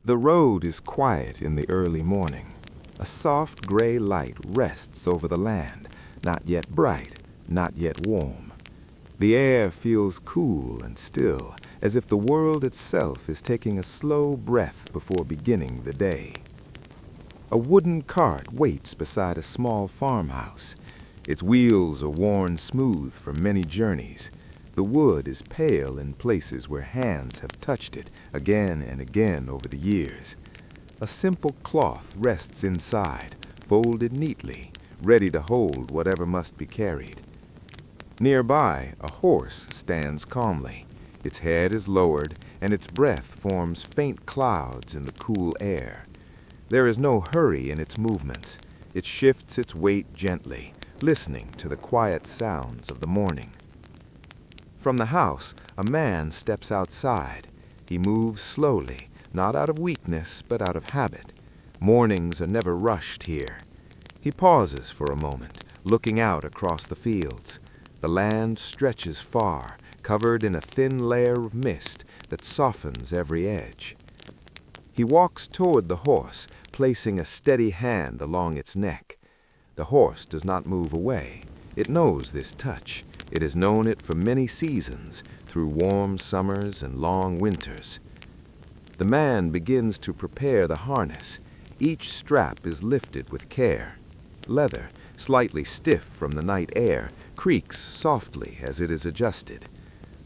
The road is quiet in the early morning. A soft gray light rests over the land, not yet bright, not yet warm. The air feels cool and still, as if the world itself is taking a slow breath before beginning the day. A wooden cart waits beside a small farmhouse. Its wheels are worn smooth from many journeys. The wood is pale in places where hands have touched it again and again over the years. A simple cloth rests inside, folded neatly, ready to hold whatever must be carried. Nearby, a horse stands calmly. Its head is lowered, and its breath forms faint clouds in the cool air. There is no hurry in its movements. It shifts its weight gently, listening to the quiet sounds of the morning. From the house, a man steps outside. He moves slowly, not out of weakness, but out of habit. Mornings are never rushed here. He pauses for a moment, looking out across the fields. The land stretches far, covered in a thin layer of mist that softens every edge. He walks toward the horse, placing a steady hand along its neck. The horse does not move away. It knows this touch. It has known it for many seasons, through warm summers and long winters. The man begins to prepare the harness. Each strap is lifted with care. Leather, slightly stiff from the night air, creaks softly as it is adjusted.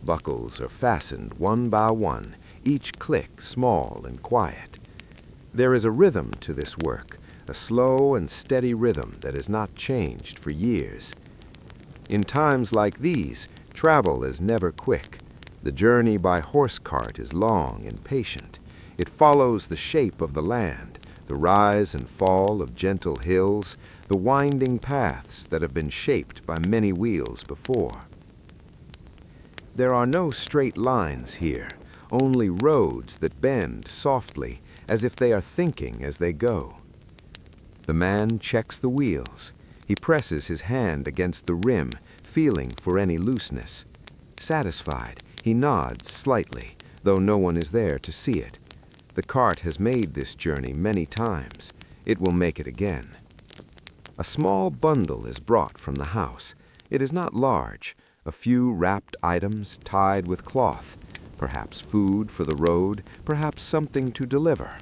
Buckles are fastened one by one, each click small and quiet. There is a rhythm to this work, a slow and steady rhythm that has not changed for years. In times like these, travel is never quick. The journey by horse cart is long and patient. It follows the shape of the land, the rise and fall of gentle hills, the winding paths that have been shaped by many wheels before. There are no straight lines here, only roads that bend softly, as if they are thinking as they go. The man checks the wheels. He presses his hand against the rim, feeling for any looseness. Satisfied, he nods slightly, though no one is there to see it. The cart has made this journey many times. It will make it again. A small bundle is brought from the house. It is not large, a few wrapped items tied with cloth, perhaps food for the road, perhaps something to deliver.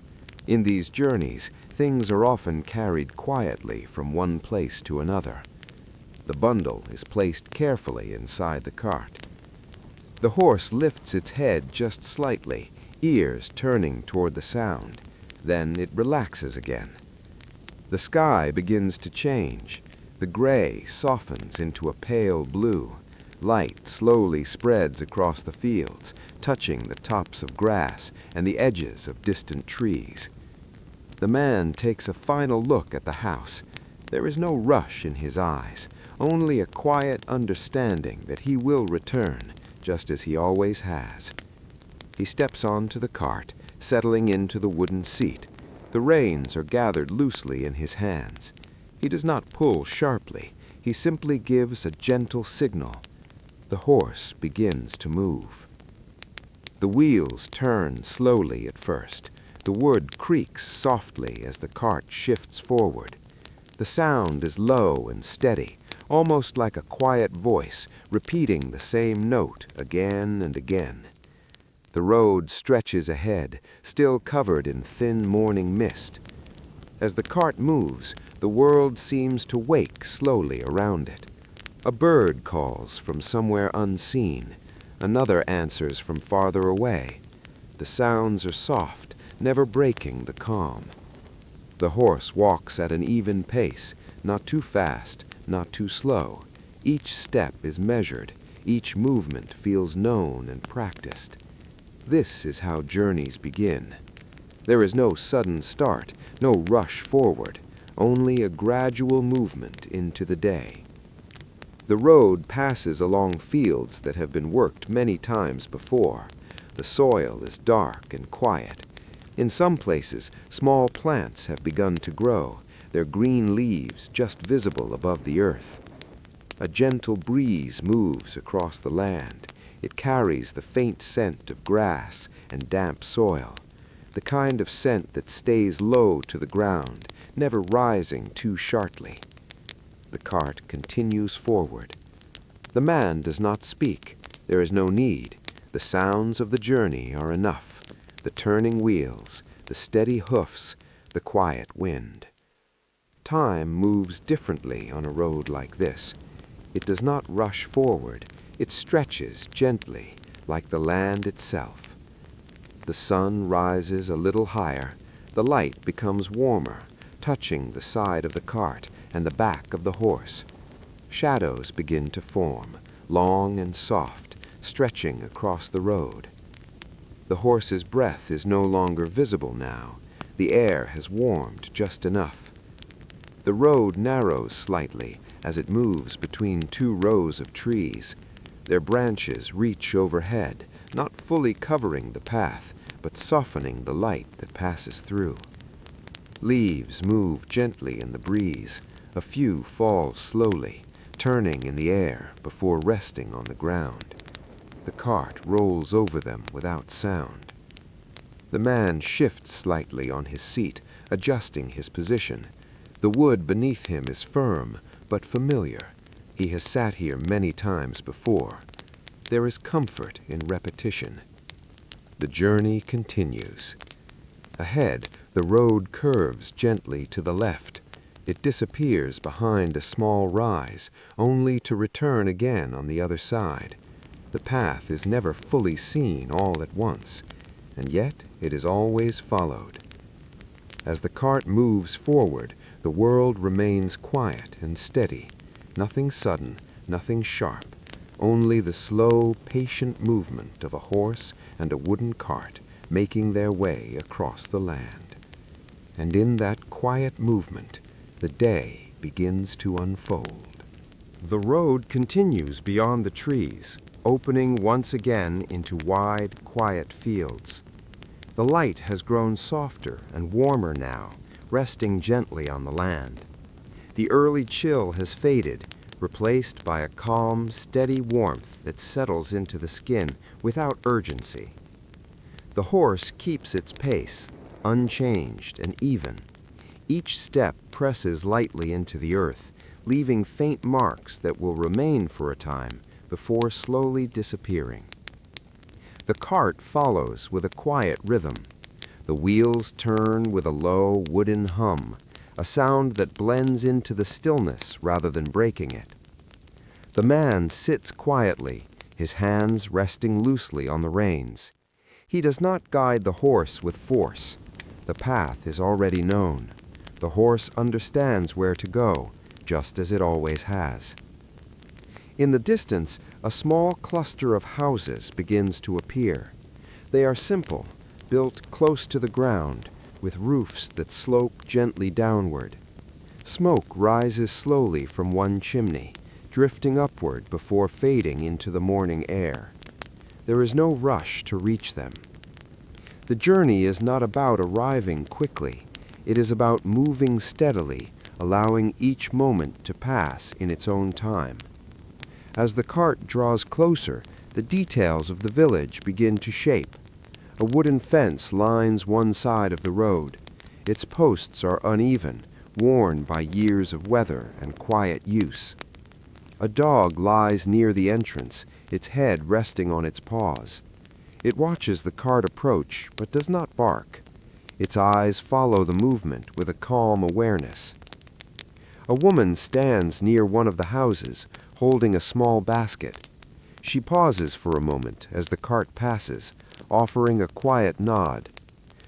In these journeys, things are often carried quietly from one place to another. The bundle is placed carefully inside the cart. The horse lifts its head just slightly, ears turning toward the sound. Then it relaxes again. The sky begins to change. The gray softens into a pale blue. Light slowly spreads across the fields, touching the tops of grass and the edges of distant trees. The man takes a final look at the house. There is no rush in his eyes, only a quiet understanding that he will return, just as he always has. He steps onto the cart, settling into the wooden seat. The reins are gathered loosely in his hands. He does not pull sharply. He simply gives a gentle signal. The horse begins to move. The wheels turn slowly at first. The wood creaks softly as the cart shifts forward. The sound is low and steady, almost like a quiet voice repeating the same note again and again. The road stretches ahead, still covered in thin morning mist. As the cart moves, the world seems to wake slowly around it. A bird calls from somewhere unseen. Another answers from farther away. The sounds are soft, never breaking the calm. The horse walks at an even pace, not too fast, not too slow. Each step is measured. Each movement feels known and practiced. This is how journeys begin. There is no sudden start, no rush forward, only a gradual movement into the day. The road passes along fields that have been worked many times before. The soil is dark and quiet. In some places, small plants have begun to grow, their green leaves just visible above the earth. A gentle breeze moves across the land. It carries the faint scent of grass and damp soil. the kind of scent that stays low to the ground, never rising too sharply. The cart continues forward. The man does not speak. There is no need. The sounds of the journey are enough. The turning wheels, the steady hoofs, the quiet wind. Time moves differently on a road like this. It does not rush forward. It stretches gently, like the land itself. The sun rises a little higher. The light becomes warmer, touching the side of the cart and the back of the horse. Shadows begin to form, long and soft, stretching across the road. The horse's breath is no longer visible now. The air has warmed just enough. The road narrows slightly as it moves between two rows of trees. Their branches reach overhead, not fully covering the path, but softening the light that passes through. Leaves move gently in the breeze. A few fall slowly, turning in the air before resting on the ground. The cart rolls over them without sound. The man shifts slightly on his seat, adjusting his position. The wood beneath him is firm, but familiar. He has sat here many times before. There is comfort in repetition. The journey continues. Ahead, the road curves gently to the left. It disappears behind a small rise, only to return again on the other side. The path is never fully seen all at once, and yet it is always followed. As the cart moves forward, the world remains quiet and steady. Nothing sudden, nothing sharp, only the slow, patient movement of a horse and a wooden cart making their way across the land. And in that quiet movement, the day begins to unfold. The road continues beyond the trees, opening once again into wide, quiet fields. The light has grown softer and warmer now, resting gently on the land. The early chill has faded, replaced by a calm, steady warmth that settles into the skin without urgency. The horse keeps its pace, unchanged and even. Each step presses lightly into the earth, leaving faint marks that will remain for a time before slowly disappearing. The cart follows with a quiet rhythm. The wheels turn with a low wooden hum, a sound that blends into the stillness rather than breaking it. The man sits quietly, his hands resting loosely on the reins. He does not guide the horse with force. The path is already known. The horse understands where to go, just as it always has. In the distance, a small cluster of houses begins to appear. They are simple, built close to the ground, with roofs that slope gently downward. Smoke rises slowly from one chimney, drifting upward before fading into the morning air. There is no rush to reach them. The journey is not about arriving quickly. It is about moving steadily, allowing each moment to pass in its own time. As the cart draws closer, the details of the village begin to shape. A wooden fence lines one side of the road. Its posts are uneven, worn by years of weather and quiet use. A dog lies near the entrance, its head resting on its paws. It watches the cart approach, but does not bark. Its eyes follow the movement with a calm awareness. A woman stands near one of the houses, holding a small basket. She pauses for a moment as the cart passes, offering a quiet nod.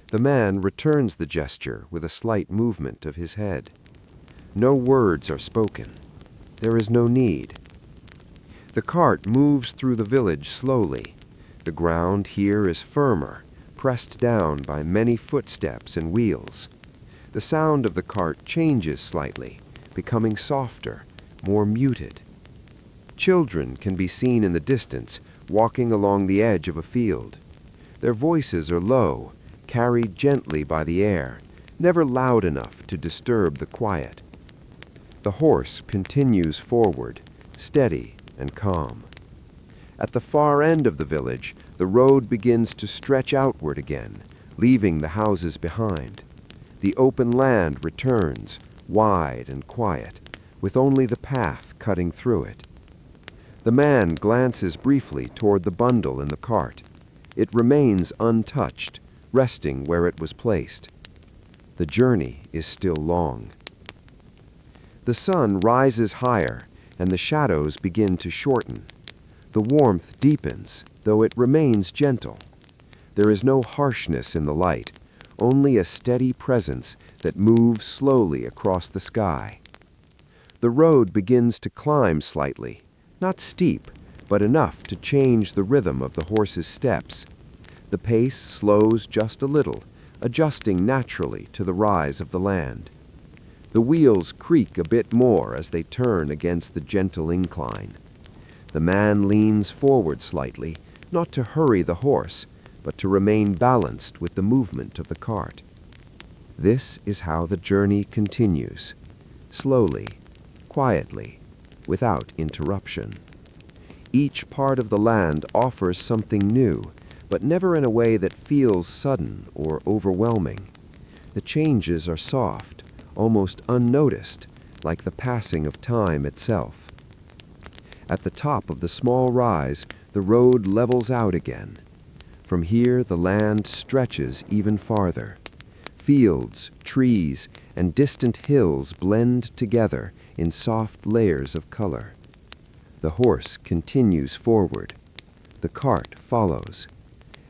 The man returns the gesture with a slight movement of his head. No words are spoken. There is no need. The cart moves through the village slowly. The ground here is firmer, pressed down by many footsteps and wheels. The sound of the cart changes slightly, becoming softer, more muted. Children can be seen in the distance, walking along the edge of a field. Their voices are low, carried gently by the air, never loud enough to disturb the quiet. The horse continues forward, steady and calm. At the far end of the village, the road begins to stretch outward again, leaving the houses behind. The open land returns, wide and quiet, with only the path cutting through it. The man glances briefly toward the bundle in the cart. It remains untouched, resting where it was placed. The journey is still long. The sun rises higher, and the shadows begin to shorten. The warmth deepens, though it remains gentle. There is no harshness in the light, only a steady presence that moves slowly across the sky. The road begins to climb slightly, not steep, but enough to change the rhythm of the horse's steps. The pace slows just a little, adjusting naturally to the rise of the land. The wheels creak a bit more as they turn against the gentle incline. The man leans forward slightly, not to hurry the horse, but to remain balanced with the movement of the cart. This is how the journey continues, slowly, quietly, without interruption. Each part of the land offers something new, but never in a way that feels sudden or overwhelming. The changes are soft, almost unnoticed, like the passing of time itself. At the top of the small rise, the road levels out again. From here, the land stretches even farther. Fields, trees, and distant hills blend together in soft layers of color. The horse continues forward. The cart follows.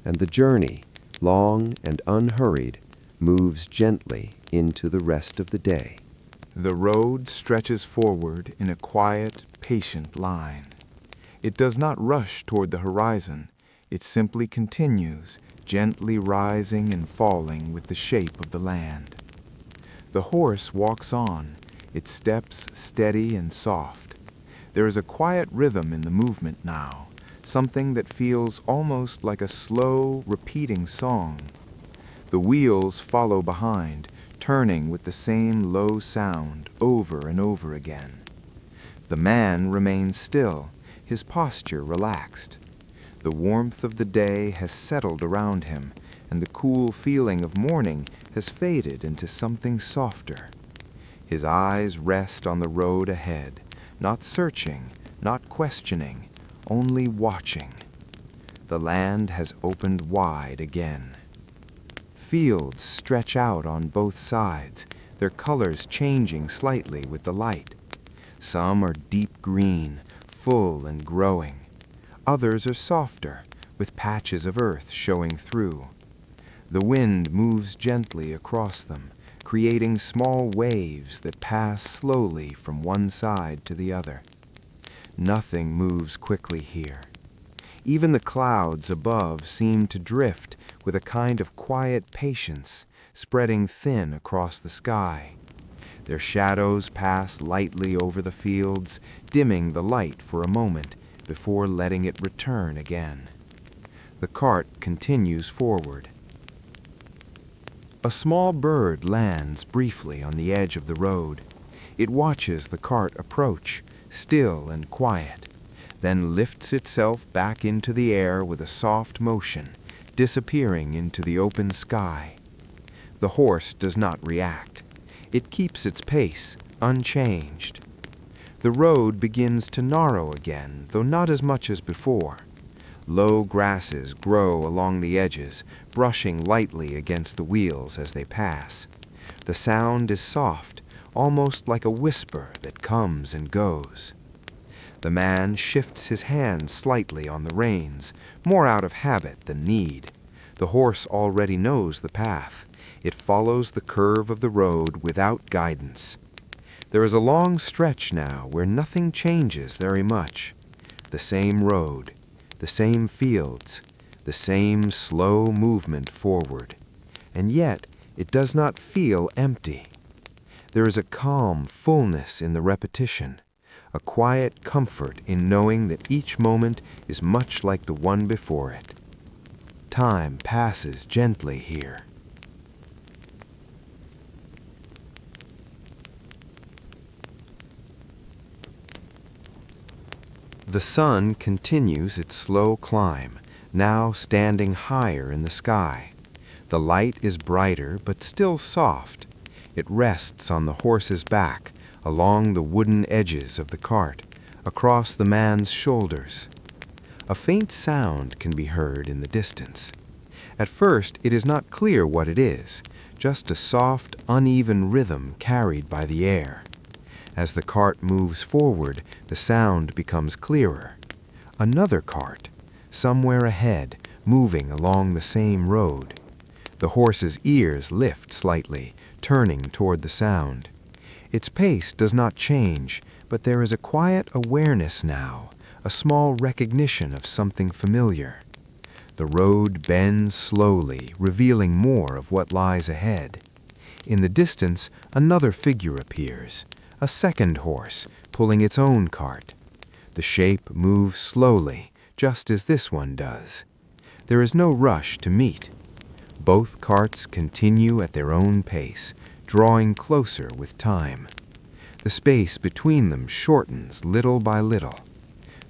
And the journey, long and unhurried, moves gently into the rest of the day. The road stretches forward in a quiet, patient line. It does not rush toward the horizon. It simply continues, gently rising and falling with the shape of the land. The horse walks on, its steps steady and soft. There is a quiet rhythm in the movement now, something that feels almost like a slow, repeating song. The wheels follow behind, turning with the same low sound over and over again. The man remains still, his posture relaxed. The warmth of the day has settled around him, and the cool feeling of morning has faded into something softer. His eyes rest on the road ahead, not searching, not questioning, only watching. The land has opened wide again. Fields stretch out on both sides, their colors changing slightly with the light. Some are deep green, full and growing. Others are softer, with patches of earth showing through. The wind moves gently across them, creating small waves that pass slowly from one side to the other. Nothing moves quickly here. Even the clouds above seem to drift with a kind of quiet patience, spreading thin across the sky. Their shadows pass lightly over the fields, dimming the light for a moment before letting it return again. The cart continues forward. A small bird lands briefly on the edge of the road. It watches the cart approach, still and quiet, then lifts itself back into the air with a soft motion, disappearing into the open sky. The horse does not react. It keeps its pace, unchanged. The road begins to narrow again, though not as much as before. Low grasses grow along the edges, brushing lightly against the wheels as they pass. The sound is soft, almost like a whisper that comes and goes. The man shifts his hand slightly on the reins, more out of habit than need. The horse already knows the path. It follows the curve of the road without guidance. There is a long stretch now where nothing changes very much. The same road, the same fields, the same slow movement forward. And yet, it does not feel empty. There is a calm fullness in the repetition, a quiet comfort in knowing that each moment is much like the one before it. Time passes gently here. The sun continues its slow climb, now standing higher in the sky. The light is brighter but still soft. It rests on the horse's back, along the wooden edges of the cart, across the man's shoulders. A faint sound can be heard in the distance. At first, it is not clear what it is, just a soft, uneven rhythm carried by the air. As the cart moves forward, the sound becomes clearer. Another cart, somewhere ahead, moving along the same road. The horse's ears lift slightly, turning toward the sound. Its pace does not change, but there is a quiet awareness now, a small recognition of something familiar. The road bends slowly, revealing more of what lies ahead. In the distance, another figure appears, a second horse, pulling its own cart. The shape moves slowly, just as this one does. There is no rush to meet. Both carts continue at their own pace, drawing closer with time. The space between them shortens little by little.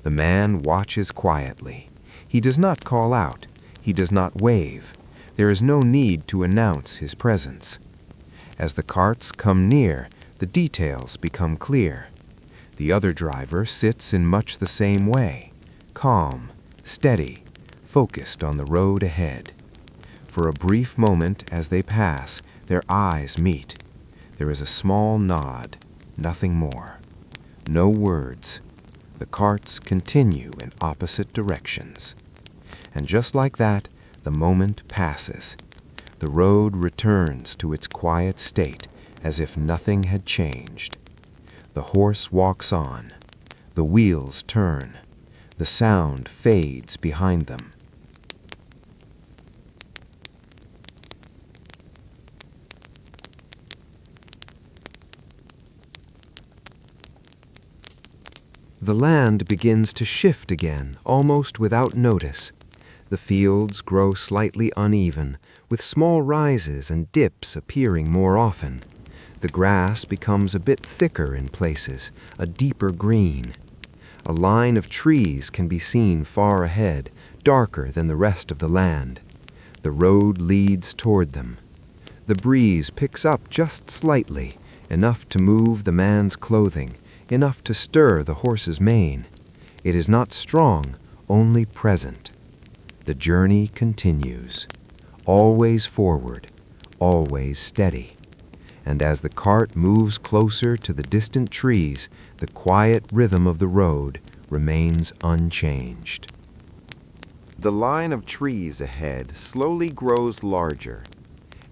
The man watches quietly. He does not call out. He does not wave. There is no need to announce his presence. As the carts come near, the details become clear. The other driver sits in much the same way, calm, steady, focused on the road ahead. For a brief moment as they pass, their eyes meet. There is a small nod, nothing more. No words. The carts continue in opposite directions. And just like that, the moment passes. The road returns to its quiet state as if nothing had changed. The horse walks on. The wheels turn. The sound fades behind them. The land begins to shift again, almost without notice. The fields grow slightly uneven, with small rises and dips appearing more often. The grass becomes a bit thicker in places, a deeper green. A line of trees can be seen far ahead, darker than the rest of the land. The road leads toward them. The breeze picks up just slightly, enough to move the man's clothing, enough to stir the horse's mane. It is not strong, only present. The journey continues, always forward, always steady. And as the cart moves closer to the distant trees, the quiet rhythm of the road remains unchanged. The line of trees ahead slowly grows larger.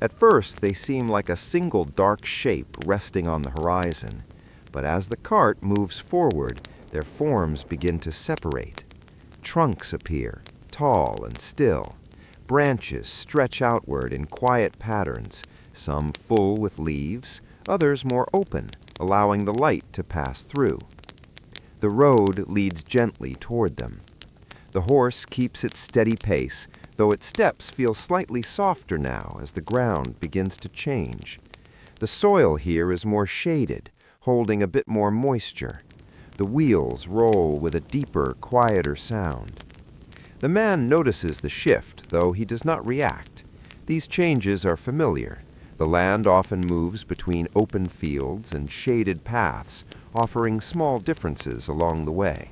At first, they seem like a single dark shape resting on the horizon. But as the cart moves forward, their forms begin to separate. Trunks appear, tall and still. Branches stretch outward in quiet patterns, some full with leaves, others more open, allowing the light to pass through. The road leads gently toward them. The horse keeps its steady pace, though its steps feel slightly softer now as the ground begins to change. The soil here is more shaded, holding a bit more moisture. The wheels roll with a deeper, quieter sound. The man notices the shift, though he does not react. These changes are familiar. The land often moves between open fields and shaded paths, offering small differences along the way.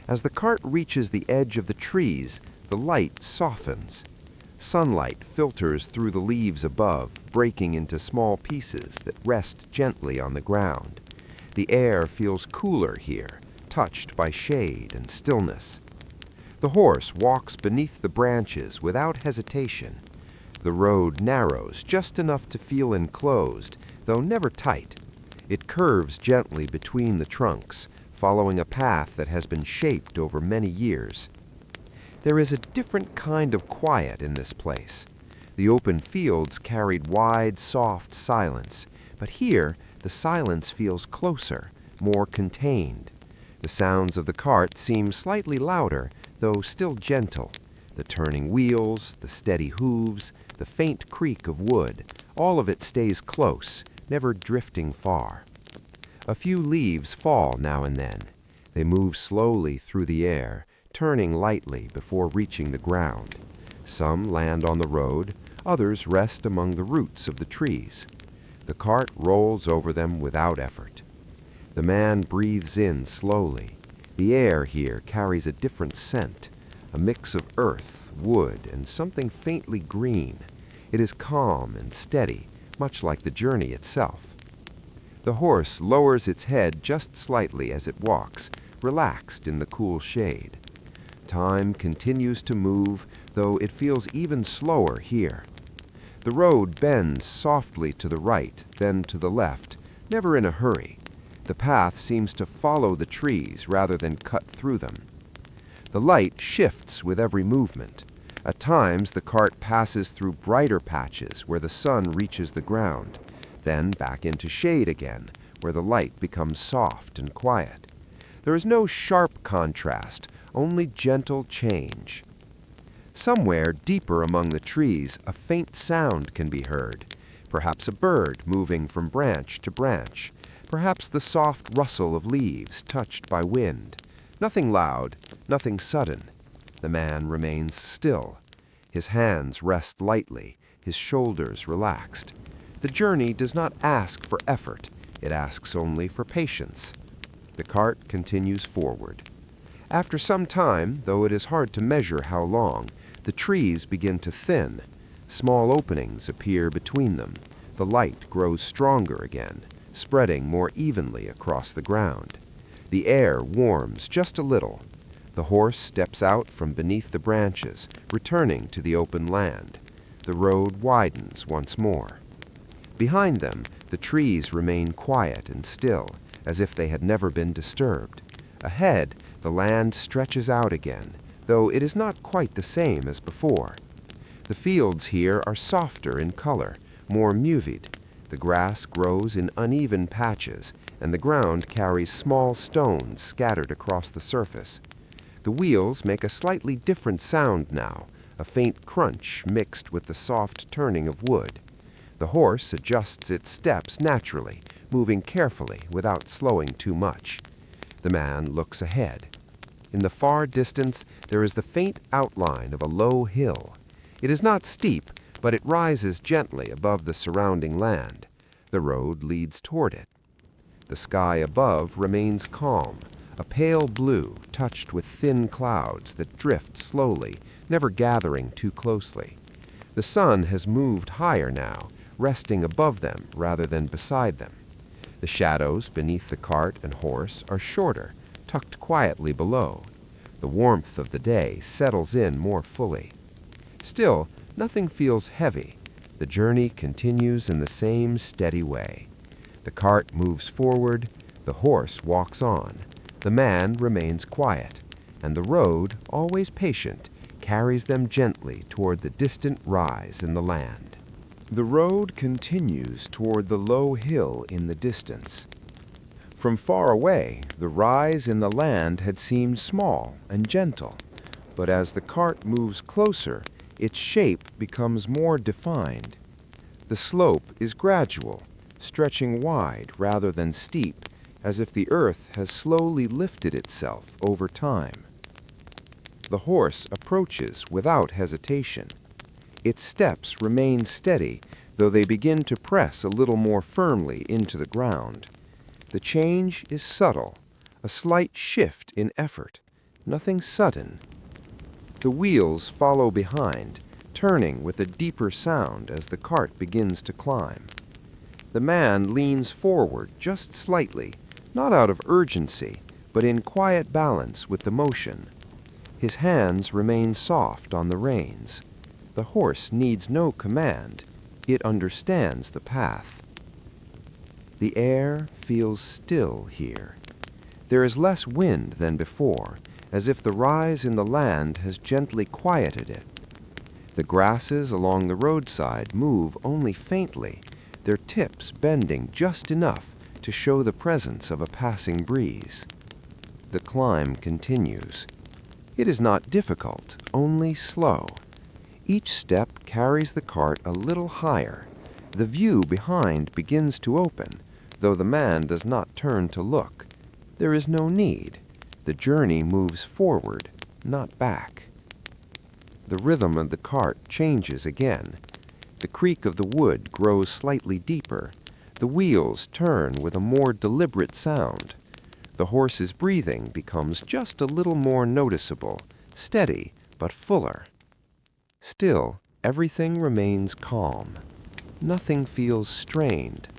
As the cart reaches the edge of the trees, the light softens. Sunlight filters through the leaves above, breaking into small pieces that rest gently on the ground. The air feels cooler here, touched by shade and stillness. The horse walks beneath the branches without hesitation. The road narrows just enough to feel enclosed, though never tight. It curves gently between the trunks, following a path that has been shaped over many years. There is a different kind of quiet in this place. The open fields carried wide, soft silence, but here the silence feels closer, more contained. The sounds of the cart seem slightly louder, though still gentle. The turning wheels, the steady hooves, the faint creak of wood, all of it stays close, never drifting far. A few leaves fall now and then. They move slowly through the air, turning lightly before reaching the ground. Some land on the road, Others rest among the roots of the trees. The cart rolls over them without effort. The man breathes in slowly. The air here carries a different scent, a mix of earth, wood, and something faintly green. It is calm and steady, much like the journey itself. The horse lowers its head just slightly as it walks, relaxed in the cool shade. Time continues to move, though it feels even slower here. The road bends softly to the right, then to the left, never in a hurry. The path seems to follow the trees rather than cut through them. The light shifts with every movement. At times, the cart passes through brighter patches where the sun reaches the ground, then back into shade again, where the light becomes soft and quiet. There is no sharp contrast, only gentle change. Somewhere deeper among the trees, a faint sound can be heard, perhaps a bird moving from branch to branch, perhaps the soft rustle of leaves touched by wind. Nothing loud, nothing sudden. The man remains still. His hands rest lightly, his shoulders relaxed. The journey does not ask for effort, it asks only for patience. The cart continues forward. After some time, though it is hard to measure how long, the trees begin to thin. Small openings appear between them. The light grows stronger again, spreading more evenly across the ground. The air warms just a little. The horse steps out from beneath the branches, returning to the open land. The road widens once more. Behind them, the trees remain quiet and still, as if they had never been disturbed. Ahead, the land stretches out again, though it is not quite the same as before. The fields here are softer in color, more muvid. The grass grows in uneven patches, and the ground carries small stones scattered across the surface. The wheels make a slightly different sound now, a faint crunch mixed with the soft turning of wood. The horse adjusts its steps naturally, moving carefully without slowing too much. The man looks ahead. In the far distance, there is the faint outline of a low hill. It is not steep, but it rises gently above the surrounding land. The road leads toward it. The sky above remains calm, a pale blue touched with thin clouds that drift slowly, never gathering too closely. The sun has moved higher now, resting above them rather than beside them. The shadows beneath the cart and horse are shorter, tucked quietly below. The warmth of the day settles in more fully. Still, nothing feels heavy. The journey continues in the same steady way. The cart moves forward, the horse walks on, the man remains quiet, and the road, always patient, carries them gently toward the distant rise in the land. The road continues toward the low hill in the distance. From far away, the rise in the land had seemed small and gentle, but as the cart moves closer, its shape becomes more defined. The slope is gradual, stretching wide rather than steep, as if the earth has slowly lifted itself over time. The horse approaches without hesitation. Its steps remain steady, though they begin to press a little more firmly into the ground. The change is subtle, a slight shift in effort, nothing sudden. The wheels follow behind, turning with a deeper sound as the cart begins to climb. The man leans forward just slightly, not out of urgency, but in quiet balance with the motion. His hands remain soft on the reins. The horse needs no command. It understands the path. The air feels still here. There is less wind than before, as if the rise in the land has gently quieted it. The grasses along the roadside move only faintly, their tips bending just enough to show the presence of a passing breeze. The climb continues. It is not difficult, only slow. Each step carries the cart a little higher. The view behind begins to open, though the man does not turn to look. There is no need. The journey moves forward, not back. The rhythm of the cart changes again. The creak of the wood grows slightly deeper. The wheels turn with a more deliberate sound. The horse's breathing becomes just a little more noticeable, steady but fuller. Still, everything remains calm. Nothing feels strained.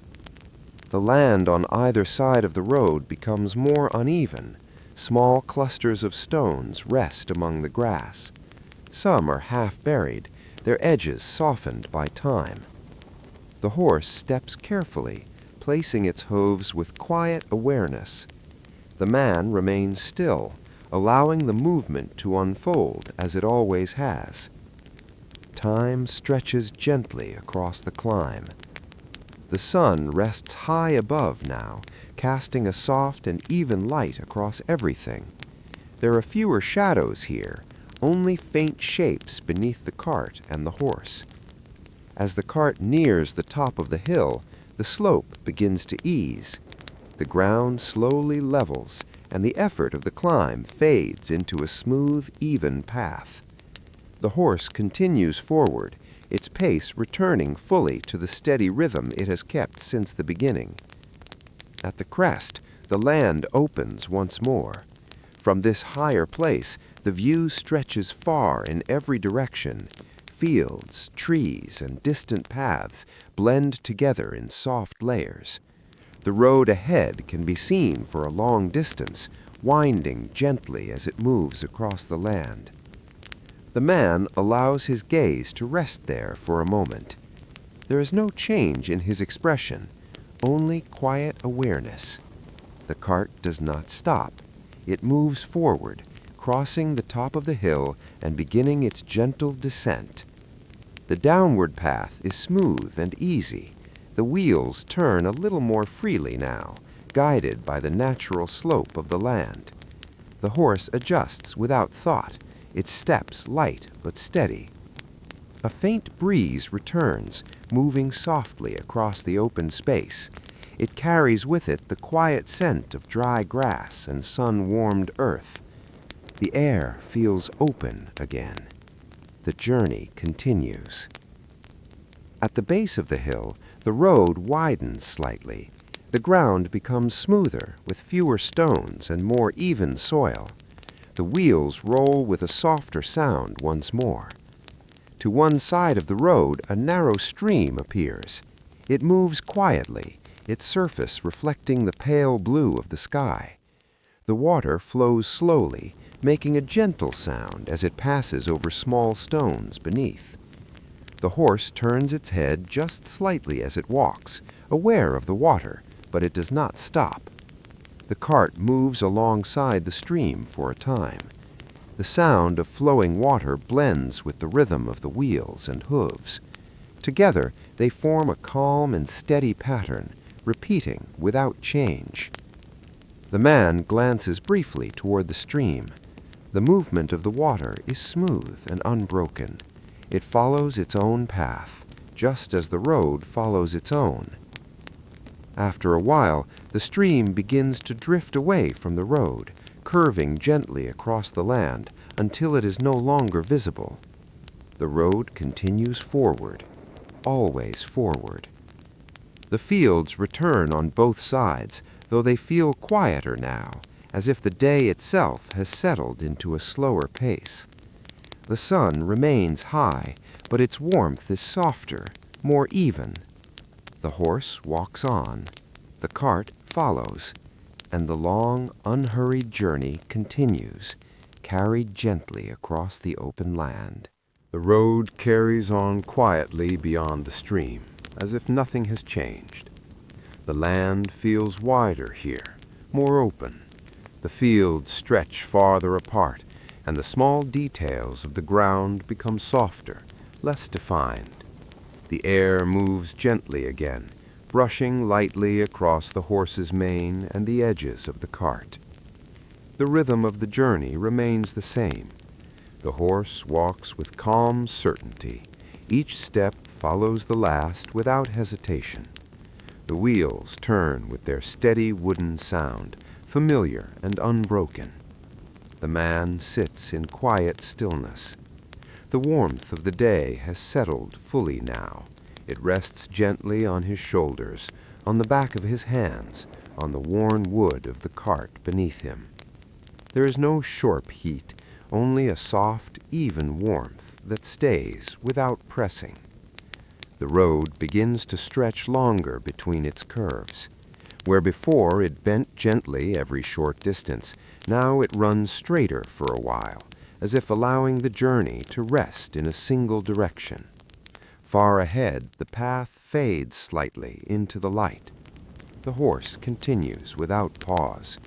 The land on either side of the road becomes more uneven. Small clusters of stones rest among the grass. Some are half buried, their edges softened by time. The horse steps carefully, placing its hooves with quiet awareness. The man remains still, allowing the movement to unfold as it always has. Time stretches gently across the climb. The sun rests high above now, casting a soft and even light across everything. There are fewer shadows here, only faint shapes beneath the cart and the horse. As the cart nears the top of the hill, the slope begins to ease. The ground slowly levels, and the effort of the climb fades into a smooth, even path. The horse continues forward, its pace returning fully to the steady rhythm it has kept since the beginning. At the crest, the land opens once more. From this higher place, the view stretches far in every direction. Fields, trees, and distant paths blend together in soft layers. The road ahead can be seen for a long distance, winding gently as it moves across the land. The man allows his gaze to rest there for a moment. There is no change in his expression, only quiet awareness. The cart does not stop. It moves forward, crossing the top of the hill and beginning its gentle descent. The downward path is smooth and easy. The wheels turn a little more freely now, guided by the natural slope of the land. The horse adjusts without thought, its steps light but steady. A faint breeze returns, moving softly across the open space. It carries with it the quiet scent of dry grass and sun-warmed earth. The air feels open again. The journey continues. At the base of the hill, the road widens slightly. The ground becomes smoother, with fewer stones and more even soil. The wheels roll with a softer sound once more. To one side of the road, a narrow stream appears. It moves quietly, its surface reflecting the pale blue of the sky. The water flows slowly, making a gentle sound as it passes over small stones beneath. The horse turns its head just slightly as it walks, aware of the water, but it does not stop. The cart moves alongside the stream for a time. The sound of flowing water blends with the rhythm of the wheels and hooves. Together, they form a calm and steady pattern, repeating without change. The man glances briefly toward the stream. The movement of the water is smooth and unbroken. It follows its own path, just as the road follows its own. After a while, the stream begins to drift away from the road, curving gently across the land until it is no longer visible. The road continues forward, always forward. The fields return on both sides, though they feel quieter now, as if the day itself has settled into a slower pace. The sun remains high, but its warmth is softer, more even. The horse walks on, the cart follows, and the long, unhurried journey continues, carried gently across the open land. The road carries on quietly beyond the stream, as if nothing has changed. The land feels wider here, more open. The fields stretch farther apart, and the small details of the ground become softer, less defined. The air moves gently again, brushing lightly across the horse's mane and the edges of the cart. The rhythm of the journey remains the same. The horse walks with calm certainty. Each step follows the last without hesitation. The wheels turn with their steady wooden sound, familiar and unbroken. The man sits in quiet stillness. The warmth of the day has settled fully now, It rests gently on his shoulders, on the back of his hands, on the worn wood of the cart beneath him. There is no sharp heat, only a soft, even warmth that stays without pressing. The road begins to stretch longer between its curves. Where before it bent gently every short distance, now it runs straighter for a while, as if allowing the journey to rest in a single direction. Far ahead, the path fades slightly into the light. The horse continues without pause.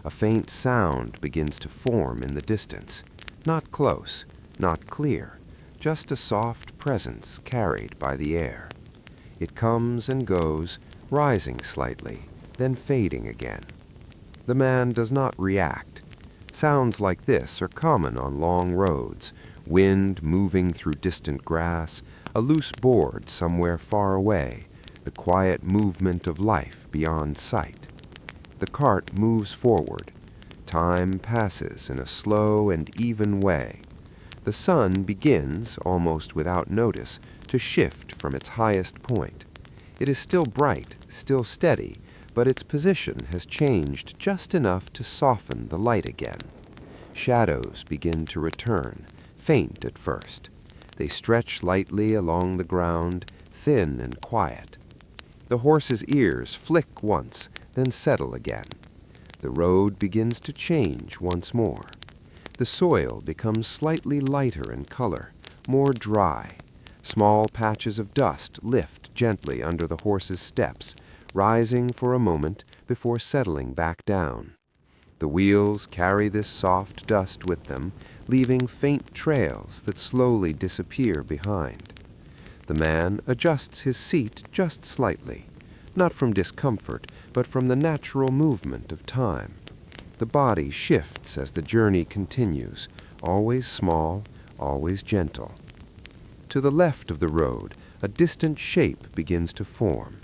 A faint sound begins to form in the distance, not close, not clear, just a soft presence carried by the air. It comes and goes, rising slightly, then fading again. The man does not react. Sounds like this are common on long roads, wind moving through distant grass, a loose board somewhere far away, the quiet movement of life beyond sight. The cart moves forward. Time passes in a slow and even way. The sun begins, almost without notice, to shift from its highest point. It is still bright, still steady, but its position has changed just enough to soften the light again. Shadows begin to return, faint at first. They stretch lightly along the ground, thin and quiet. The horse's ears flick once, then settle again. The road begins to change once more. The soil becomes slightly lighter in color, more dry. Small patches of dust lift gently under the horse's steps, rising for a moment before settling back down. The wheels carry this soft dust with them, leaving faint trails that slowly disappear behind. The man adjusts his seat just slightly, not from discomfort, but from the natural movement of time. The body shifts as the journey continues, always small, always gentle. To the left of the road, a distant shape begins to form.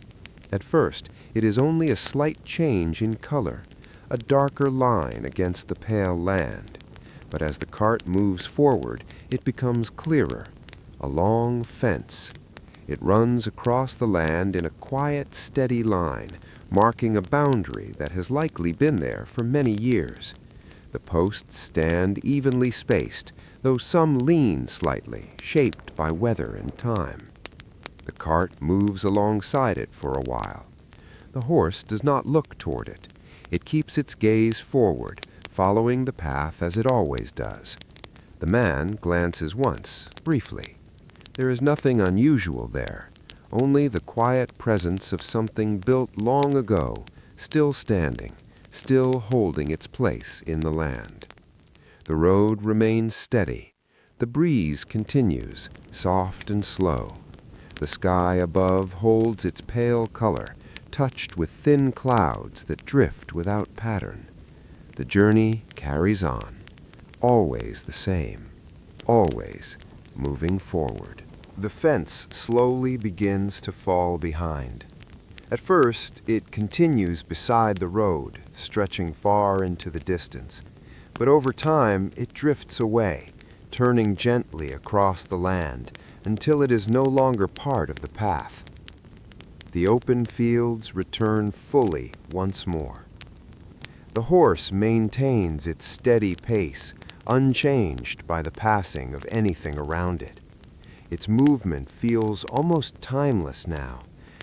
At first, it is only a slight change in color, a darker line against the pale land. But as the cart moves forward, it becomes clearer, a long fence. It runs across the land in a quiet, steady line, marking a boundary that has likely been there for many years. The posts stand evenly spaced, though some lean slightly, shaped by weather and time. The cart moves alongside it for a while. The horse does not look toward it. It keeps its gaze forward, following the path as it always does. The man glances once, briefly. There is nothing unusual there, only the quiet presence of something built long ago, still standing, still holding its place in the land. The road remains steady. The breeze continues, soft and slow. The sky above holds its pale color, touched with thin clouds that drift without pattern. The journey carries on, always the same, always moving forward. The fence slowly begins to fall behind. At first, it continues beside the road, stretching far into the distance. But over time, it drifts away, turning gently across the land until it is no longer part of the path. The open fields return fully once more. The horse maintains its steady pace, unchanged by the passing of anything around it. Its movement feels almost timeless now,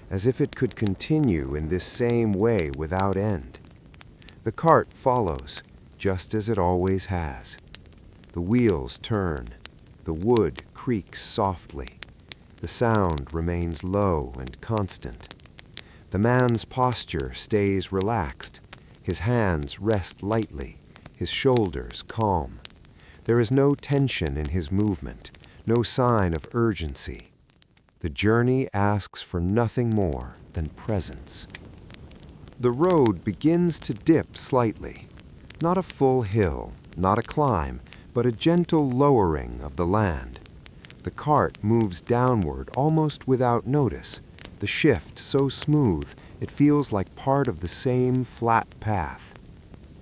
as if it could continue in this same way without end. The cart follows, just as it always has. The wheels turn. The wood creaks softly. The sound remains low and constant. The man's posture stays relaxed. His hands rest lightly, his shoulders calm. There is no tension in his movement, no sign of urgency. The journey asks for nothing more than presence. The road begins to dip slightly. Not a full hill, not a climb, but a gentle lowering of the land. The cart moves downward almost without notice, the shift so smooth it feels like part of the same flat path.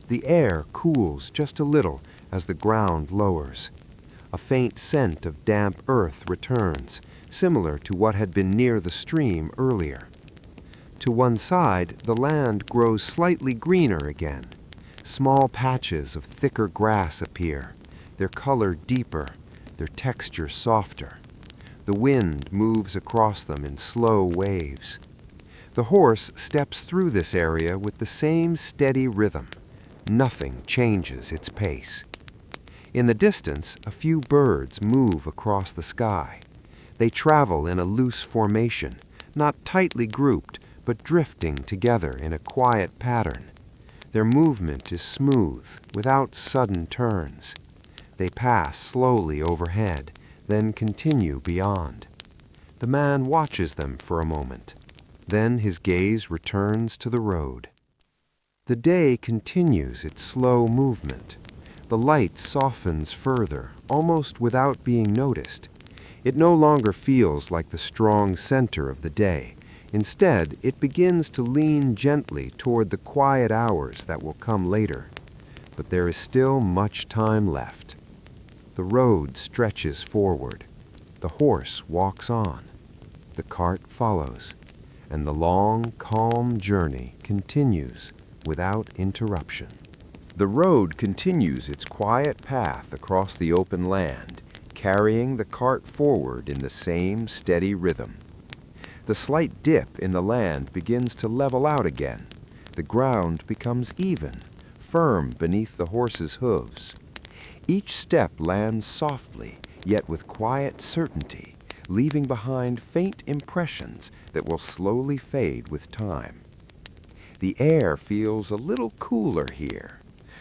The air cools just a little as the ground lowers. A faint scent of damp earth returns, similar to what had been near the stream earlier. To one side, the land grows slightly greener again. Small patches of thicker grass appear, their color deeper, their texture softer. The wind moves across them in slow waves. The horse steps through this area with the same steady rhythm. Nothing changes its pace. In the distance, a few birds move across the sky. They travel in a loose formation, not tightly grouped, but drifting together in a quiet pattern. Their movement is smooth, without sudden turns. They pass slowly overhead, then continue beyond. The man watches them for a moment. Then his gaze returns to the road. The day continues its slow movement. The light softens further, almost without being noticed. It no longer feels like the strong center of the day. Instead, it begins to lean gently toward the quiet hours that will come later. But there is still much time left. The road stretches forward. The horse walks on. The cart follows. And the long, calm journey continues without interruption. The road continues its quiet path across the open land, carrying the cart forward in the same steady rhythm. The slight dip in the land begins to level out again. The ground becomes even, firm beneath the horse's hooves. Each step lands softly, yet with quiet certainty, leaving behind faint impressions that will slowly fade with time. The air feels a little cooler here.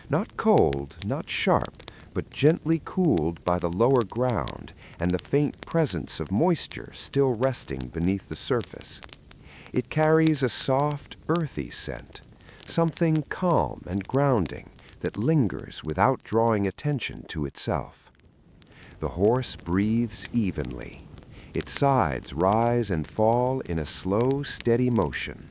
Not cold, not sharp, but gently cooled by the lower ground and the faint presence of moisture still resting beneath the surface. It carries a soft, earthy scent, something calm and grounding that lingers without drawing attention to itself. The horse breathes evenly. Its sides rise and fall in a slow, steady motion.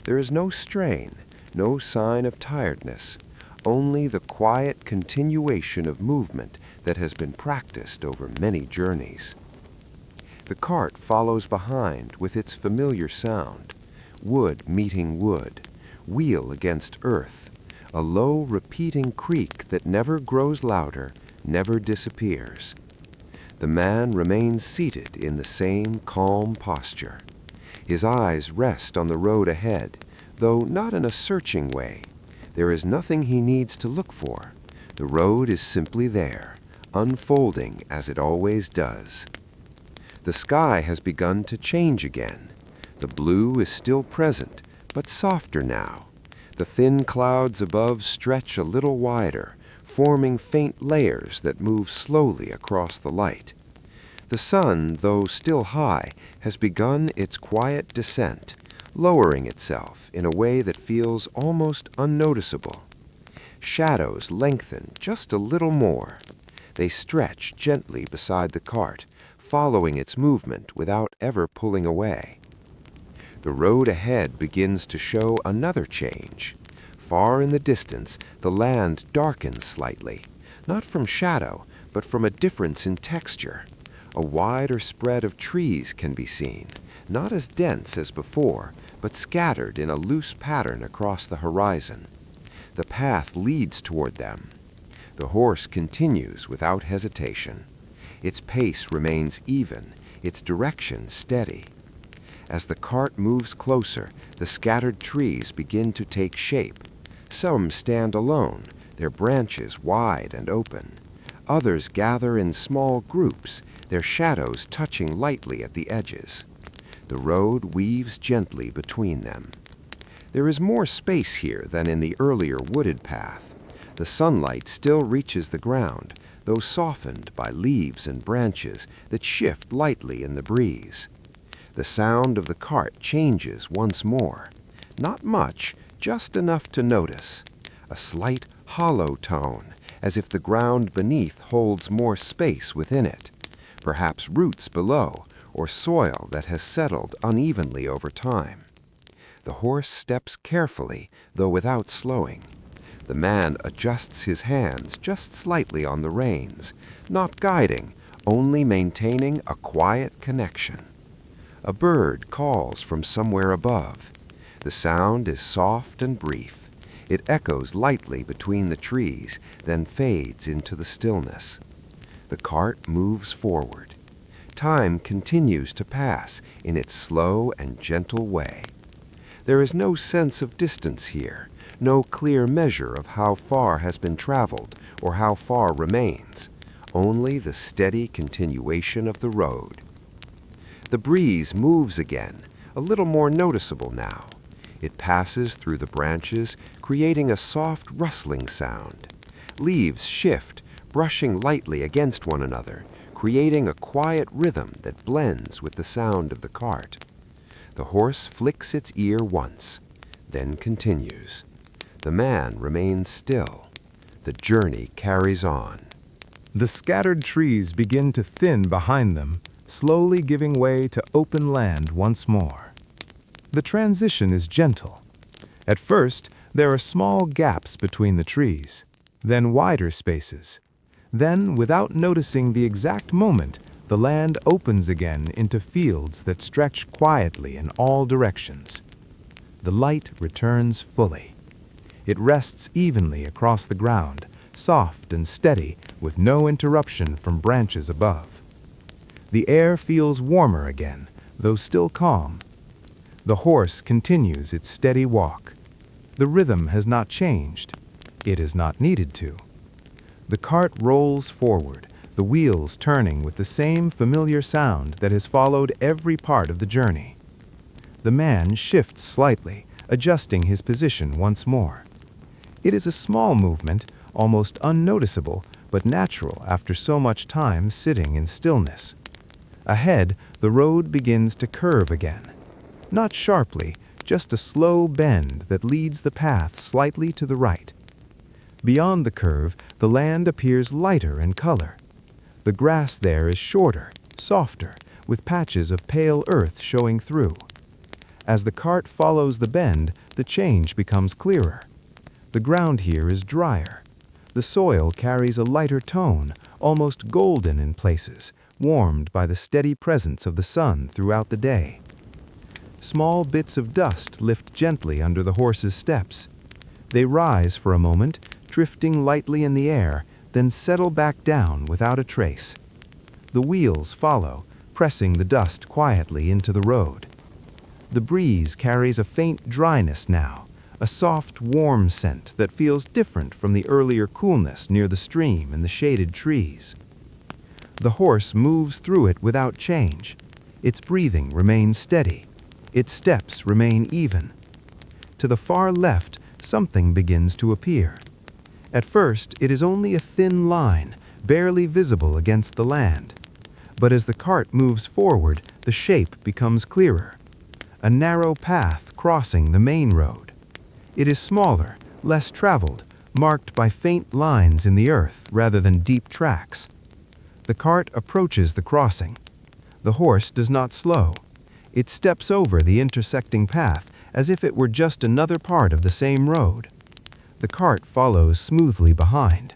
There is no strain, no sign of tiredness, only the quiet continuation of movement that has been practiced over many journeys. The cart follows behind with its familiar sound, wood meeting wood, wheel against earth, a low repeating creak that never grows louder, never disappears. The man remains seated in the same calm posture. His eyes rest on the road ahead, though not in a searching way. There is nothing he needs to look for. The road is simply there, unfolding as it always does. The sky has begun to change again. The blue is still present, but softer now. The thin clouds above stretch a little wider, forming faint layers that move slowly across the light. The sun, though still high, has begun its quiet descent, lowering itself in a way that feels almost unnoticeable. Shadows lengthen just a little more. They stretch gently beside the cart, following its movement without ever pulling away. The road ahead begins to show another change. Far in the distance, the land darkens slightly, not from shadow, but from a difference in texture. A wider spread of trees can be seen, not as dense as before, but scattered in a loose pattern across the horizon. The path leads toward them. The horse continues without hesitation. Its pace remains even, its direction steady. As the cart moves closer, the scattered trees begin to take shape. Some stand alone, their branches wide and open. Others gather in small groups, their shadows touching lightly at the edges. The road weaves gently between them. There is more space here than in the earlier wooded path. The sunlight still reaches the ground, though softened by leaves and branches that shift lightly in the breeze. The sound of the cart changes once more. Not much, just enough to notice. A slight hollow tone, as if the ground beneath holds more space within it. Perhaps roots below, or soil that has settled unevenly over time. The horse steps carefully, though without slowing. The man adjusts his hands just slightly on the reins, not guiding, only maintaining a quiet connection. A bird calls from somewhere above. The sound is soft and brief. It echoes lightly between the trees, then fades into the stillness. The cart moves forward. Time continues to pass in its slow and gentle way. There is no sense of distance here, no clear measure of how far has been traveled or how far remains, only the steady continuation of the road. The breeze moves again, a little more noticeable now. It passes through the branches, creating a soft rustling sound. Leaves shift, brushing lightly against one another, creating a quiet rhythm that blends with the sound of the cart. The horse flicks its ear once, then continues. The man remains still. The journey carries on. The scattered trees begin to thin behind them, slowly giving way to open land once more. The transition is gentle. At first, there are small gaps between the trees, then wider spaces. Then, without noticing the exact moment, the land opens again into fields that stretch quietly in all directions. The light returns fully. It rests evenly across the ground, soft and steady, with no interruption from branches above. The air feels warmer again, though still calm. The horse continues its steady walk. The rhythm has not changed. It is not needed to. The cart rolls forward, the wheels turning with the same familiar sound that has followed every part of the journey. The man shifts slightly, adjusting his position once more. It is a small movement, almost unnoticeable, but natural after so much time sitting in stillness. Ahead, the road begins to curve again. Not sharply, just a slow bend that leads the path slightly to the right. Beyond the curve, the land appears lighter in color. The grass there is shorter, softer, with patches of pale earth showing through. As the cart follows the bend, the change becomes clearer. The ground here is drier. The soil carries a lighter tone, almost golden in places, warmed by the steady presence of the sun throughout the day. Small bits of dust lift gently under the horse's steps. They rise for a moment, drifting lightly in the air, then settle back down without a trace. The wheels follow, pressing the dust quietly into the road. The breeze carries a faint dryness now, a soft, warm scent that feels different from the earlier coolness near the stream and the shaded trees. The horse moves through it without change. Its breathing remains steady. Its steps remain even. To the far left, something begins to appear. At first, it is only a thin line, barely visible against the land. But as the cart moves forward, the shape becomes clearer. A narrow path crossing the main road. It is smaller, less traveled, marked by faint lines in the earth rather than deep tracks. The cart approaches the crossing. The horse does not slow. It steps over the intersecting path as if it were just another part of the same road. The cart follows smoothly behind.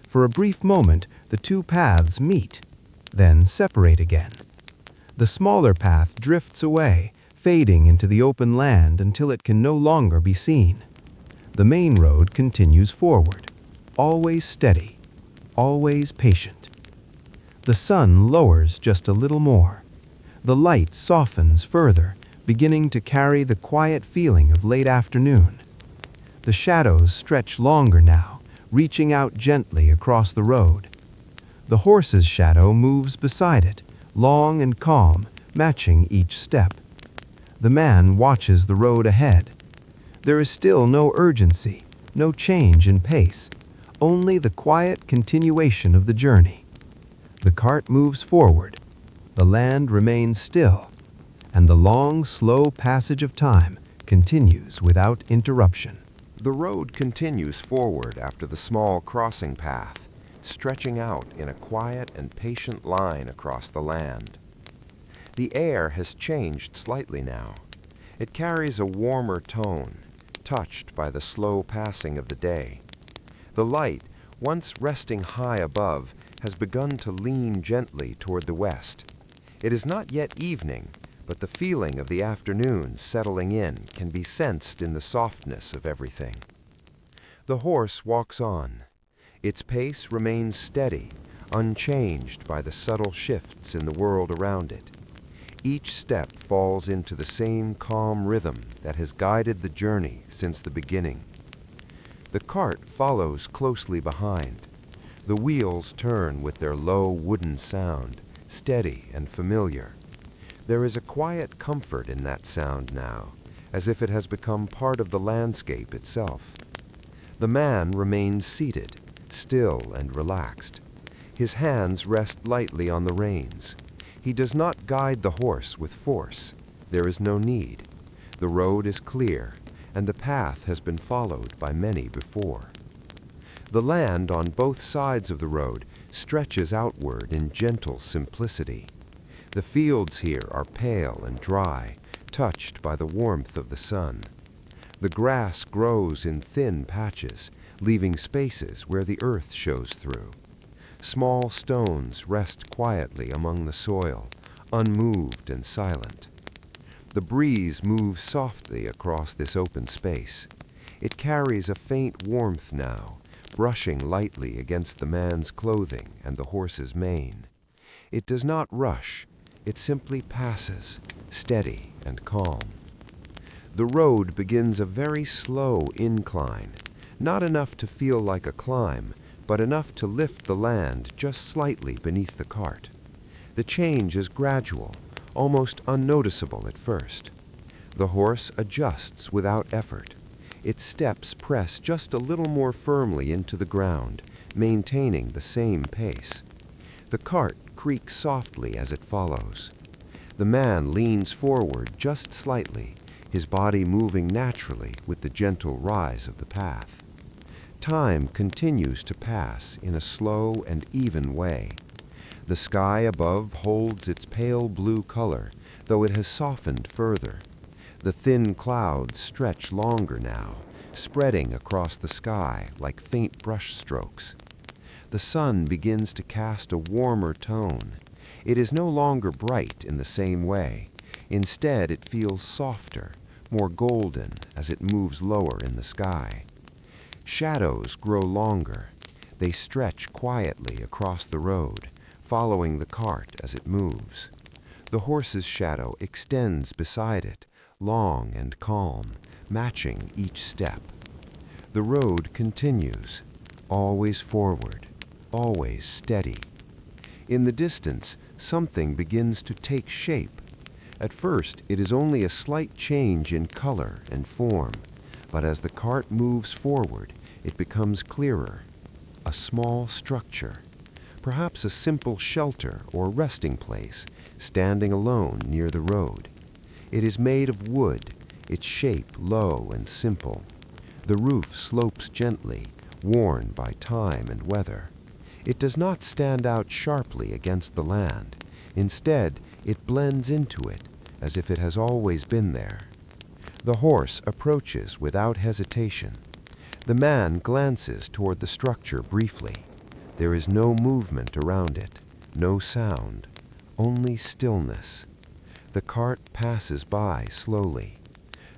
For a brief moment, the two paths meet, then separate again. The smaller path drifts away, fading into the open land until it can no longer be seen. The main road continues forward, always steady, always patient. The sun lowers just a little more. The light softens further, beginning to carry the quiet feeling of late afternoon. The shadows stretch longer now, reaching out gently across the road. The horse's shadow moves beside it, long and calm, matching each step. The man watches the road ahead. There is still no urgency, no change in pace, only the quiet continuation of the journey. The cart moves forward, the land remains still, and the long, slow passage of time continues without interruption. The road continues forward after the small crossing path, stretching out in a quiet and patient line across the land. The air has changed slightly now. It carries a warmer tone. touched by the slow passing of the day. The light, once resting high above, has begun to lean gently toward the west. It is not yet evening, but the feeling of the afternoon settling in can be sensed in the softness of everything. The horse walks on. Its pace remains steady, unchanged by the subtle shifts in the world around it. Each step falls into the same calm rhythm that has guided the journey since the beginning. The cart follows closely behind. The wheels turn with their low wooden sound, steady and familiar. There is a quiet comfort in that sound now, as if it has become part of the landscape itself. The man remains seated, still and relaxed. His hands rest lightly on the reins. He does not guide the horse with force. There is no need. The road is clear, and the path has been followed by many before. The land on both sides of the road stretches outward in gentle simplicity. The fields here are pale and dry, touched by the warmth of the sun. The grass grows in thin patches, leaving spaces where the earth shows through. Small stones rest quietly among the soil, unmoved and silent. The breeze moves softly across this open space. It carries a faint warmth now, brushing lightly against the man's clothing and the horse's mane. It does not rush. It simply passes, steady and calm. The road begins a very slow incline, not enough to feel like a climb, but enough to lift the land just slightly beneath the cart. The change is gradual, almost unnoticeable at first. The horse adjusts without effort. Its steps press just a little more firmly into the ground, maintaining the same pace. The cart creaks softly as it follows. The man leans forward just slightly, his body moving naturally with the gentle rise of the path. Time continues to pass in a slow and even way. The sky above holds its pale blue color, though it has softened further. The thin clouds stretch longer now, spreading across the sky like faint brush strokes. The sun begins to cast a warmer tone. It is no longer bright in the same way. Instead, it feels softer, more golden as it moves lower in the sky. Shadows grow longer. They stretch quietly across the road, following the cart as it moves. The horse's shadow extends beside it, long and calm, matching each step. The road continues, always forward, always steady. In the distance, something begins to take shape. At first, it is only a slight change in color and form, but as the cart moves forward, it becomes clearer. A small structure, perhaps a simple shelter or resting place, standing alone near the road. It is made of wood, its shape low and simple. The roof slopes gently, worn by time and weather. It does not stand out sharply against the land. Instead, it blends into it, as if it has always been there. The horse approaches without hesitation. The man glances toward the structure briefly. There is no movement around it, no sound, only stillness. The cart passes by slowly.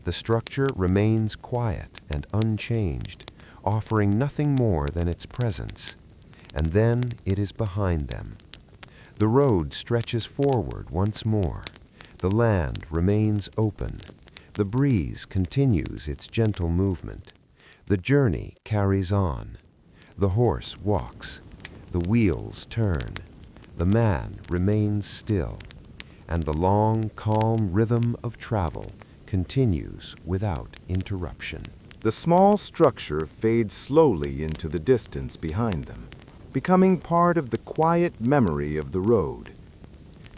The structure remains quiet and unchanged, offering nothing more than its presence. And then it is behind them. The road stretches forward once more. The land remains open. The breeze continues its gentle movement. The journey carries on. The horse walks. The wheels turn. The man remains still. And the long, calm rhythm of travel continues without interruption. The small structure fades slowly into the distance behind them, becoming part of the quiet memory of the road.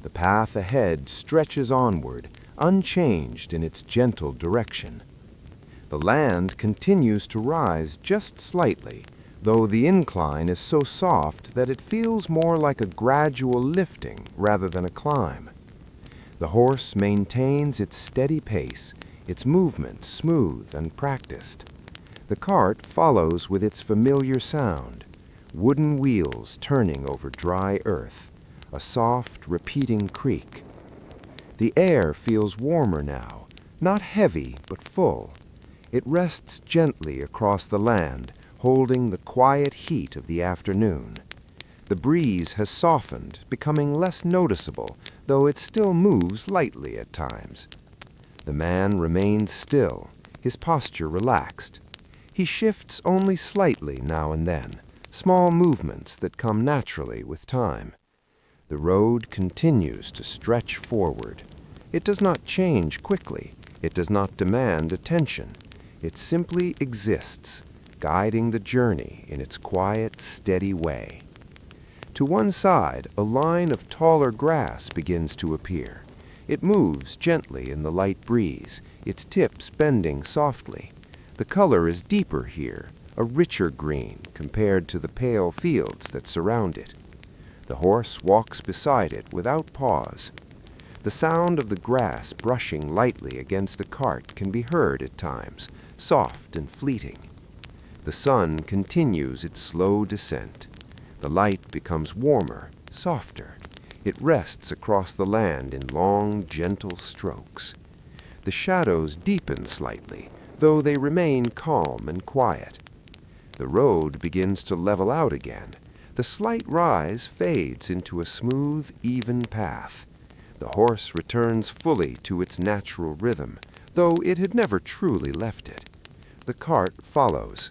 The path ahead stretches onward, unchanged in its gentle direction. The land continues to rise just slightly, though the incline is so soft that it feels more like a gradual lifting rather than a climb. The horse maintains its steady pace, its movement smooth and practiced. The cart follows with its familiar sound, wooden wheels turning over dry earth, a soft, repeating creak. The air feels warmer now, not heavy but full. It rests gently across the land, holding the quiet heat of the afternoon. The breeze has softened, becoming less noticeable, though it still moves lightly at times. The man remains still, his posture relaxed. He shifts only slightly now and then, small movements that come naturally with time. The road continues to stretch forward. It does not change quickly. It does not demand attention. It simply exists, guiding the journey in its quiet, steady way. To one side, a line of taller grass begins to appear. It moves gently in the light breeze, its tips bending softly. The color is deeper here, a richer green compared to the pale fields that surround it. The horse walks beside it without pause. The sound of the grass brushing lightly against the cart can be heard at times, soft and fleeting. The sun continues its slow descent. The light becomes warmer, softer. It rests across the land in long, gentle strokes. The shadows deepen slightly, though they remain calm and quiet. The road begins to level out again. The slight rise fades into a smooth, even path. The horse returns fully to its natural rhythm, though it had never truly left it. The cart follows.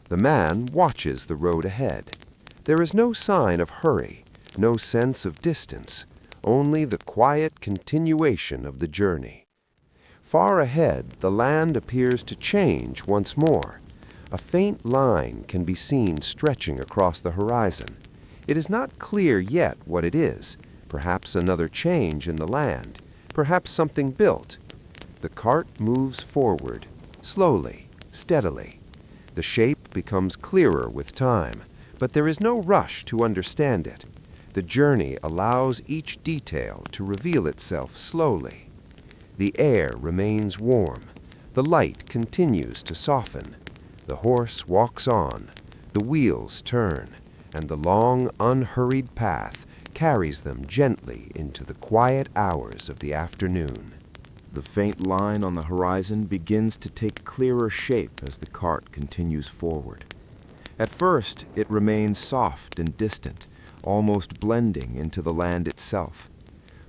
The man watches the road ahead. There is no sign of hurry, no sense of distance, only the quiet continuation of the journey. Far ahead, the land appears to change once more. A faint line can be seen stretching across the horizon. It is not clear yet what it is. Perhaps another change in the land, perhaps something built. The cart moves forward, slowly, steadily. The shape becomes clearer with time, but there is no rush to understand it. The journey allows each detail to reveal itself slowly. The air remains warm. The light continues to soften. The horse walks on. The wheels turn, and the long, unhurried path carries them gently into the quiet hours of the afternoon. The faint line on the horizon begins to take clearer shape as the cart continues forward. At first, it remains soft and distant, almost blending into the land itself.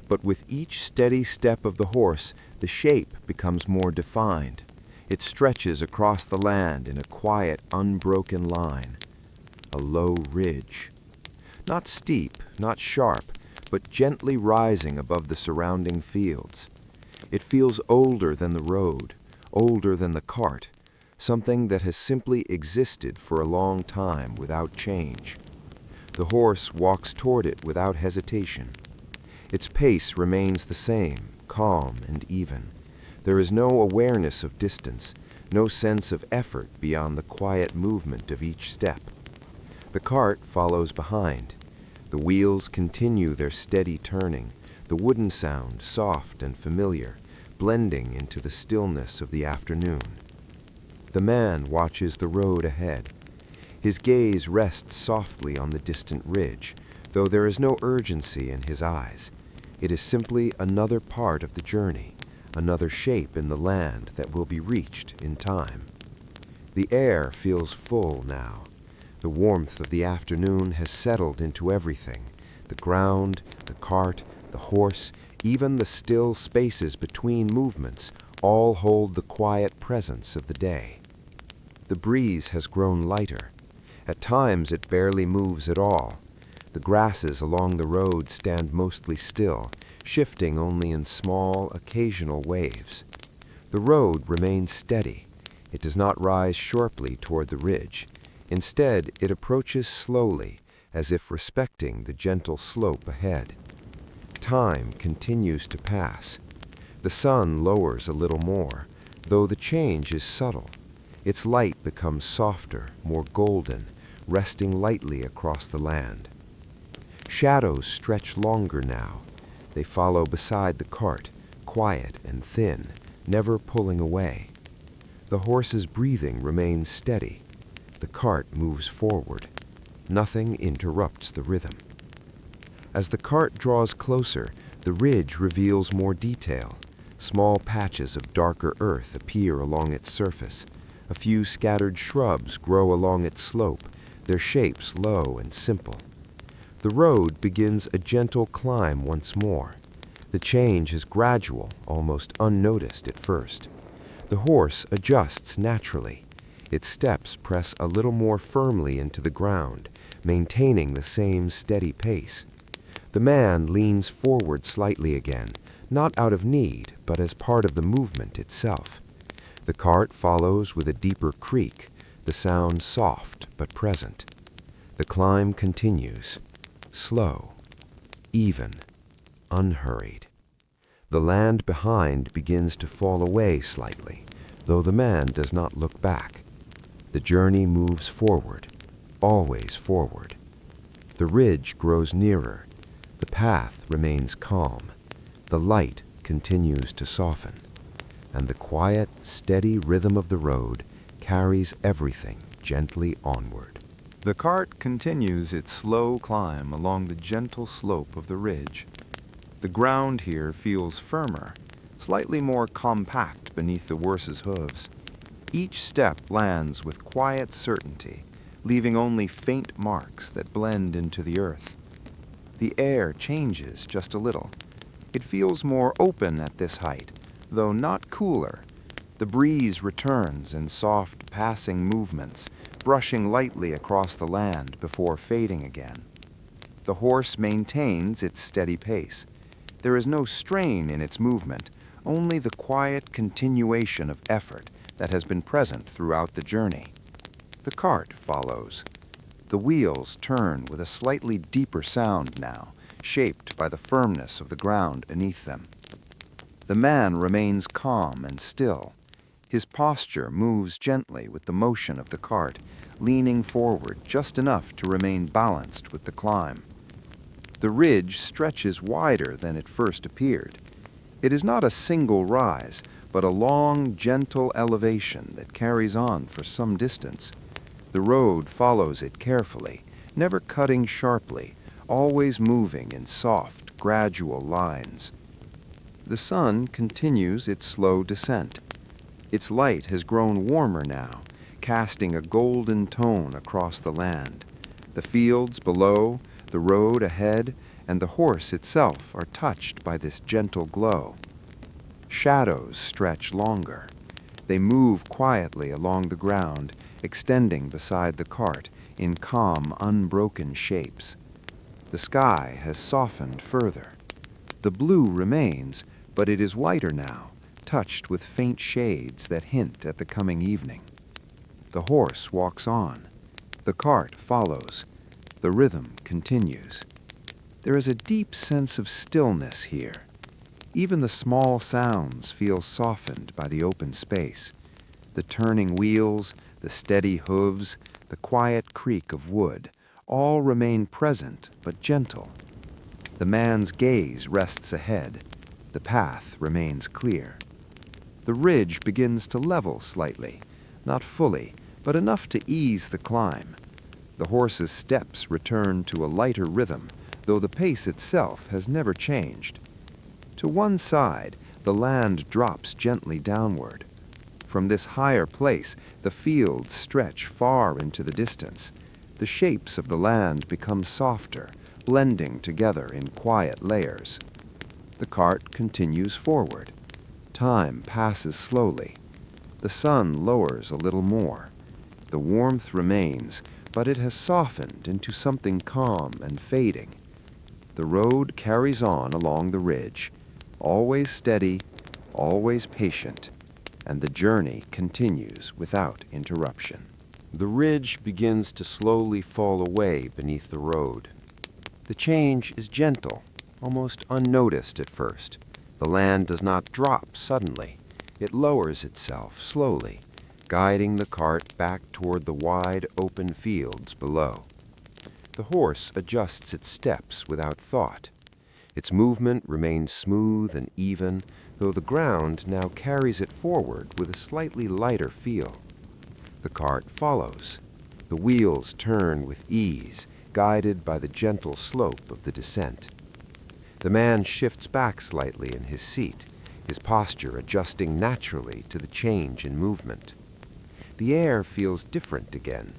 But with each steady step of the horse, the shape becomes more defined. It stretches across the land in a quiet, unbroken line. A low ridge. Not steep, not sharp, but gently rising above the surrounding fields. It feels older than the road, older than the cart, something that has simply existed for a long time without change. The horse walks toward it without hesitation. Its pace remains the same, calm and even. There is no awareness of distance, no sense of effort beyond the quiet movement of each step. The cart follows behind. The wheels continue their steady turning, the wooden sound soft and familiar, blending into the stillness of the afternoon. The man watches the road ahead. His gaze rests softly on the distant ridge, though there is no urgency in his eyes. It is simply another part of the journey, another shape in the land that will be reached in time. The air feels full now. The warmth of the afternoon has settled into everything, the ground, the cart, the horse, even the still spaces between movements, all hold the quiet presence of the day. The breeze has grown lighter. At times it barely moves at all. The grasses along the road stand mostly still, shifting only in small, occasional waves. The road remains steady. It does not rise sharply toward the ridge. Instead, it approaches slowly, as if respecting the gentle slope ahead. Time continues to pass. The sun lowers a little more, though the change is subtle. Its light becomes softer, more golden, resting lightly across the land. Shadows stretch longer now. They follow beside the cart, quiet and thin, never pulling away. The horse's breathing remains steady. The cart moves forward. Nothing interrupts the rhythm. As the cart draws closer, the ridge reveals more detail. Small patches of darker earth appear along its surface. A few scattered shrubs grow along its slope, their shapes low and simple. The road begins a gentle climb once more. The change is gradual, almost unnoticed at first. The horse adjusts naturally. Its steps press a little more firmly into the ground, maintaining the same steady pace. The man leans forward slightly again, not out of need, but as part of the movement itself. The cart follows with a deeper creak, the sound soft but present. The climb continues, slow, even, unhurried. The land behind begins to fall away slightly, though the man does not look back. The journey moves forward, always forward. The ridge grows nearer. The path remains calm. The light continues to soften. And the quiet, steady rhythm of the road carries everything gently onward. The cart continues its slow climb along the gentle slope of the ridge. The ground here feels firmer, slightly more compact beneath the horse's hooves. Each step lands with quiet certainty, leaving only faint marks that blend into the earth. The air changes just a little. It feels more open at this height, though not cooler. The breeze returns in soft passing movements, brushing lightly across the land before fading again. The horse maintains its steady pace. There is no strain in its movement, only the quiet continuation of effort that has been present throughout the journey. The cart follows. The wheels turn with a slightly deeper sound now, shaped by the firmness of the ground beneath them. The man remains calm and still. His posture moves gently with the motion of the cart, leaning forward just enough to remain balanced with the climb. The ridge stretches wider than it first appeared. It is not a single rise, but a long, gentle elevation that carries on for some distance. The road follows it carefully, never cutting sharply, always moving in soft, gradual lines. The sun continues its slow descent. Its light has grown warmer now, casting a golden tone across the land. The fields below, the road ahead, and the horse itself are touched by this gentle glow. Shadows stretch longer. They move quietly along the ground, extending beside the cart in calm, unbroken shapes. The sky has softened further. The blue remains, but it is whiter now, touched with faint shades that hint at the coming evening. The horse walks on. The cart follows. The rhythm continues. There is a deep sense of stillness here. Even the small sounds feel softened by the open space. The turning wheels, the steady hooves, the quiet creak of wood, all remain present but gentle. The man's gaze rests ahead. The path remains clear. The ridge begins to level slightly, not fully, but enough to ease the climb. The horse's steps return to a lighter rhythm, though the pace itself has never changed. To one side, the land drops gently downward. From this higher place, the fields stretch far into the distance. The shapes of the land become softer, blending together in quiet layers. The cart continues forward. Time passes slowly. The sun lowers a little more. The warmth remains, but it has softened into something calm and fading. The road carries on along the ridge, always steady, always patient, and the journey continues without interruption. The ridge begins to slowly fall away beneath the road. The change is gentle, almost unnoticed at first. The land does not drop suddenly. It lowers itself slowly, guiding the cart back toward the wide, open fields below. The horse adjusts its steps without thought. Its movement remains smooth and even, though though the ground now carries it forward with a slightly lighter feel. The cart follows. The wheels turn with ease, guided by the gentle slope of the descent. The man shifts back slightly in his seat, his posture adjusting naturally to the change in movement. The air feels different again.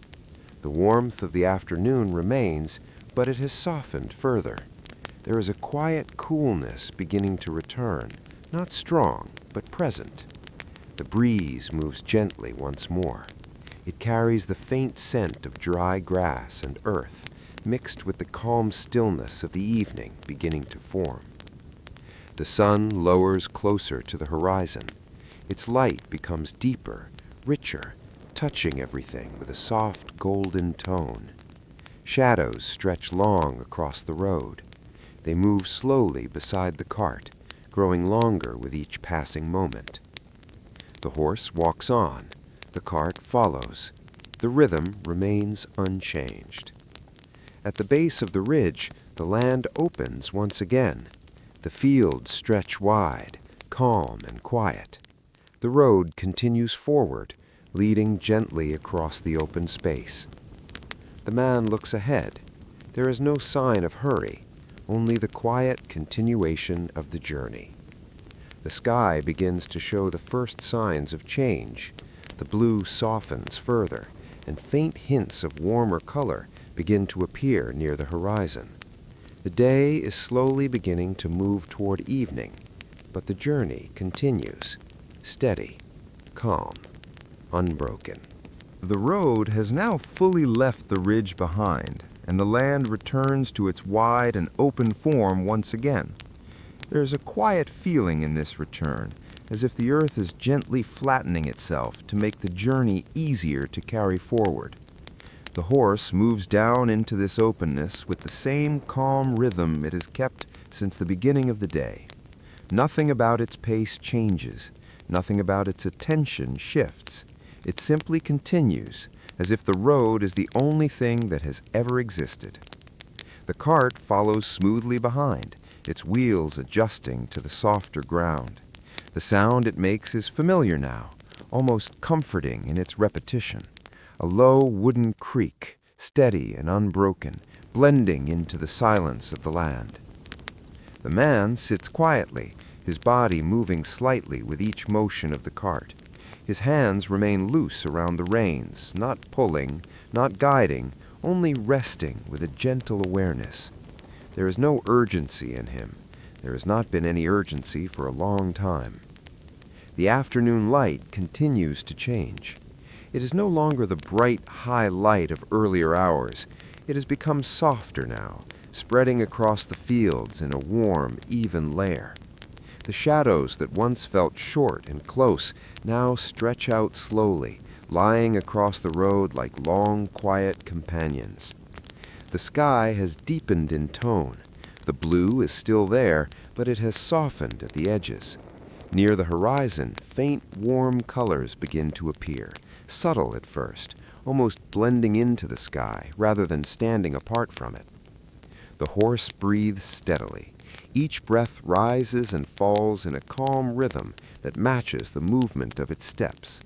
The warmth of the afternoon remains, but it has softened further. There is a quiet coolness beginning to return, not strong, but present. The breeze moves gently once more. It carries the faint scent of dry grass and earth, mixed with the calm stillness of the evening beginning to form. The sun lowers closer to the horizon. Its light becomes deeper, richer, touching everything with a soft golden tone. Shadows stretch long across the road. They move slowly beside the cart, growing longer with each passing moment. The horse walks on. The cart follows. The rhythm remains unchanged. At the base of the ridge, the land opens once again. The fields stretch wide, calm and quiet. The road continues forward, leading gently across the open space. The man looks ahead. There is no sign of hurry, only the quiet continuation of the journey. The sky begins to show the first signs of change. The blue softens further, and faint hints of warmer color begin to appear near the horizon. The day is slowly beginning to move toward evening, but the journey continues, steady, calm, unbroken. The road has now fully left the ridge behind, and the land returns to its wide and open form once again. There is a quiet feeling in this return, as if the earth is gently flattening itself to make the journey easier to carry forward. The horse moves down into this openness with the same calm rhythm it has kept since the beginning of the day. Nothing about its pace changes. Nothing about its attention shifts. It simply continues, as if the road is the only thing that has ever existed. The cart follows smoothly behind, its wheels adjusting to the softer ground. The sound it makes is familiar now, almost comforting in its repetition. A low wooden creak, steady and unbroken, blending into the silence of the land. The man sits quietly, his body moving slightly with each motion of the cart. His hands remain loose around the reins, not pulling, not guiding, only resting with a gentle awareness. There is no urgency in him. There has not been any urgency for a long time. The afternoon light continues to change. It is no longer the bright, high light of earlier hours. It has become softer now, spreading across the fields in a warm, even layer. The shadows that once felt short and close now stretch out slowly, lying across the road like long, quiet companions. The sky has deepened in tone. The blue is still there, but it has softened at the edges. Near the horizon, faint, warm colors begin to appear, subtle at first, almost blending into the sky rather than standing apart from it. The horse breathes steadily. Each breath rises and falls in a calm rhythm that matches the movement of its steps.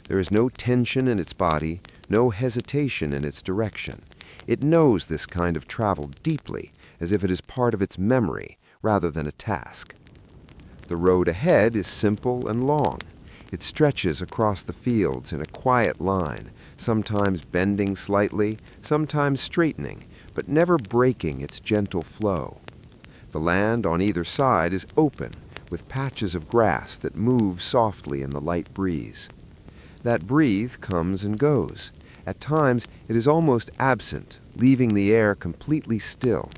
There is no tension in its body, no hesitation in its direction. It knows this kind of travel deeply, as if it is part of its memory rather than a task. The road ahead is simple and long. It stretches across the fields in a quiet line, sometimes bending slightly, sometimes straightening, but never breaking its gentle flow. The land on either side is open, with patches of grass that move softly in the light breeze. That breeze comes and goes. At times, it is almost absent, leaving the air completely still.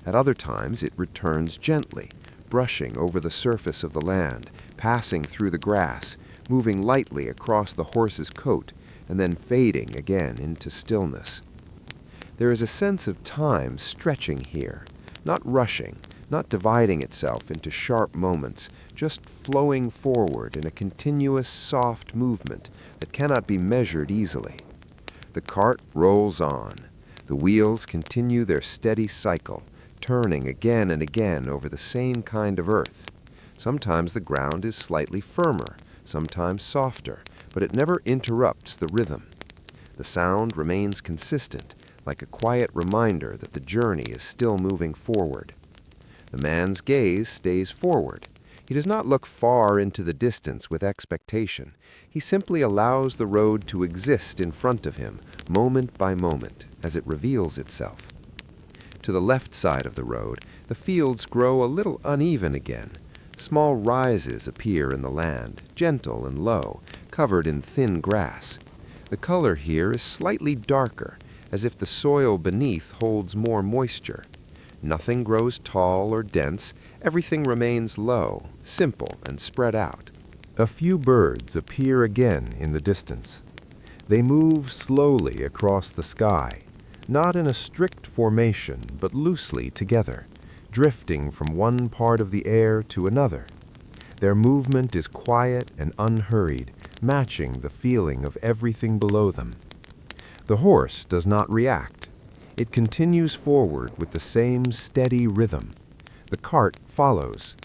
At other times, it returns gently, brushing over the surface of the land, passing through the grass, moving lightly across the horse's coat, and then fading again into stillness. There is a sense of time stretching here, not rushing, not dividing itself into sharp moments, just flowing forward in a continuous, soft movement that cannot be measured easily. The cart rolls on. The wheels continue their steady cycle, turning again and again over the same kind of earth. Sometimes the ground is slightly firmer, sometimes softer, but it never interrupts the rhythm. The sound remains consistent, like a quiet reminder that the journey is still moving forward. The man's gaze stays forward. He does not look far into the distance with expectation. He simply allows the road to exist in front of him, moment by moment, as it reveals itself. To the left side of the road, the fields grow a little uneven again. Small rises appear in the land, gentle and low, covered in thin grass. The color here is slightly darker, as if the soil beneath holds more moisture. Nothing grows tall or dense. Everything remains low, simple, and spread out. A few birds appear again in the distance. They move slowly across the sky, not in a strict formation, but loosely together, drifting from one part of the air to another. Their movement is quiet and unhurried, matching the feeling of everything below them. The horse does not react. It continues forward with the same steady rhythm. The cart follows.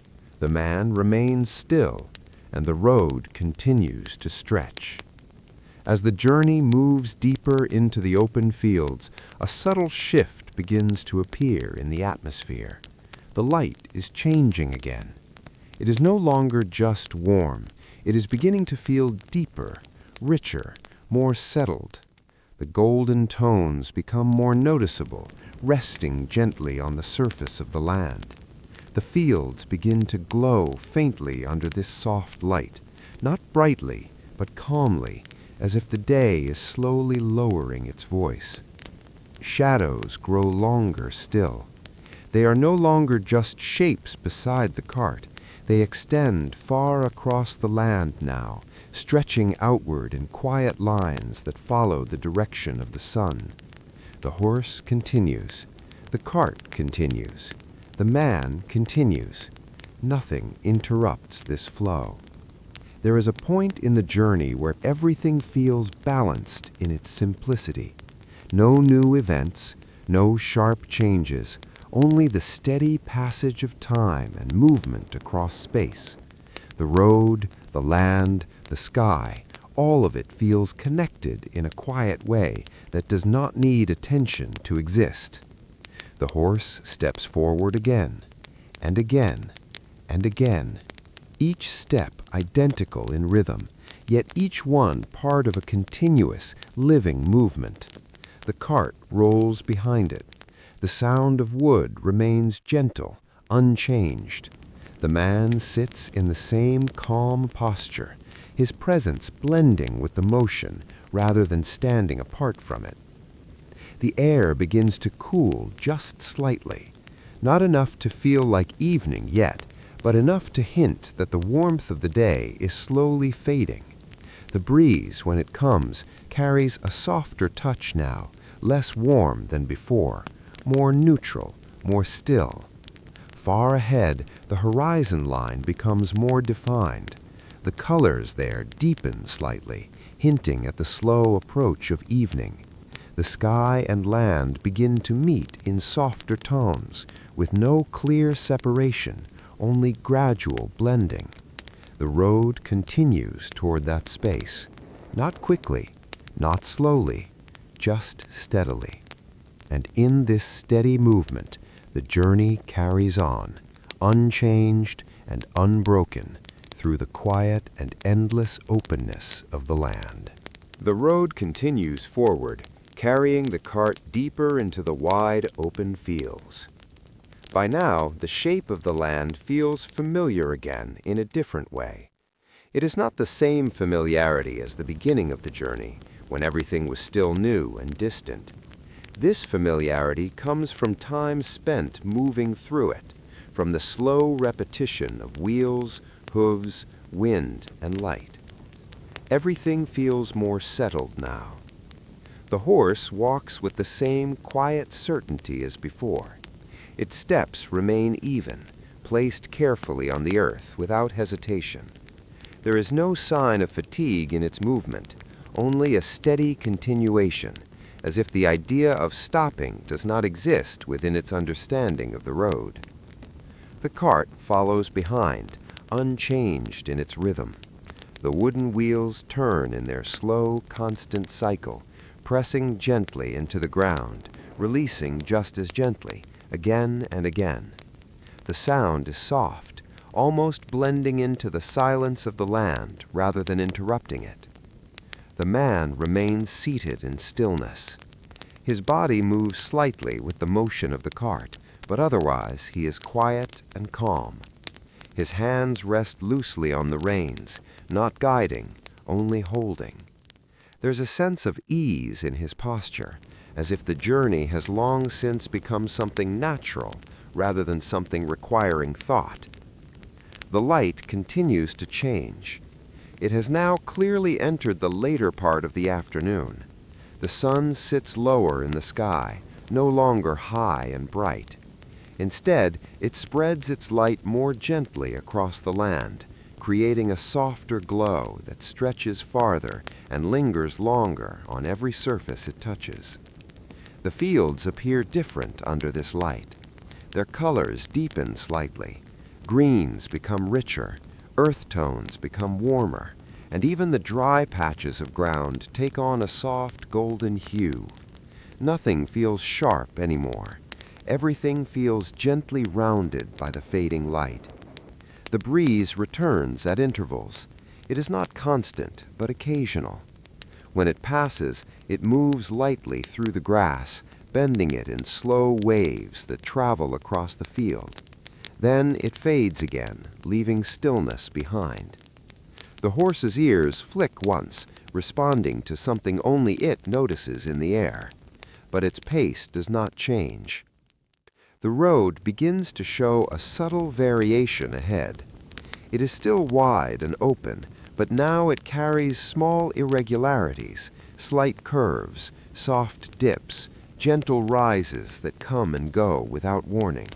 The man remains still, and the road continues to stretch. As the journey moves deeper into the open fields, a subtle shift begins to appear in the atmosphere. The light is changing again. It is no longer just warm. It is beginning to feel deeper, richer, more settled. The golden tones become more noticeable, resting gently on the surface of the land. The fields begin to glow faintly under this soft light, not brightly, but calmly, as if the day is slowly lowering its voice. Shadows grow longer still. They are no longer just shapes beside the cart. They extend far across the land now, stretching outward in quiet lines that follow the direction of the sun. The horse continues. The cart continues. The man continues. Nothing interrupts this flow. There is a point in the journey where everything feels balanced in its simplicity. No new events, no sharp changes, only the steady passage of time and movement across space. The road, the land, the sky, all of it feels connected in a quiet way that does not need attention to exist. The horse steps forward again, and again, and again, each step identical in rhythm, yet each one part of a continuous, living movement. The cart rolls behind it. The sound of wood remains gentle, unchanged. The man sits in the same calm posture, his presence blending with the motion rather than standing apart from it. The air begins to cool just slightly, not enough to feel like evening yet, but enough to hint that the warmth of the day is slowly fading. The breeze, when it comes, carries a softer touch now, less warm than before, more neutral, more still. Far ahead, the horizon line becomes more defined. The colors there deepen slightly, hinting at the slow approach of evening. The sky and land begin to meet in softer tones, with no clear separation, only gradual blending. The road continues toward that space, not quickly, not slowly, just steadily. And in this steady movement, the journey carries on, unchanged and unbroken, through the quiet and endless openness of the land. The road continues forward, carrying the cart deeper into the wide open fields. By now, the shape of the land feels familiar again in a different way. It is not the same familiarity as the beginning of the journey, when everything was still new and distant. This familiarity comes from time spent moving through it, from the slow repetition of wheels, hooves, wind, and light. Everything feels more settled now. The horse walks with the same quiet certainty as before. Its steps remain even, placed carefully on the earth without hesitation. There is no sign of fatigue in its movement, only a steady continuation, as if the idea of stopping does not exist within its understanding of the road. The cart follows behind, unchanged in its rhythm. The wooden wheels turn in their slow, constant cycle, pressing gently into the ground, releasing just as gently, again and again. The sound is soft, almost blending into the silence of the land rather than interrupting it. The man remains seated in stillness. His body moves slightly with the motion of the cart, but otherwise he is quiet and calm. His hands rest loosely on the reins, not guiding, only holding. There's a sense of ease in his posture, as if the journey has long since become something natural rather than something requiring thought. The light continues to change. It has now clearly entered the later part of the afternoon. The sun sits lower in the sky, no longer high and bright. Instead, it spreads its light more gently across the land, creating a softer glow that stretches farther and lingers longer on every surface it touches. The fields appear different under this light. Their colors deepen slightly. Greens become richer, earth tones become warmer, and even the dry patches of ground take on a soft golden hue. Nothing feels sharp anymore. Everything feels gently rounded by the fading light. The breeze returns at intervals. It is not constant, but occasional. When it passes, it moves lightly through the grass, bending it in slow waves that travel across the field. Then it fades again, leaving stillness behind. The horse's ears flick once, responding to something only it notices in the air. But its pace does not change. The road begins to show a subtle variation ahead. It is still wide and open, but now it carries small irregularities, slight curves, soft dips, gentle rises that come and go without warning.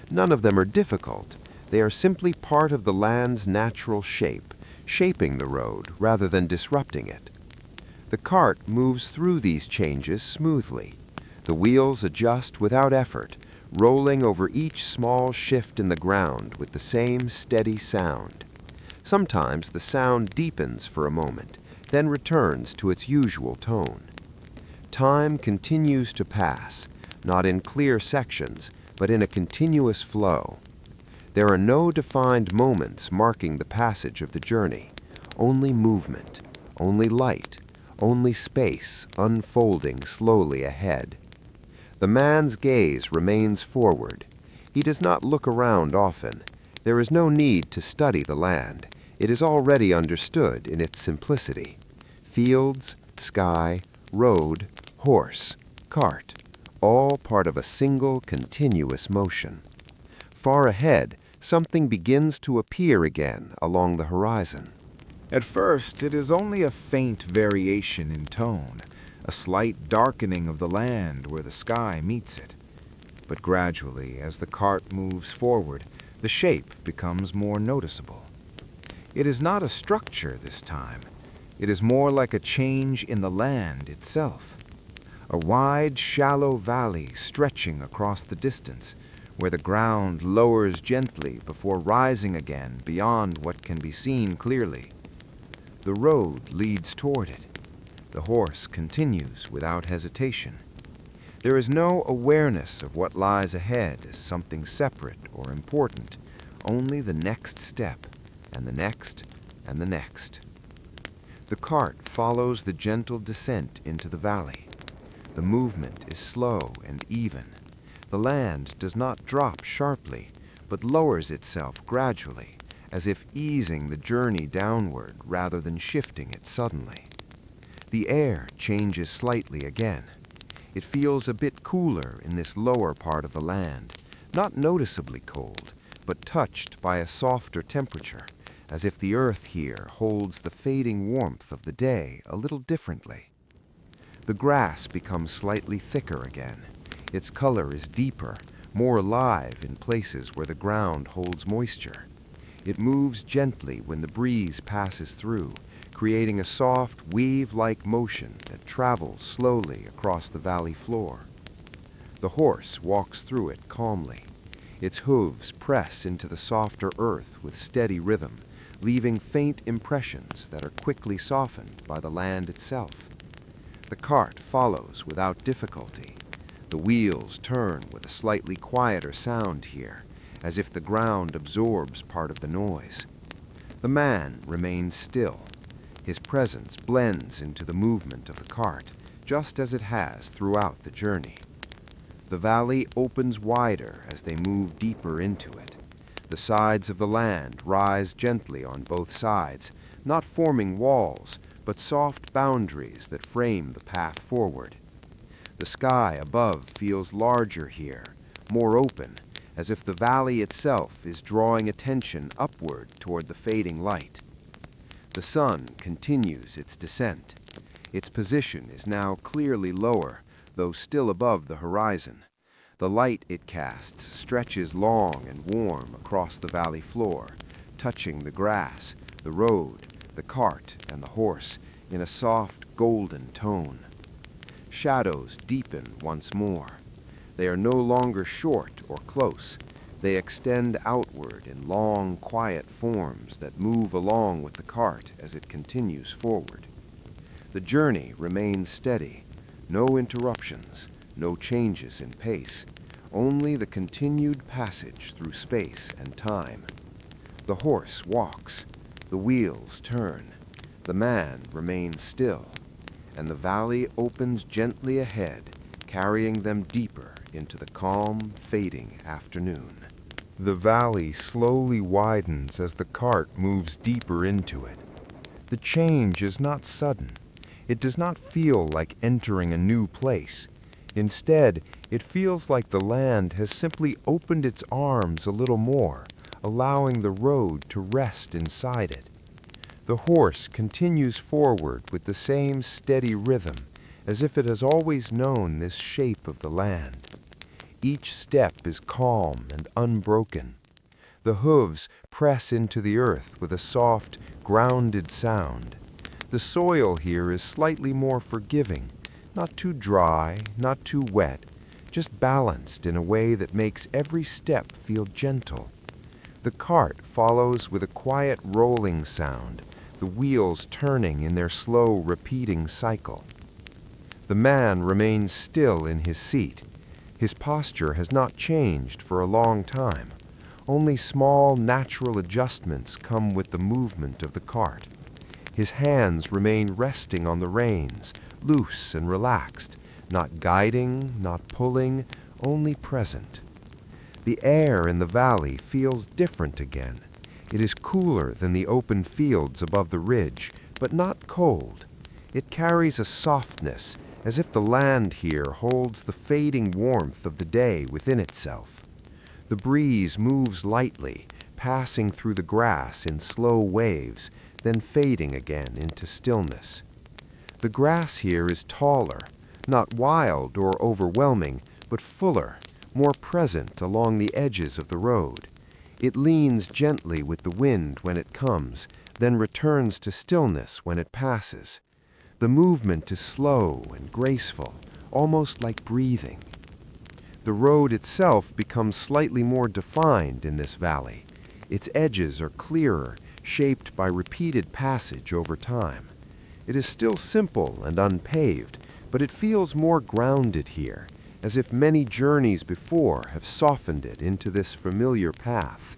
None of them are difficult. They are simply part of the land's natural shape, shaping the road rather than disrupting it. The cart moves through these changes smoothly. The wheels adjust without effort, rolling over each small shift in the ground with the same steady sound. Sometimes the sound deepens for a moment, then returns to its usual tone. Time continues to pass, not in clear sections, but in a continuous flow. There are no defined moments marking the passage of the journey, only movement, only light, only space unfolding slowly ahead. The man's gaze remains forward. He does not look around often. There is no need to study the land. It is already understood in its simplicity. Fields, sky, road, horse, cart, all part of a single continuous motion. Far ahead, something begins to appear again along the horizon. At first, it is only a faint variation in tone, a slight darkening of the land where the sky meets it. But gradually, as the cart moves forward, the shape becomes more noticeable. It is not a structure this time. It is more like a change in the land itself. A wide, shallow valley stretching across the distance, where the ground lowers gently before rising again beyond what can be seen clearly. The road leads toward it. The horse continues without hesitation. There is no awareness of what lies ahead as something separate or important, only the next step, and the next, and the next. The cart follows the gentle descent into the valley. The movement is slow and even. The land does not drop sharply, but lowers itself gradually, as if easing the journey downward rather than shifting it suddenly. The air changes slightly again. It feels a bit cooler in this lower part of the land, not noticeably cold, but touched by a softer temperature, as if the earth here holds the fading warmth of the day a little differently. The grass becomes slightly thicker again. Its color is deeper, more alive in places where the ground holds moisture. It moves gently when the breeze passes through, creating a soft, wave-like motion that travels slowly across the valley floor. The horse walks through it calmly. Its hooves press into the softer earth with steady rhythm, leaving faint impressions that are quickly softened by the land itself. The cart follows without difficulty. The wheels turn with a slightly quieter sound here, as if the ground absorbs part of the noise. The man remains still. His presence blends into the movement of the cart, just as it has throughout the journey. The valley opens wider as they move deeper into it. The sides of the land rise gently on both sides, not forming walls, but soft boundaries that frame the path forward. The sky above feels larger here, more open, as if the valley itself is drawing attention upward toward the fading light. The sun continues its descent. Its position is now clearly lower, though still above the horizon. The light it casts stretches long and warm across the valley floor, touching the grass, the road, the cart, and the horse in a soft, golden tone. Shadows deepen once more. They are no longer short or close. They extend outward in long, quiet forms that move along with the cart as it continues forward. The journey remains steady. No interruptions, no changes in pace, only the continued passage through space and time. The horse walks, the wheels turn, the man remains still, and the valley opens gently ahead, carrying them deeper into the calm, fading afternoon. The valley slowly widens as the cart moves deeper into it. The change is not sudden. It does not feel like entering a new place. Instead, it feels like the land has simply opened its arms a little more, allowing the road to rest inside it. The horse continues forward with the same steady rhythm, as if it has always known this shape of the land. Each step is calm and unbroken. The hooves press into the earth with a soft, grounded sound. The soil here is slightly more forgiving, not too dry, not too wet, just balanced in a way that makes every step feel gentle. The cart follows with a quiet rolling sound, the wheels turning in their slow, repeating cycle. The man remains still in his seat. His posture has not changed for a long time. Only small, natural adjustments come with the movement of the cart. His hands remain resting on the reins, loose and relaxed, not guiding, not pulling, only present. The air in the valley feels different again. It is cooler than the open fields above the ridge, but not cold. It carries a softness, as if the land here holds the fading warmth of the day within itself. The breeze moves lightly, passing through the grass in slow waves, then fading again into stillness. The grass here is taller, not wild or overwhelming, but fuller, more present along the edges of the road. It leans gently with the wind when it comes, then returns to stillness when it passes. The movement is slow and graceful, almost like breathing. The road itself becomes slightly more defined in this valley. Its edges are clearer, shaped by repeated passage over time. It is still simple and unpaved, but it feels more grounded here, as if many journeys before have softened it into this familiar path.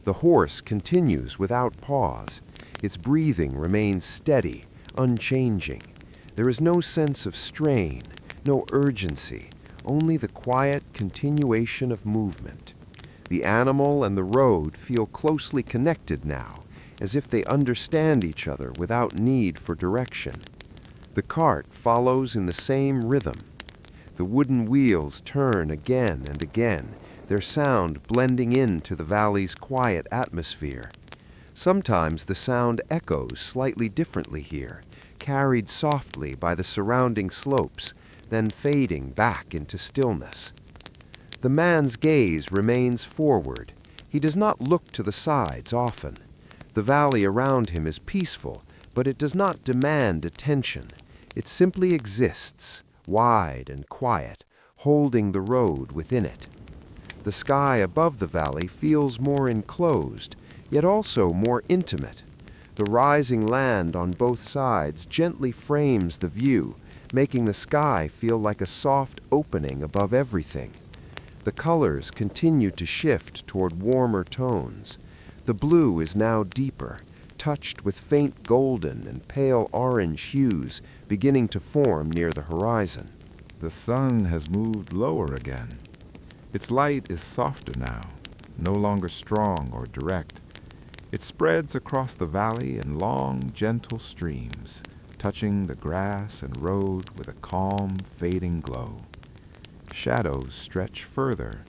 The horse continues without pause. Its breathing remains steady, unchanging. There is no sense of strain, no urgency, only the quiet continuation of movement. The animal and the road feel closely connected now, as if they understand each other without need for direction. The cart follows in the same rhythm. The wooden wheels turn again and again, their sound blending into the valley's quiet atmosphere. Sometimes the sound echoes slightly differently here, carried softly by the surrounding slopes, then fading back into stillness. The man's gaze remains forward. He does not look to the sides often. The valley around him is peaceful, but it does not demand attention. It simply exists, wide and quiet, holding the road within it. The sky above the valley feels more enclosed, yet also more intimate. The rising land on both sides gently frames the view, making the sky feel like a soft opening above everything. The colors continue to shift toward warmer tones. The blue is now deeper, touched with faint golden and pale orange hues beginning to form near the horizon. The sun has moved lower again. Its light is softer now, no longer strong or direct. It spreads across the valley in long, gentle streams, touching the grass and road with a calm, fading glow. Shadows stretch further.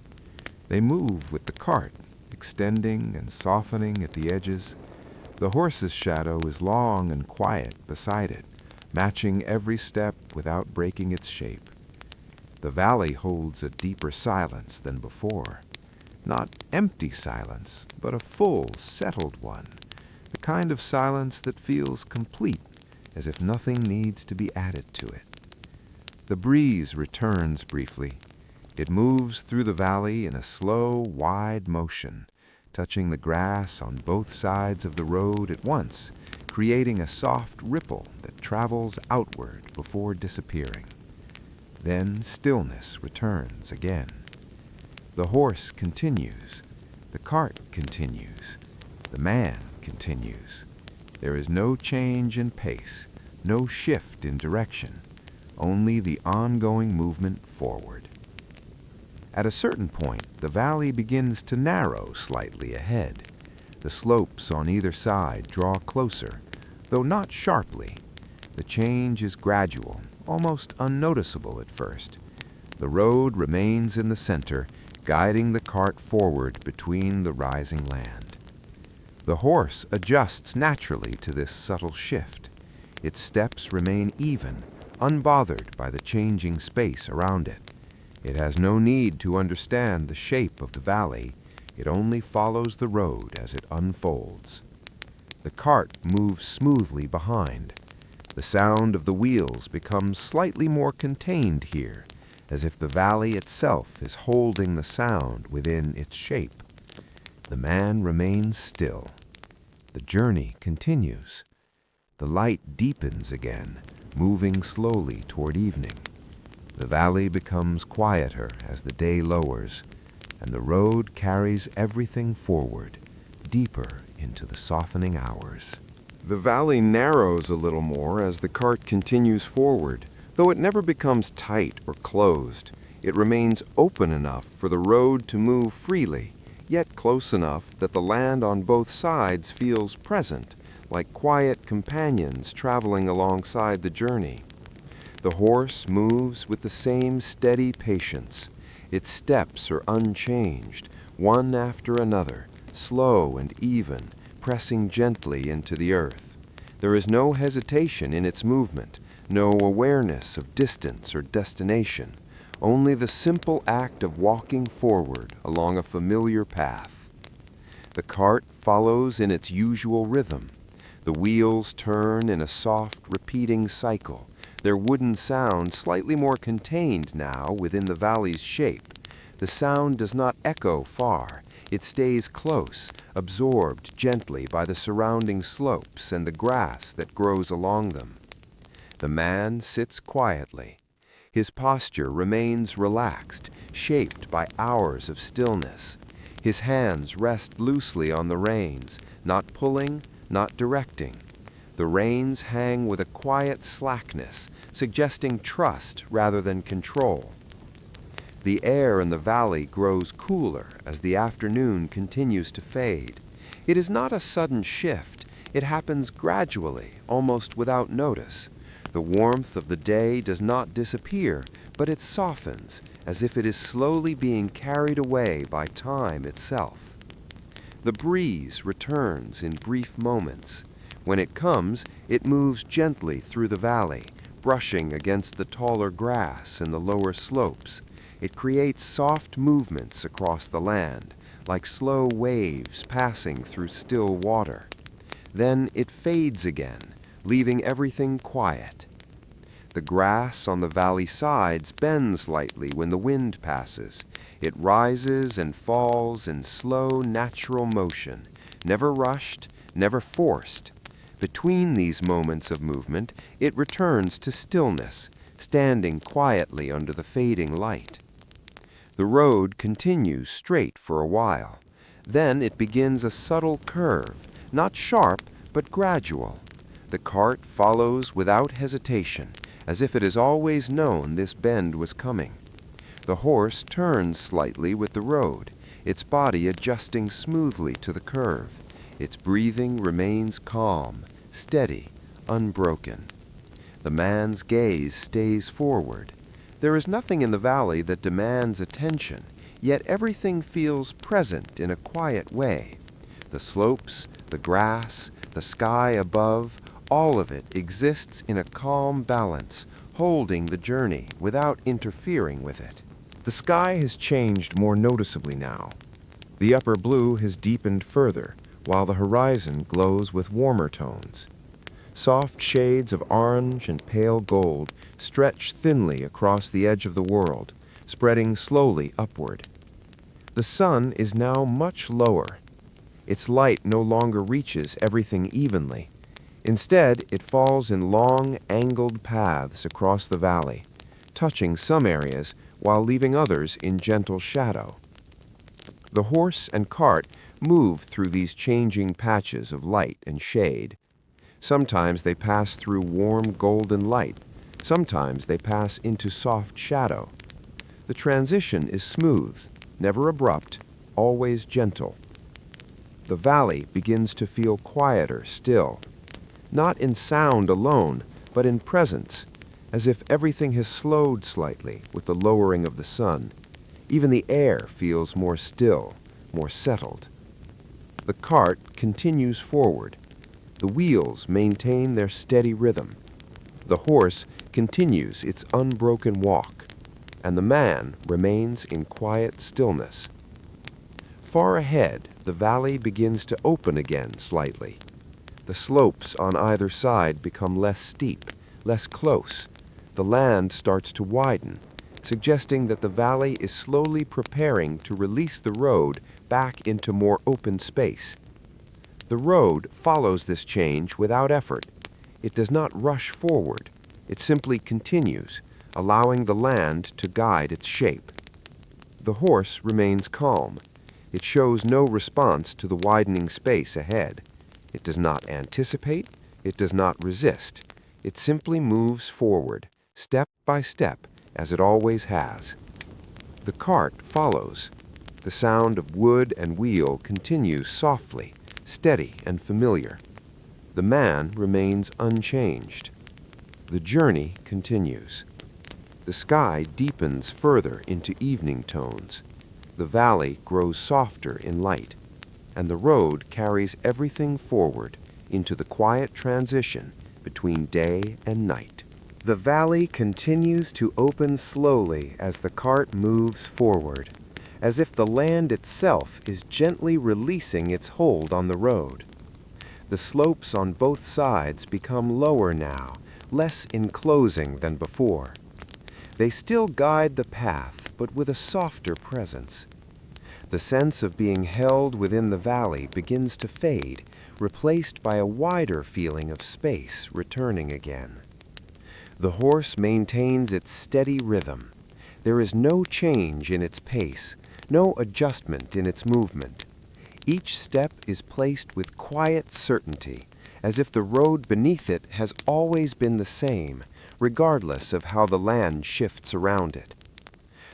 They move with the cart, extending and softening at the edges. The horse's shadow is long and quiet beside it, matching every step without breaking its shape. The valley holds a deeper silence than before. Not empty silence, but a full, settled one. The kind of silence that feels complete, as if nothing needs to be added to it. The breeze returns briefly. It moves through the valley in a slow, wide motion, touching the grass on both sides of the road at once, creating a soft ripple that travels outward before disappearing. Then stillness returns again. The horse continues. The cart continues. The man continues. There is no change in pace, no shift in direction, only the ongoing movement forward. At a certain point, the valley begins to narrow slightly ahead. The slopes on either side draw closer, though not sharply. The change is gradual, almost unnoticeable at first. The road remains in the center, guiding the cart forward between the rising land. The horse adjusts naturally to this subtle shift. Its steps remain even, unbothered by the changing space around it. It has no need to understand the shape of the valley. It only follows the road as it unfolds. The cart moves smoothly behind. The sound of the wheels becomes slightly more contained here, as if the valley itself is holding the sound within its shape. The man remains still. The journey continues. The light deepens again, moving slowly toward evening. The valley becomes quieter as the day lowers, and the road carries everything forward, deeper into the softening hours. The valley narrows a little more as the cart continues forward. Though it never becomes tight or closed, it remains open enough for the road to move freely, yet close enough that the land on both sides feels present, like quiet companions traveling alongside the journey. The horse moves with the same steady patience. Its steps are unchanged, one after another, slow and even, pressing gently into the earth. There is no hesitation in its movement, no awareness of distance or destination, only the simple act of walking forward along a familiar path. The cart follows in its usual rhythm. The wheels turn in a soft, repeating cycle, their wooden sound slightly more contained now within the valley's shape. The sound does not echo far. It stays close, absorbed gently by the surrounding slopes and the grass that grows along them. The man sits quietly. His posture remains relaxed, shaped by hours of stillness. His hands rest loosely on the reins, not pulling, not directing. The reins hang with a quiet slackness, suggesting trust rather than control. The air in the valley grows cooler as the afternoon continues to fade. It is not a sudden shift. It happens gradually, almost without notice. The warmth of the day does not disappear, but it softens, as if it is slowly being carried away by time itself. The breeze returns in brief moments. When it comes, it moves gently through the valley, brushing against the taller grass and the lower slopes. It creates soft movements across the land, like slow waves passing through still water. Then it fades again, leaving everything quiet. The grass on the valley sides bends slightly when the wind passes. It rises and falls in slow, natural motion, never rushed, never forced. Between these moments of movement, it returns to stillness, standing quietly under the fading light. The road continues straight for a while. Then it begins a subtle curve, not sharp, but gradual. The cart follows without hesitation, as if it has always known this bend was coming. The horse turns slightly with the road, its body adjusting smoothly to the curve. Its breathing remains calm, steady, unbroken. The man's gaze stays forward. There is nothing in the valley that demands attention, yet everything feels present in a quiet way. The slopes, the grass, the sky above, all of it exists in a calm balance, holding the journey without interfering with it. The sky has changed more noticeably now. The upper blue has deepened further, while the horizon glows with warmer tones. Soft shades of orange and pale gold stretch thinly across the edge of the world, spreading slowly upward. The sun is now much lower. Its light no longer reaches everything evenly. Instead, it falls in long, angled paths across the valley, touching some areas while leaving others in gentle shadow. The horse and cart move through these changing patches of light and shade. Sometimes they pass through warm golden light. Sometimes they pass into soft shadow. The transition is smooth, never abrupt, always gentle. The valley begins to feel quieter still, not in sound alone, but in presence, as if everything has slowed slightly with the lowering of the sun. Even the air feels more still, more settled. The cart continues forward. The wheels maintain their steady rhythm. The horse continues its unbroken walk, and the man remains in quiet stillness. Far ahead, the valley begins to open again slightly. The slopes on either side become less steep, less close. The land starts to widen, suggesting that the valley is slowly preparing to release the road back into more open space. The road follows this change without effort. It does not rush forward. It simply continues, allowing the land to guide its shape. The horse remains calm. It shows no response to the widening space ahead. It does not anticipate. It does not resist. It simply moves forward, step by step, as it always has. The cart follows. The sound of wood and wheel continues softly, steady and familiar. The man remains unchanged. The journey continues. The sky deepens further into evening tones. The valley grows softer in light, and the road carries everything forward into the quiet transition between day and night. The valley continues to open slowly as the cart moves forward, as if the land itself is gently releasing its hold on the road. The slopes on both sides become lower now, less enclosing than before. They still guide the path, but with a softer presence. The sense of being held within the valley begins to fade, replaced by a wider feeling of space returning again. The horse maintains its steady rhythm. There is no change in its pace, no adjustment in its movement. Each step is placed with quiet certainty, as if the road beneath it has always been the same, regardless of how the land shifts around it.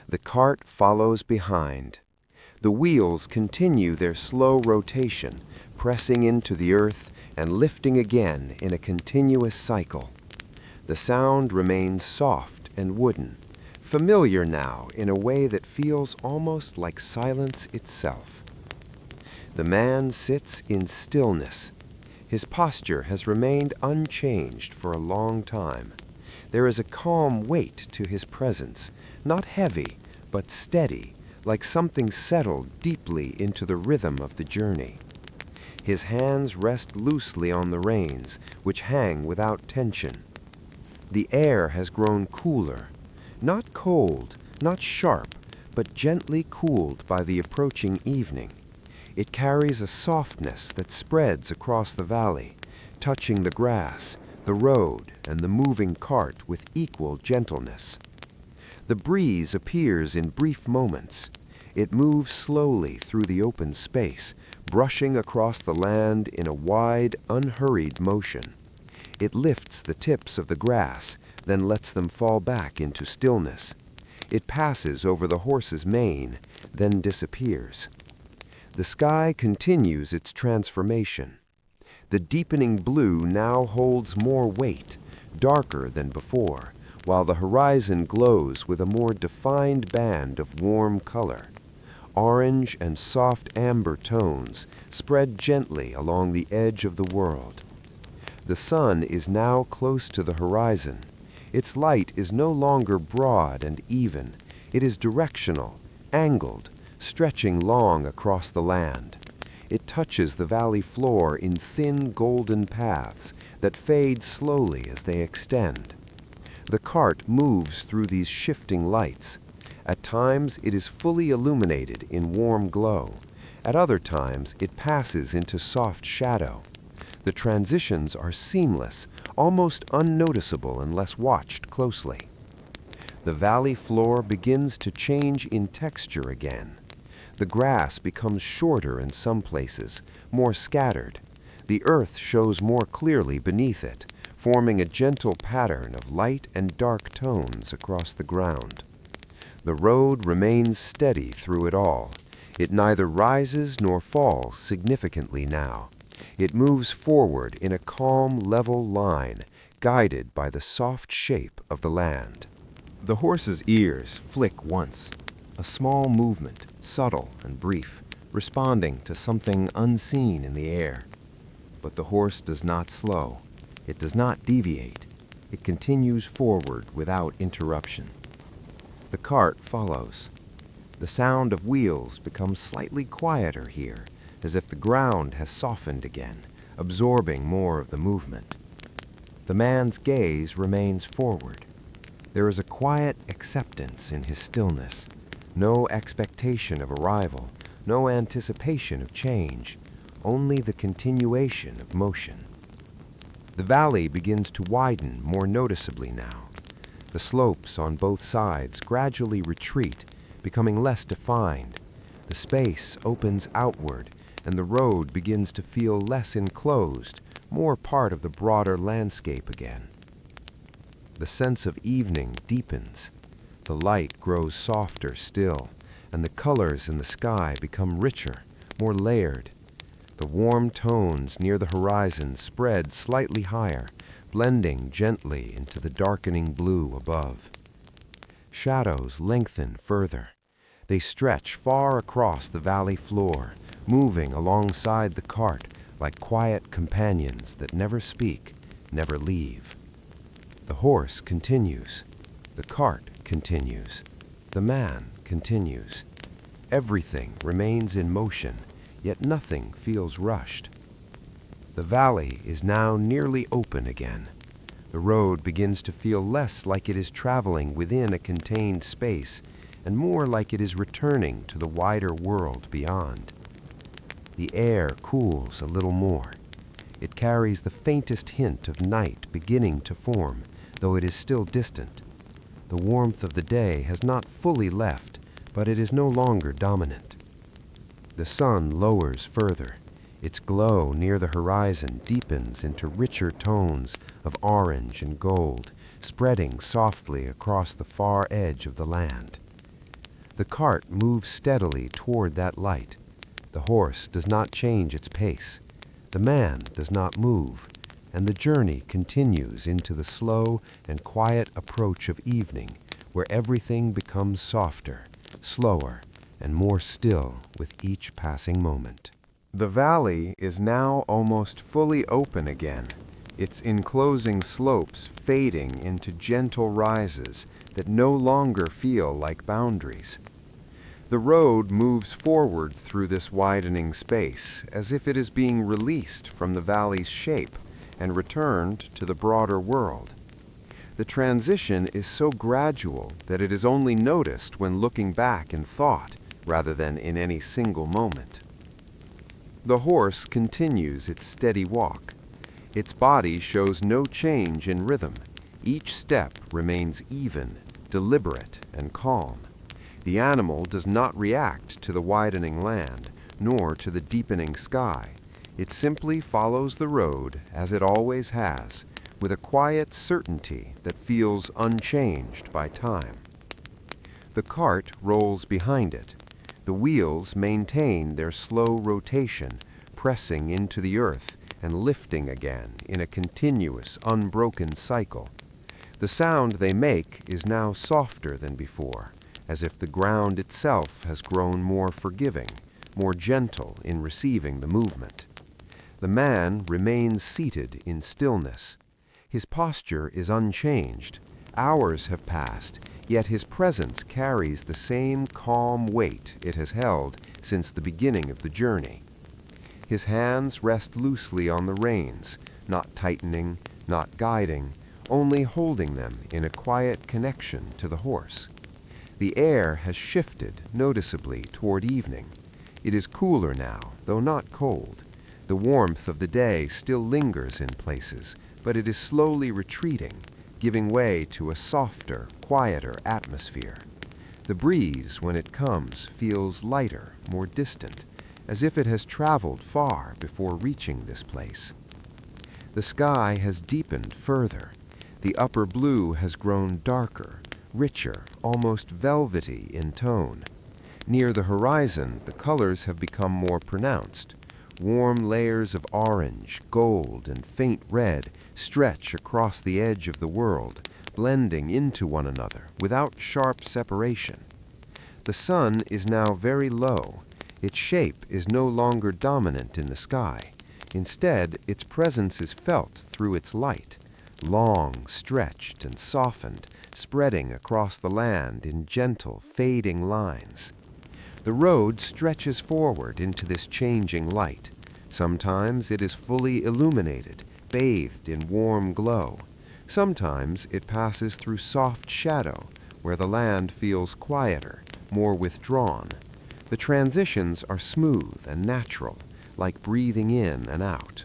The cart follows behind. The wheels continue their slow rotation, pressing into the earth and lifting again in a continuous cycle. The sound remains soft and wooden, familiar now in a way that feels almost like silence itself. The man sits in stillness. His posture has remained unchanged for a long time. There is a calm weight to his presence, not heavy, but steady, like something settled deeply into the rhythm of the journey. His hands rest loosely on the reins, which hang without tension. The air has grown cooler, not cold, not sharp, but gently cooled by the approaching evening. It carries a softness that spreads across the valley, touching the grass, the road, and the moving cart with equal gentleness. The breeze appears in brief moments. It moves slowly through the open space, brushing across the land in a wide, unhurried motion. It lifts the tips of the grass, then lets them fall back into stillness. It passes over the horse's mane, then disappears. The sky continues its transformation. The deepening blue now holds more weight, darker than before, while the horizon glows with a more defined band of warm color. Orange and soft amber tones spread gently along the edge of the world. The sun is now close to the horizon. Its light is no longer broad and even. It is directional, angled, stretching long across the land. It touches the valley floor in thin golden paths that fade slowly as they extend. The cart moves through these shifting lights. At times it is fully illuminated in warm glow. At other times it passes into soft shadow. The transitions are seamless, almost unnoticeable unless watched closely. The valley floor begins to change in texture again. The grass becomes shorter in some places, more scattered. The earth shows more clearly beneath it, forming a gentle pattern of light and dark tones across the ground. The road remains steady through it all. It neither rises nor falls significantly now. It moves forward in a calm, level line, guided by the soft shape of the land. The horse's ears flick once, a small movement, subtle and brief, responding to something unseen in the air. But the horse does not slow. It does not deviate. It continues forward without interruption. The cart follows. The sound of wheels becomes slightly quieter here, as if the ground has softened again, absorbing more of the movement. The man's gaze remains forward. There is a quiet acceptance in his stillness, no expectation of arrival, no anticipation of change, only the continuation of motion. The valley begins to widen more noticeably now. The slopes on both sides gradually retreat, becoming less defined. The space opens outward, and the road begins to feel less enclosed, more part of the broader landscape again. The sense of evening deepens. The light grows softer still, and the colors in the sky become richer, more layered. The warm tones near the horizon spread slightly higher, blending gently into the darkening blue above. Shadows lengthen further. They stretch far across the valley floor, moving alongside the cart like quiet companions that never speak, never leave. The horse continues. The cart continues. The man continues. Everything remains in motion, yet nothing feels rushed. The valley is now nearly open again. The road begins to feel less like it is traveling within a contained space and more like it is returning to the wider world beyond. The air cools a little more. It carries the faintest hint of night beginning to form, though it is still distant. The warmth of the day has not fully left, but it is no longer dominant. The sun lowers further. Its glow near the horizon deepens into richer tones of orange and gold, spreading softly across the far edge of the land. The cart moves steadily toward that light. The horse does not change its pace. The man does not move, and the journey continues into the slow and quiet approach of evening, where everything becomes softer, slower, and more still with each passing moment. The valley is now almost fully open again, its enclosing slopes fading into gentle rises that no longer feel like boundaries. The road moves forward through this widening space as if it is being released from the valley's shape and returned to the broader world. The transition is so gradual that it is only noticed when looking back in thought, rather than in any single moment. The horse continues its steady walk. Its body shows no change in rhythm. Each step remains even, deliberate, and calm. The animal does not react to the widening land, nor to the deepening sky. It simply follows the road as it always has, with a quiet certainty that feels unchanged by time. The cart rolls behind it. The wheels maintain their slow rotation, pressing into the earth and lifting again in a continuous, unbroken cycle. The sound they make is now softer than before, as if the ground itself has grown more forgiving, more gentle in receiving the movement. The man remains seated in stillness. His posture is unchanged. Hours have passed, yet his presence carries the same calm weight it has held since the beginning of the journey. His hands rest loosely on the reins, not tightening, not guiding, only holding them in a quiet connection to the horse. The air has shifted noticeably toward evening. It is cooler now, though not cold. The warmth of the day still lingers in places, but it is slowly retreating, giving way to a softer, quieter atmosphere. The breeze, when it comes, feels lighter, more distant, as if it has traveled far before reaching this place. The sky has deepened further. The upper blue has grown darker, richer, almost velvety in tone. Near the horizon, the colors have become more pronounced. Warm layers of orange, gold, and faint red stretch across the edge of the world, blending into one another without sharp separation. The sun is now very low. Its shape is no longer dominant in the sky. Instead, its presence is felt through its light, long, stretched, and softened, spreading across the land in gentle, fading lines. The road stretches forward into this changing light. Sometimes it is fully illuminated, bathed in warm glow. Sometimes it passes through soft shadow, where the land feels quieter, more withdrawn. The transitions are smooth and natural, like breathing in and out.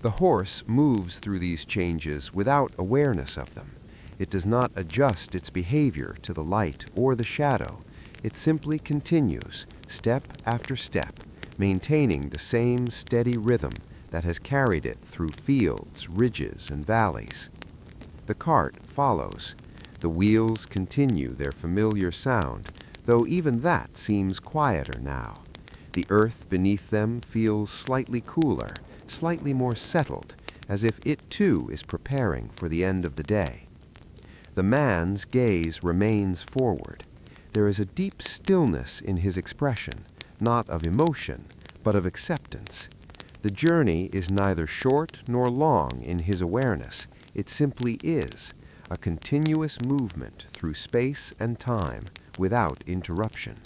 The horse moves through these changes without awareness of them. It does not adjust its behavior to the light or the shadow. It simply continues, step after step, maintaining the same steady rhythm that has carried it through fields, ridges, and valleys. The cart follows. The wheels continue their familiar sound, though even that seems quieter now. The earth beneath them feels slightly cooler, slightly more settled, as if it too is preparing for the end of the day. The man's gaze remains forward. There is a deep stillness in his expression, not of emotion, but of acceptance. The journey is neither short nor long in his awareness. It simply is, a continuous movement through space and time without interruption.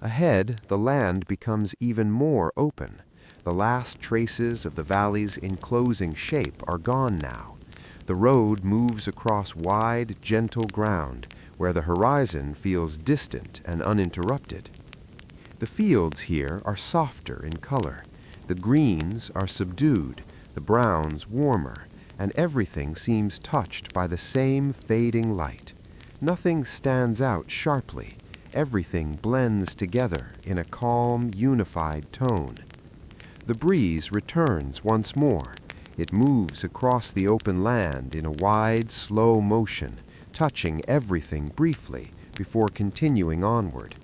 Ahead, the land becomes even more open. The last traces of the valley's enclosing shape are gone now. The road moves across wide, gentle ground, where the horizon feels distant and uninterrupted. The fields here are softer in color. The greens are subdued, the browns warmer, and everything seems touched by the same fading light. Nothing stands out sharply. Everything blends together in a calm, unified tone. The breeze returns once more. It moves across the open land in a wide, slow motion, touching everything briefly before continuing onward.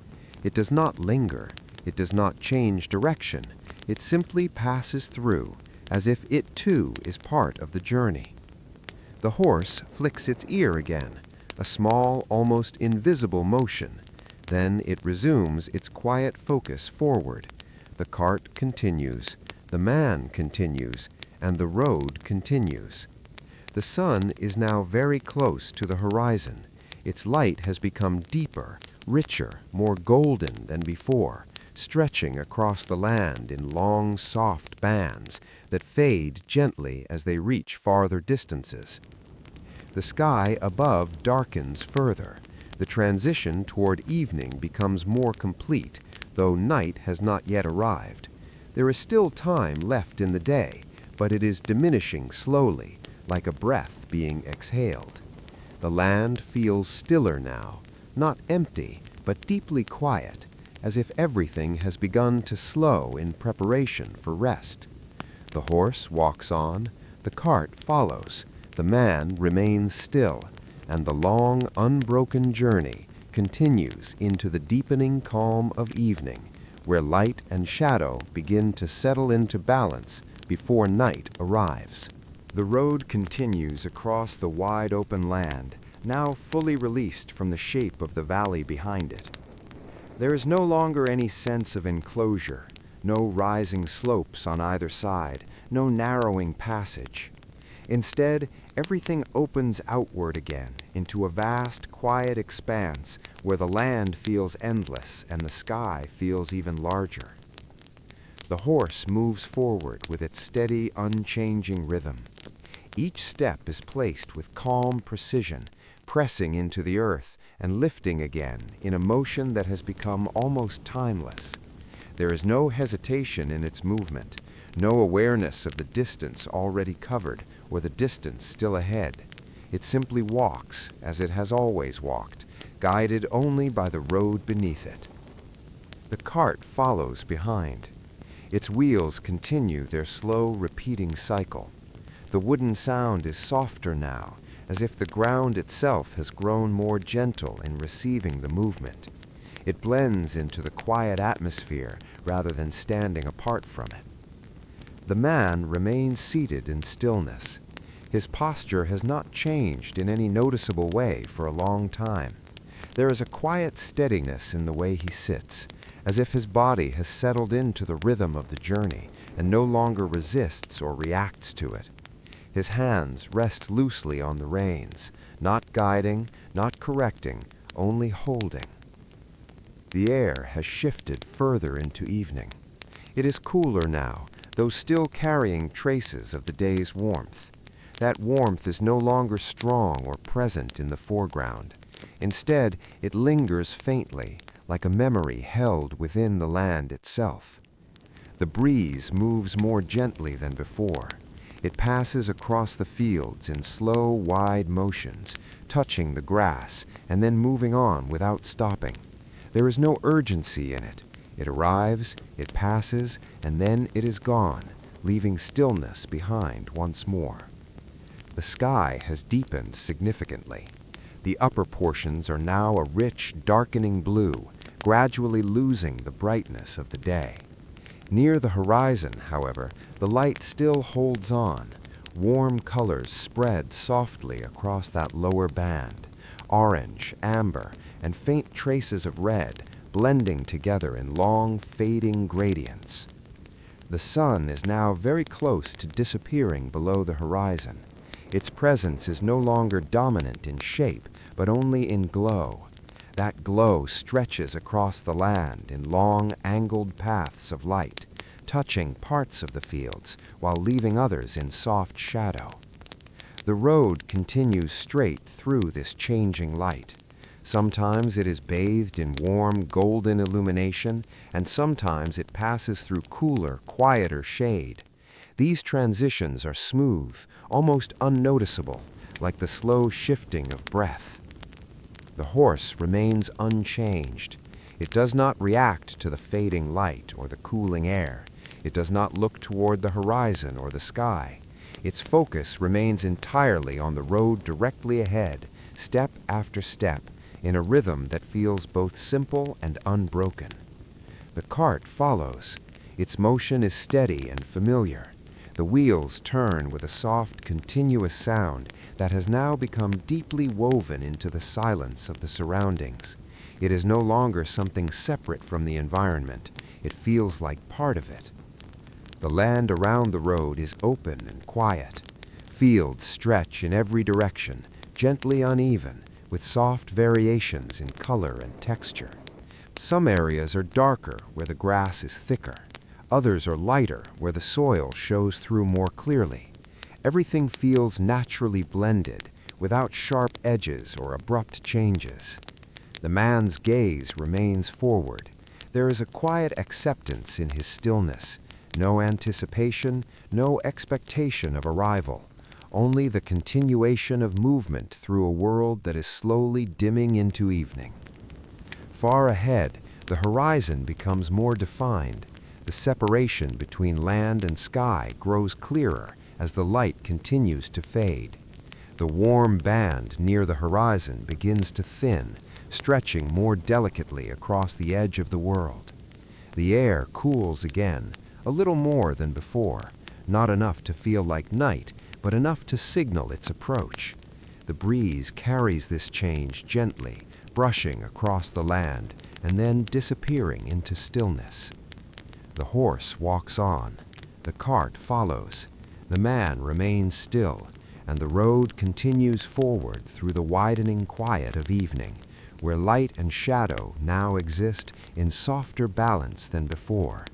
It does not linger. It does not change direction. It simply passes through, as if it too is part of the journey. The horse flicks its ear again, a small, almost invisible motion. Then it resumes its quiet focus forward. The cart continues, the man continues, and the road continues. The sun is now very close to the horizon. Its light has become deeper, richer, more golden than before, stretching across the land in long, soft bands that fade gently as they reach farther distances. The sky above darkens further. The transition toward evening becomes more complete, though night has not yet arrived. There is still time left in the day, but it is diminishing slowly, like a breath being exhaled. The land feels stiller now, not empty, but deeply quiet, as if everything has begun to slow in preparation for rest. The horse walks on, the cart follows, the man remains still, and the long, unbroken journey continues into the deepening calm of evening, where light and shadow begin to settle into balance before night arrives. The road continues across the wide open land, now fully released from the shape of the valley behind it. There is no longer any sense of enclosure, no rising slopes on either side, no narrowing passage. Instead, everything opens outward again into a vast, quiet expanse where the land feels endless and the sky feels even larger. The horse moves forward with its steady, unchanging rhythm. Each step is placed with calm precision, pressing into the earth and lifting again in a motion that has become almost timeless. There is no hesitation in its movement, no awareness of the distance already covered or the distance still ahead. It simply walks as it has always walked, guided only by the road beneath it. The cart follows behind. Its wheels continue their slow, repeating cycle. The wooden sound is softer now, as if the ground itself has grown more gentle in receiving the movement. It blends into the quiet atmosphere rather than standing apart from it. The man remains seated in stillness. His posture has not changed in any noticeable way for a long time. There is a quiet steadiness in the way he sits, as if his body has settled into the rhythm of the journey and no longer resists or reacts to it. His hands rest loosely on the reins, not guiding, not correcting, only holding. The air has shifted further into evening. It is cooler now, though still carrying traces of the day's warmth. That warmth is no longer strong or present in the foreground. Instead, it lingers faintly, like a memory held within the land itself. The breeze moves more gently than before. It passes across the fields in slow, wide motions, touching the grass and then moving on without stopping. There is no urgency in it. It arrives, it passes, and then it is gone, leaving stillness behind once more. The sky has deepened significantly. The upper portions are now a rich, darkening blue, gradually losing the brightness of the day. Near the horizon, however, the light still holds on. Warm colors spread softly across that lower band, orange, amber, and faint traces of red, blending together in long, fading gradients. The sun is now very close to disappearing below the horizon. Its presence is no longer dominant in shape, but only in glow. That glow stretches across the land in long, angled paths of light, touching parts of the fields while leaving others in soft shadow. The road continues straight through this changing light. Sometimes it is bathed in warm, golden illumination, and sometimes it passes through cooler, quieter shade. These transitions are smooth, almost unnoticeable, like the slow shifting of breath. The horse remains unchanged. It does not react to the fading light or the cooling air. It does not look toward the horizon or the sky. Its focus remains entirely on the road directly ahead, step after step, in a rhythm that feels both simple and unbroken. The cart follows. Its motion is steady and familiar. The wheels turn with a soft, continuous sound that has now become deeply woven into the silence of the surroundings. It is no longer something separate from the environment. It feels like part of it. The land around the road is open and quiet. Fields stretch in every direction, gently uneven, with soft variations in color and texture. Some areas are darker where the grass is thicker. Others are lighter where the soil shows through more clearly. Everything feels naturally blended, without sharp edges or abrupt changes. The man's gaze remains forward. There is a quiet acceptance in his stillness, no anticipation, no expectation of arrival, only the continuation of movement through a world that is slowly dimming into evening. Far ahead, the horizon becomes more defined. The separation between land and sky grows clearer as the light continues to fade. The warm band near the horizon begins to thin, stretching more delicately across the edge of the world. The air cools again, a little more than before, not enough to feel like night, but enough to signal its approach. The breeze carries this change gently, brushing across the land and then disappearing into stillness. The horse walks on. The cart follows. The man remains still, and the road continues forward through the widening quiet of evening, where light and shadow now exist in softer balance than before.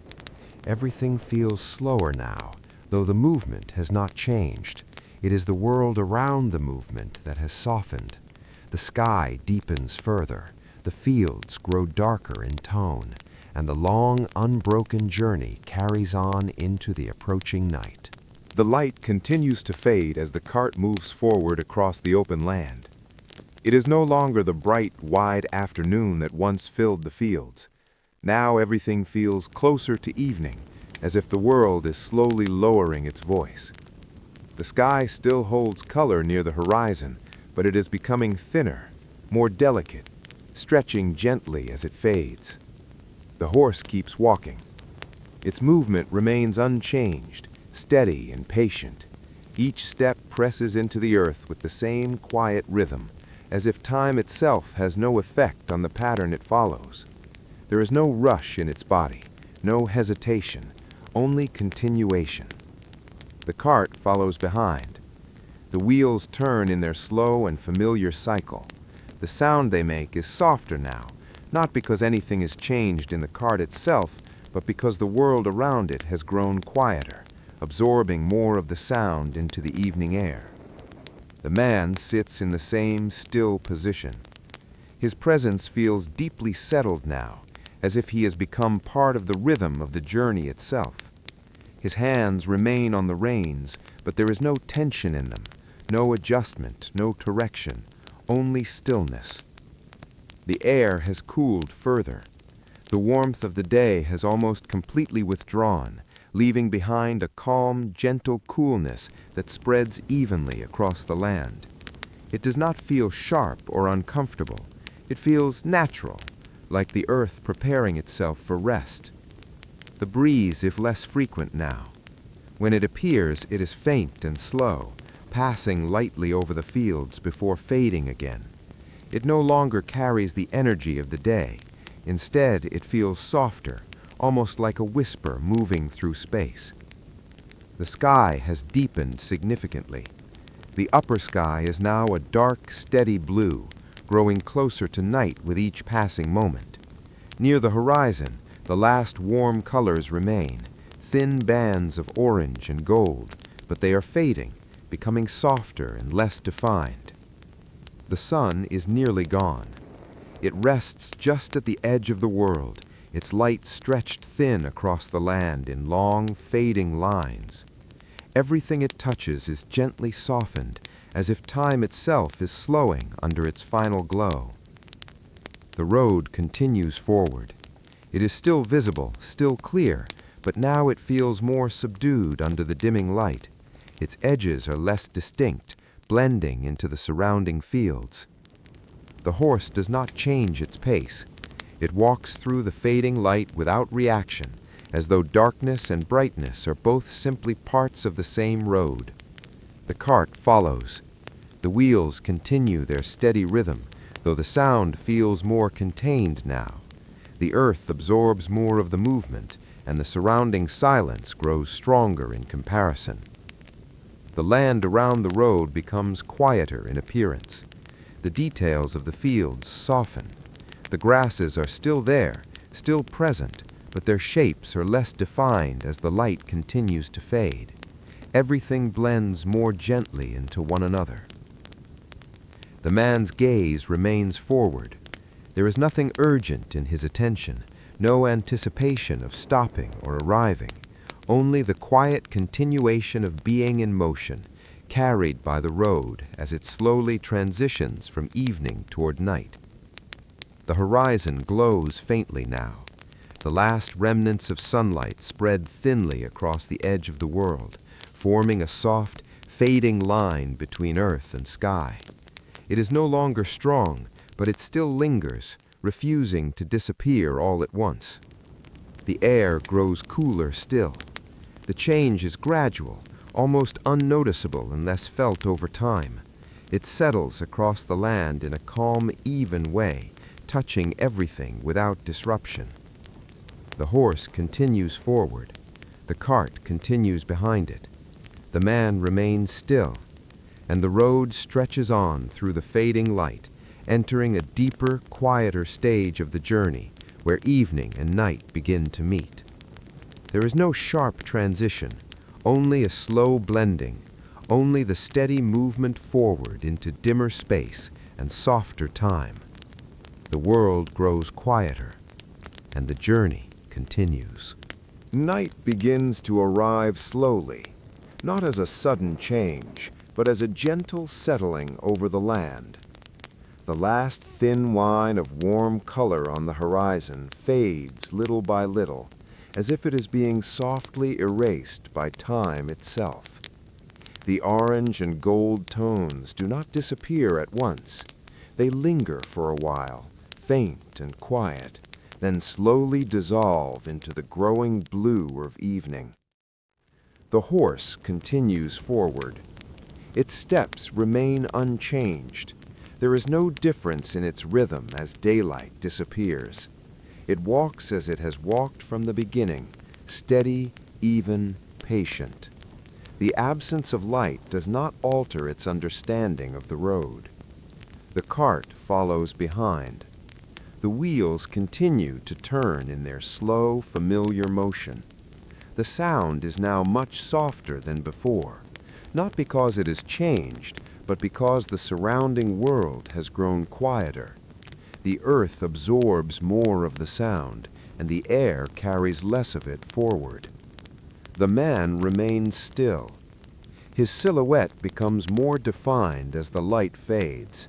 Everything feels slower now, though the movement has not changed. It is the world around the movement that has softened. The sky deepens further, the fields grow darker in tone, and the long, unbroken journey carries on into the approaching night. The light continues to fade as the cart moves forward across the open land. It is no longer the bright, wide afternoon that once filled the fields. Now everything feels closer to evening, as if the world is slowly lowering its voice. The sky still holds color near the horizon, but it is becoming thinner, more delicate, stretching gently as it fades. The horse keeps walking. Its movement remains unchanged, steady and patient. Each step presses into the earth with the same quiet rhythm, as if time itself has no effect on the pattern it follows. There is no rush in its body, no hesitation, only continuation. The cart follows behind. The wheels turn in their slow and familiar cycle. The sound they make is softer now, not because anything has changed in the cart itself, but because the world around it has grown quieter, absorbing more of the sound into the evening air. The man sits in the same still position. His presence feels deeply settled now, as if he has become part of the rhythm of the journey itself. His hands remain on the reins, but there is no tension in them, no adjustment, no direction, only stillness. The air has cooled further. The warmth of the day has almost completely withdrawn, leaving behind a calm, gentle coolness that spreads evenly across the land. It does not feel sharp or uncomfortable. It feels natural, like the earth preparing itself for rest. The breeze is less frequent now. When it appears, it is faint and slow, passing lightly over the fields before fading again. It no longer carries the energy of the day. Instead, it feels softer, almost like a whisper moving through space. The sky has deepened significantly. The upper sky is now a dark, steady blue, growing closer to night with each passing moment. Near the horizon, the last warm colors remain, thin bands of orange and gold, but they are fading, becoming softer and less defined. The sun is nearly gone. It rests just at the edge of the world, its light stretched thin across the land in long, fading lines. Everything it touches is gently softened, as if time itself is slowing under its final glow. The road continues forward. It is still visible, still clear, but now it feels more subdued under the dimming light. Its edges are less distinct, blending into the surrounding fields. The horse does not change its pace. It walks through the fading light without reaction, as though darkness and brightness are both simply parts of the same road. The cart follows. The wheels continue their steady rhythm, though the sound feels more contained now. The earth absorbs more of the movement, and the surrounding silence grows stronger in comparison. The land around the road becomes quieter in appearance. The details of the fields soften. The grasses are still there, still present, but their shapes are less defined as the light continues to fade. Everything blends more gently into one another. The man's gaze remains forward. There is nothing urgent in his attention, no anticipation of stopping or arriving, only the quiet continuation of being in motion, carried by the road as it slowly transitions from evening toward night. The horizon glows faintly now. The last remnants of sunlight spread thinly across the edge of the world, forming a soft, fading line between earth and sky. It is no longer strong, but it still lingers, refusing to disappear all at once. The air grows cooler still. The change is gradual, almost unnoticeable unless felt over time. It settles across the land in a calm, even way, touching everything without disruption. The horse continues forward. The cart continues behind it. The man remains still, and the road stretches on through the fading light, entering a deeper, quieter stage of the journey where evening and night begin to meet. There is no sharp transition, only a slow blending, only the steady movement forward into dimmer space and softer time. The world grows quieter, and the journey continues. Night begins to arrive slowly, not as a sudden change, but as a gentle settling over the land. The last thin line of warm color on the horizon fades little by little, as if it is being softly erased by time itself. The orange and gold tones do not disappear at once. They linger for a while, faint and quiet, then slowly dissolve into the growing blue of evening. The horse continues forward. Its steps remain unchanged. There is no difference in its rhythm as daylight disappears. It walks as it has walked from the beginning, steady, even, patient. The absence of light does not alter its understanding of the road. The cart follows behind. The wheels continue to turn in their slow, familiar motion. The sound is now much softer than before, not because it has changed, but because the surrounding world has grown quieter. The earth absorbs more of the sound, and the air carries less of it forward. The man remains still. His silhouette becomes more defined as the light fades.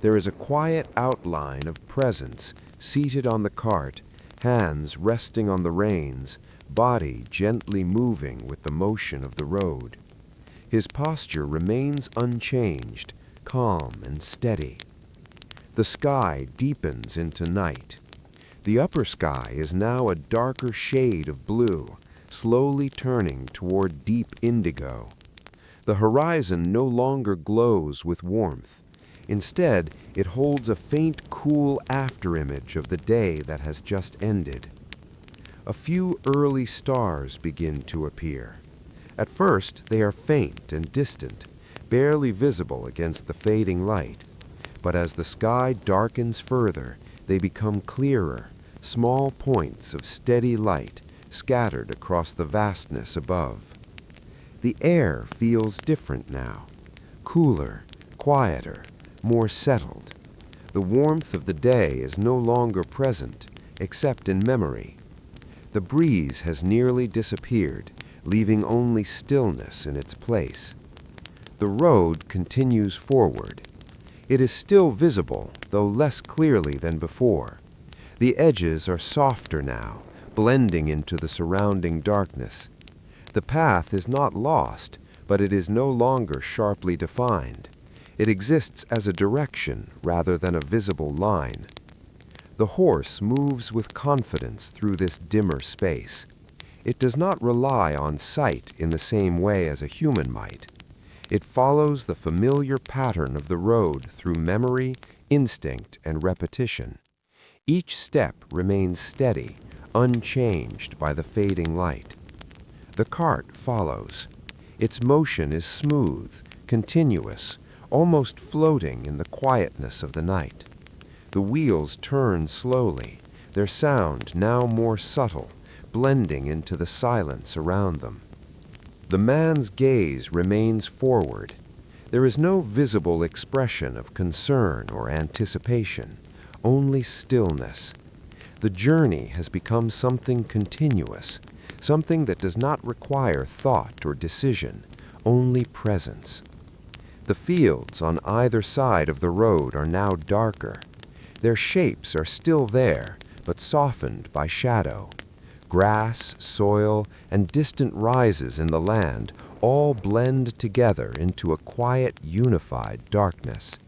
There is a quiet outline of presence, seated on the cart, hands resting on the reins, body gently moving with the motion of the road. His posture remains unchanged, calm and steady. The sky deepens into night. The upper sky is now a darker shade of blue, slowly turning toward deep indigo. The horizon no longer glows with warmth. Instead, it holds a faint, cool afterimage of the day that has just ended. A few early stars begin to appear. At first, they are faint and distant, barely visible against the fading light. But as the sky darkens further, they become clearer, small points of steady light scattered across the vastness above. The air feels different now, cooler, quieter, more settled. The warmth of the day is no longer present, except in memory. The breeze has nearly disappeared, leaving only stillness in its place. The road continues forward. It is still visible, though less clearly than before. The edges are softer now, blending into the surrounding darkness. The path is not lost, but it is no longer sharply defined. It exists as a direction rather than a visible line. The horse moves with confidence through this dimmer space. It does not rely on sight in the same way as a human might. It follows the familiar pattern of the road through memory, instinct, and repetition. Each step remains steady, unchanged by the fading light. The cart follows. Its motion is smooth, continuous, almost floating in the quietness of the night. The wheels turn slowly, their sound now more subtle, blending into the silence around them. The man's gaze remains forward. There is no visible expression of concern or anticipation, only stillness. The journey has become something continuous, something that does not require thought or decision, only presence. The fields on either side of the road are now darker. Their shapes are still there, but softened by shadow. Grass, soil, and distant rises in the land all blend together into a quiet, unified darkness.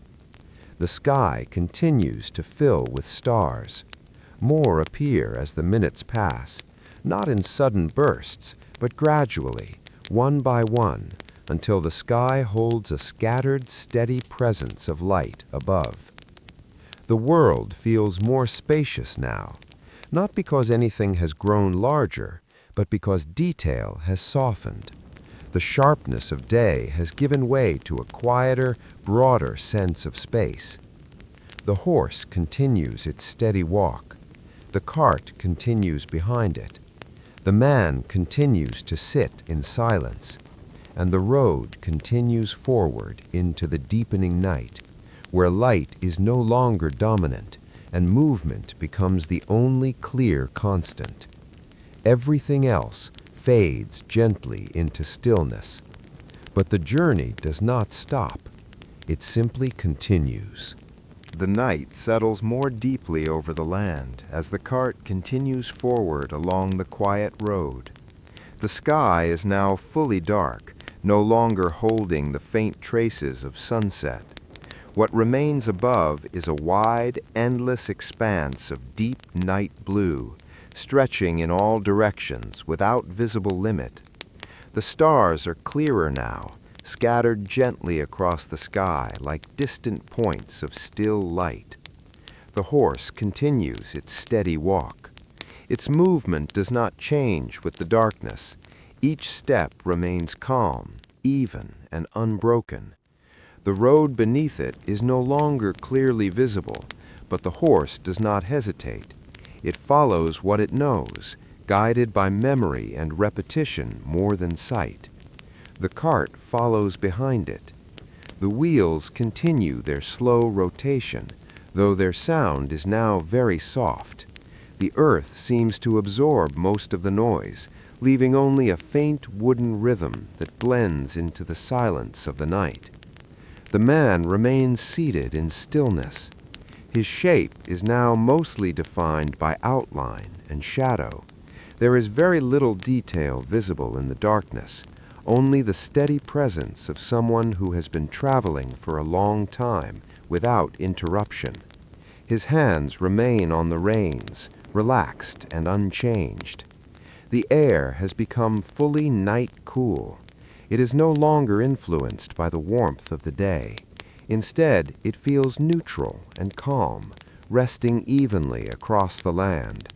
The sky continues to fill with stars. More appear as the minutes pass, not in sudden bursts, but gradually, one by one, until the sky holds a scattered, steady presence of light above. The world feels more spacious now, not because anything has grown larger, but because detail has softened. The sharpness of day has given way to a quieter, broader sense of space. The horse continues its steady walk. The cart continues behind it. The man continues to sit in silence, and the road continues forward into the deepening night, where light is no longer dominant and movement becomes the only clear constant. Everything else fades gently into stillness. But the journey does not stop. It simply continues. The night settles more deeply over the land as the cart continues forward along the quiet road. The sky is now fully dark, no longer holding the faint traces of sunset. What remains above is a wide, endless expanse of deep night blue, stretching in all directions without visible limit. The stars are clearer now, scattered gently across the sky like distant points of still light. The horse continues its steady walk. Its movement does not change with the darkness. Each step remains calm, even, and unbroken. The road beneath it is no longer clearly visible, but the horse does not hesitate. It follows what it knows, guided by memory and repetition more than sight. The cart follows behind it. The wheels continue their slow rotation, though their sound is now very soft. The earth seems to absorb most of the noise, leaving only a faint wooden rhythm that blends into the silence of the night. The man remains seated in stillness. His shape is now mostly defined by outline and shadow. There is very little detail visible in the darkness, only the steady presence of someone who has been traveling for a long time without interruption. His hands remain on the reins, relaxed and unchanged. The air has become fully night cool. It is no longer influenced by the warmth of the day. Instead, it feels neutral and calm, resting evenly across the land.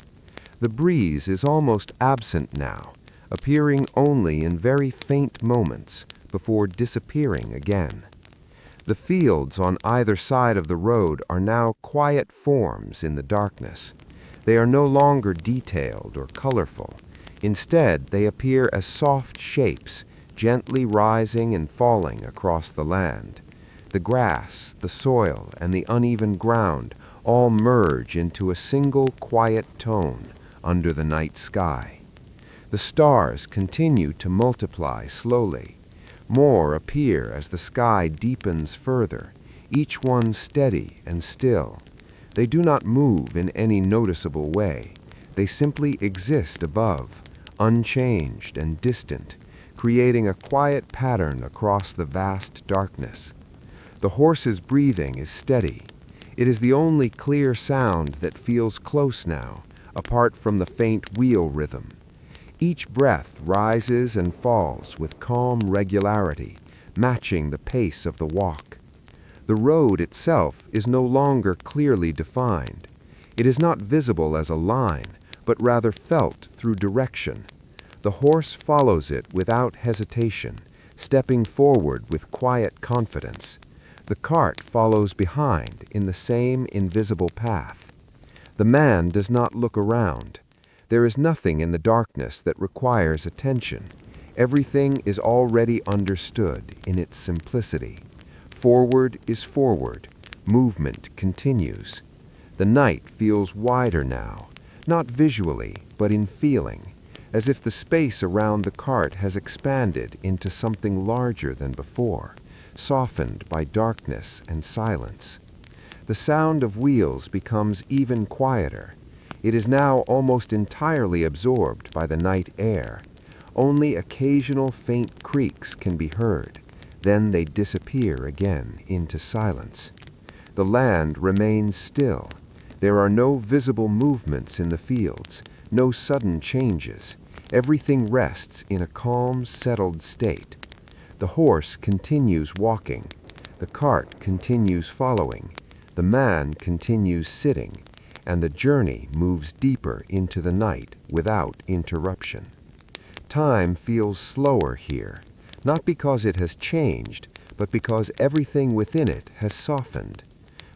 The breeze is almost absent now, appearing only in very faint moments before disappearing again. The fields on either side of the road are now quiet forms in the darkness. They are no longer detailed or colorful. Instead, they appear as soft shapes, gently rising and falling across the land. The grass, the soil, and the uneven ground all merge into a single quiet tone under the night sky. The stars continue to multiply slowly. More appear as the sky deepens further, each one steady and still. They do not move in any noticeable way. They simply exist above, unchanged and distant, creating a quiet pattern across the vast darkness. The horse's breathing is steady. It is the only clear sound that feels close now, apart from the faint wheel rhythm. Each breath rises and falls with calm regularity, matching the pace of the walk. The road itself is no longer clearly defined. It is not visible as a line, but rather felt through direction. The horse follows it without hesitation, stepping forward with quiet confidence. The cart follows behind in the same invisible path. The man does not look around. There is nothing in the darkness that requires attention. Everything is already understood in its simplicity. Forward is forward. Movement continues. The night feels wider now, not visually, but in feeling, as if the space around the cart has expanded into something larger than before, softened by darkness and silence. The sound of wheels becomes even quieter. It is now almost entirely absorbed by the night air. Only occasional faint creaks can be heard. Then they disappear again into silence. The land remains still. There are no visible movements in the fields, no sudden changes. Everything rests in a calm, settled state. The horse continues walking. The cart continues following. The man continues sitting, and the journey moves deeper into the night without interruption. Time feels slower here, not because it has changed, but because everything within it has softened.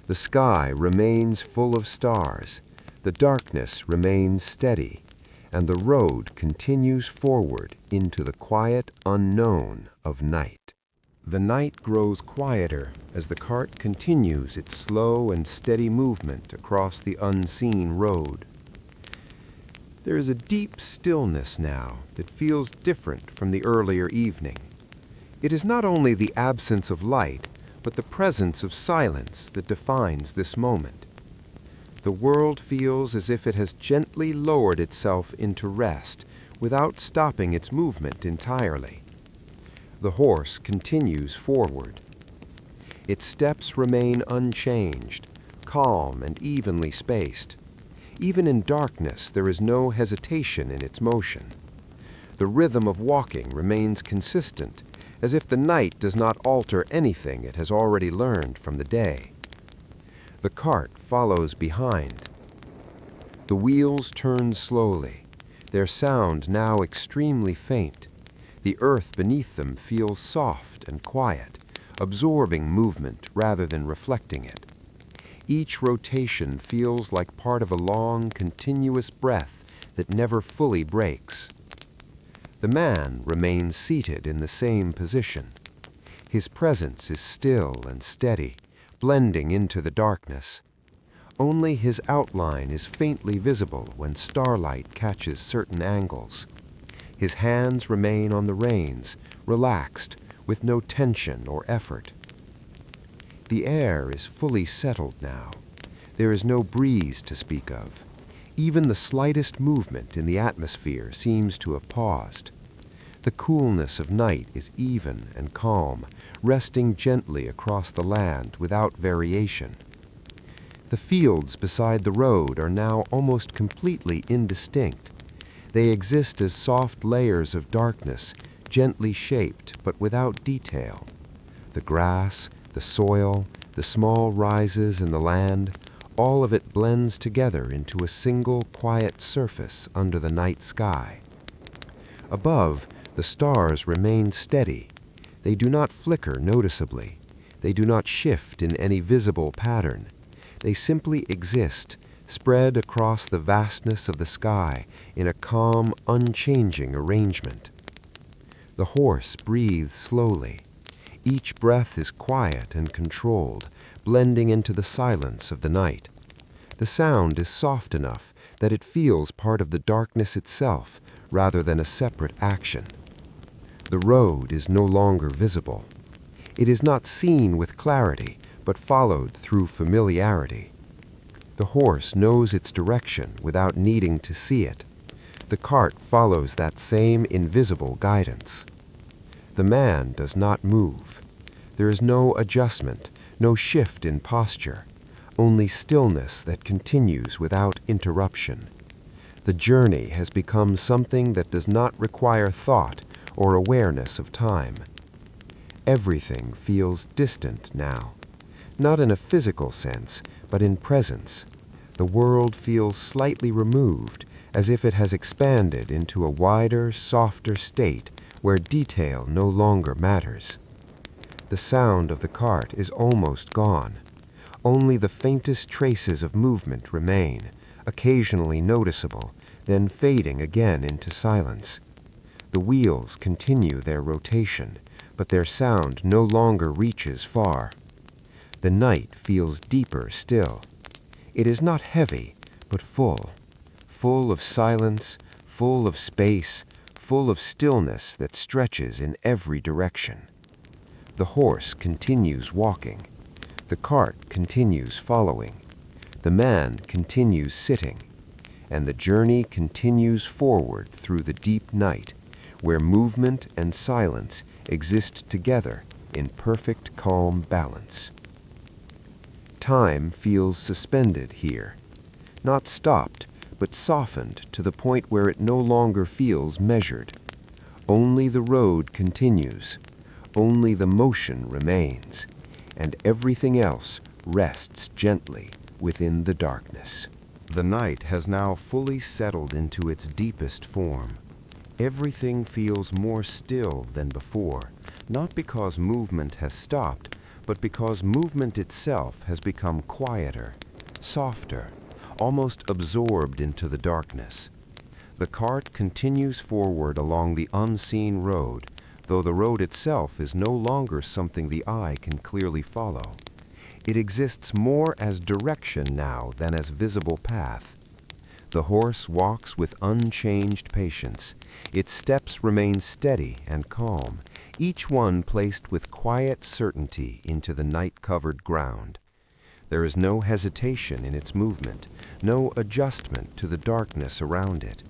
The sky remains full of stars, the darkness remains steady, and the road continues forward into the quiet unknown of night. The night grows quieter as the cart continues its slow and steady movement across the unseen road. There is a deep stillness now that feels different from the earlier evening. It is not only the absence of light, but the presence of silence that defines this moment. The world feels as if it has gently lowered itself into rest without stopping its movement entirely. The horse continues forward. Its steps remain unchanged, calm and evenly spaced. Even in darkness, there is no hesitation in its motion. The rhythm of walking remains consistent, as if the night does not alter anything it has already learned from the day. The cart follows behind. The wheels turn slowly, their sound now extremely faint. The earth beneath them feels soft and quiet, absorbing movement rather than reflecting it. Each rotation feels like part of a long, continuous breath that never fully breaks. The man remains seated in the same position. His presence is still and steady, blending into the darkness. Only his outline is faintly visible when starlight catches certain angles. His hands remain on the reins, relaxed, with no tension or effort. The air is fully settled now. There is no breeze to speak of. Even the slightest movement in the atmosphere seems to have paused. The coolness of night is even and calm, resting gently across the land without variation. The fields beside the road are now almost completely indistinct. They exist as soft layers of darkness, gently shaped but without detail. The grass, the soil, the small rises in the land, all of it blends together into a single quiet surface under the night sky. Above, the stars remain steady. They do not flicker noticeably. They do not shift in any visible pattern. They simply exist, spread across the vastness of the sky in a calm, unchanging arrangement. The horse breathes slowly. Each breath is quiet and controlled, blending into the silence of the night. The sound is soft enough that it feels part of the darkness itself rather than a separate action. The road is no longer visible. It is not seen with clarity, but followed through familiarity. The horse knows its direction without needing to see it. The cart follows that same invisible guidance. The man does not move. There is no adjustment, no shift in posture, only stillness that continues without interruption. The journey has become something that does not require thought or awareness of time. Everything feels distant now, not in a physical sense, but in presence. The world feels slightly removed, as if it has expanded into a wider, softer state where detail no longer matters. The sound of the cart is almost gone. Only the faintest traces of movement remain, occasionally noticeable, then fading again into silence. The wheels continue their rotation, but their sound no longer reaches far. The night feels deeper still. It is not heavy, but full of silence, full of space, full of stillness that stretches in every direction. The horse continues walking. The cart continues following. The man continues sitting. And the journey continues forward through the deep night, where movement and silence exist together in perfect calm balance. Time feels suspended here, not stopped, but softened to the point where it no longer feels measured. Only the road continues, only the motion remains, and everything else rests gently within the darkness. The night has now fully settled into its deepest form. Everything feels more still than before, not because movement has stopped, but because movement itself has become quieter, softer, almost absorbed into the darkness. The cart continues forward along the unseen road, though the road itself is no longer something the eye can clearly follow. It exists more as direction now than as visible path. The horse walks with unchanged patience. Its steps remain steady and calm, each one placed with quiet certainty into the night-covered ground. There is no hesitation in its movement, no adjustment to the darkness around it.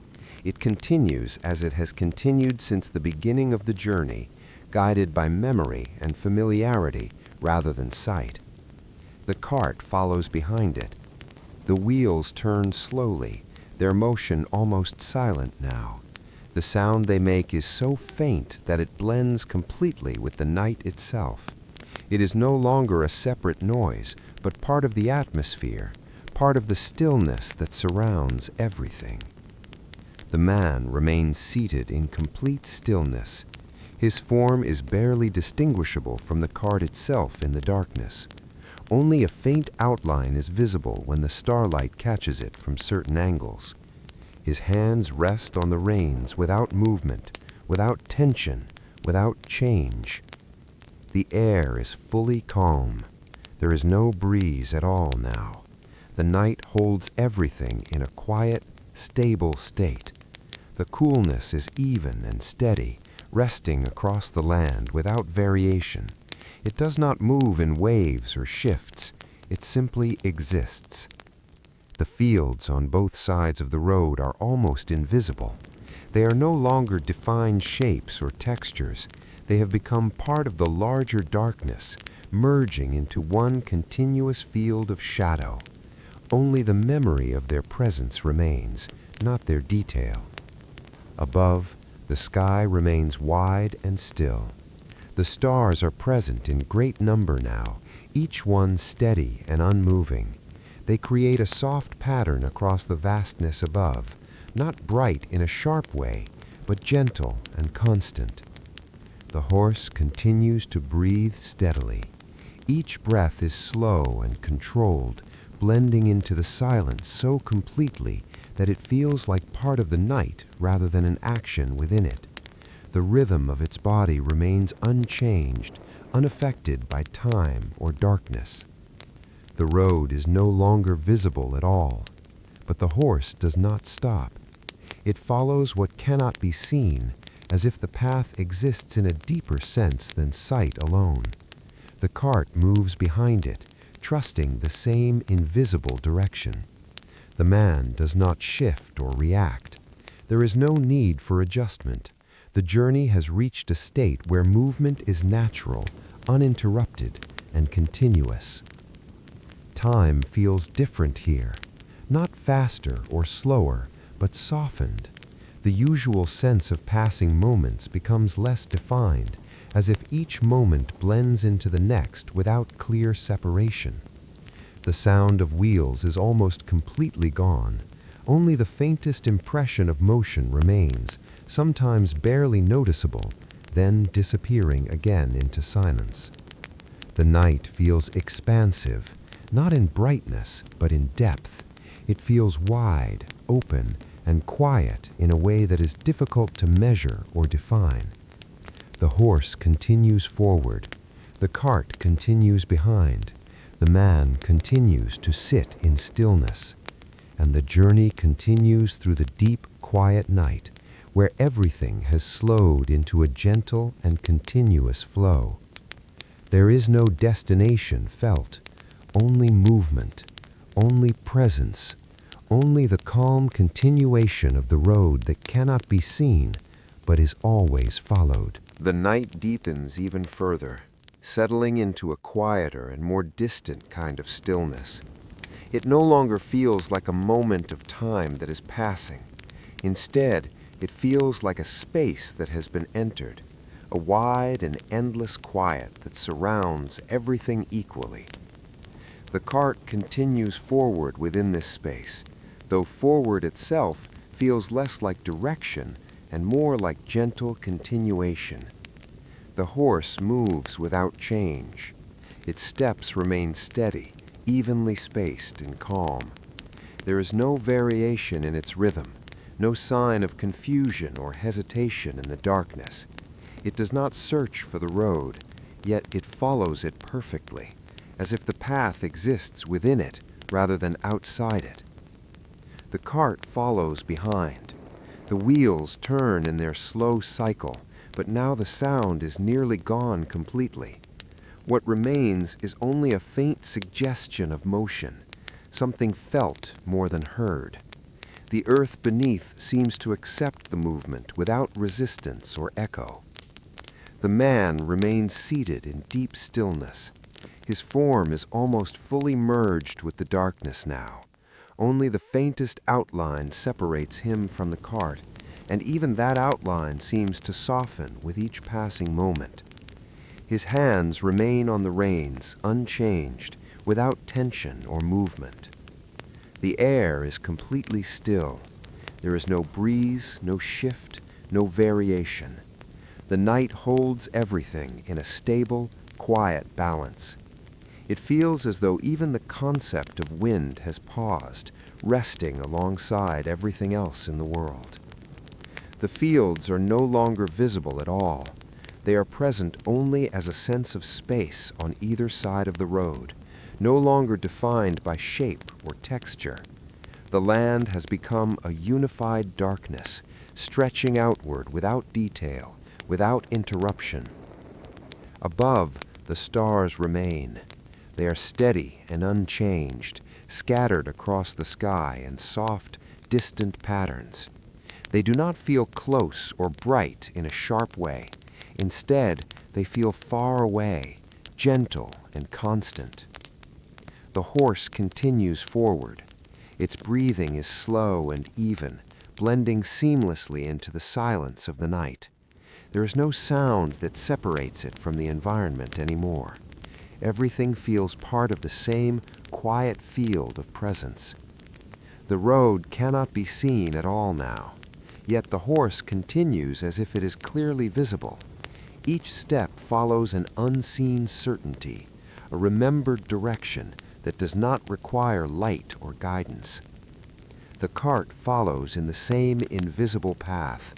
It continues as it has continued since the beginning of the journey, guided by memory and familiarity rather than sight. The cart follows behind it. The wheels turn slowly, their motion almost silent now. The sound they make is so faint that it blends completely with the night itself. It is no longer a separate noise, but part of the atmosphere, part of the stillness that surrounds everything. The man remains seated in complete stillness. His form is barely distinguishable from the cart itself in the darkness. Only a faint outline is visible when the starlight catches it from certain angles. His hands rest on the reins without movement, without tension, without change. The air is fully calm. There is no breeze at all now. The night holds everything in a quiet, stable state. The coolness is even and steady, resting across the land without variation. It does not move in waves or shifts. It simply exists. The fields on both sides of the road are almost invisible. They are no longer defined shapes or textures. They have become part of the larger darkness, merging into one continuous field of shadow. Only the memory of their presence remains, not their detail. Above, the sky remains wide and still. The stars are present in great number now, each one steady and unmoving. They create a soft pattern across the vastness above, not bright in a sharp way, but gentle and constant. The horse continues to breathe steadily. Each breath is slow and controlled, blending into the silence so completely that it feels like part of the night rather than an action within it. The rhythm of its body remains unchanged, unaffected by time or darkness. The road is no longer visible at all, but the horse does not stop. It follows what cannot be seen, as if the path exists in a deeper sense than sight alone. The cart moves behind it, trusting the same invisible direction. The man does not shift or react. There is no need for adjustment. The journey has reached a state where movement is natural, uninterrupted, and continuous. Time feels different here, not faster or slower, but softened. The usual sense of passing moments becomes less defined, as if each moment blends into the next without clear separation. The sound of wheels is almost completely gone. Only the faintest impression of motion remains, sometimes barely noticeable, then disappearing again into silence. The night feels expansive, not in brightness, but in depth. It feels wide, open, and quiet in a way that is difficult to measure or define. The horse continues forward. The cart continues behind. The man continues to sit in stillness. And the journey continues through the deep, quiet night, where everything has slowed into a gentle and continuous flow. There is no destination felt, only movement, only presence, only the calm continuation of the road that cannot be seen, but is always followed. The night deepens even further, settling into a quieter and more distant kind of stillness. It no longer feels like a moment of time that is passing. Instead, it feels like a space that has been entered, a wide and endless quiet that surrounds everything equally. The cart continues forward within this space, though forward itself feels less like direction and more like gentle continuation. The horse moves without change. Its steps remain steady, evenly spaced and calm. There is no variation in its rhythm, no sign of confusion or hesitation in the darkness. It does not search for the road, yet it follows it perfectly, as if the path exists within it rather than outside it. The cart follows behind. The wheels turn in their slow cycle, but now the sound is nearly gone completely. What remains is only a faint suggestion of motion, something felt more than heard. The earth beneath seems to accept the movement without resistance or echo. The man remains seated in deep stillness. His form is almost fully merged with the darkness now. Only the faintest outline separates him from the cart, and even that outline seems to soften with each passing moment. His hands remain on the reins, unchanged, without tension or movement. The air is completely still. There is no breeze, no shift, no variation. The night holds everything in a stable, quiet balance. It feels as though even the concept of wind has paused, resting alongside everything else in the world. The fields are no longer visible at all. They are present only as a sense of space on either side of the road, no longer defined by shape or texture. The land has become a unified darkness, stretching outward without detail, without interruption. Above, the stars remain. They are steady and unchanged, scattered across the sky in soft, distant patterns. They do not feel close or bright in a sharp way. Instead, they feel far away, gentle and constant. The horse continues forward. Its breathing is slow and even, blending seamlessly into the silence of the night. There is no sound that separates it from the environment anymore. Everything feels part of the same quiet field of presence. The road cannot be seen at all now, yet the horse continues as if it is clearly visible. Each step follows an unseen certainty, a remembered direction that does not require light or guidance. The cart follows in the same invisible path.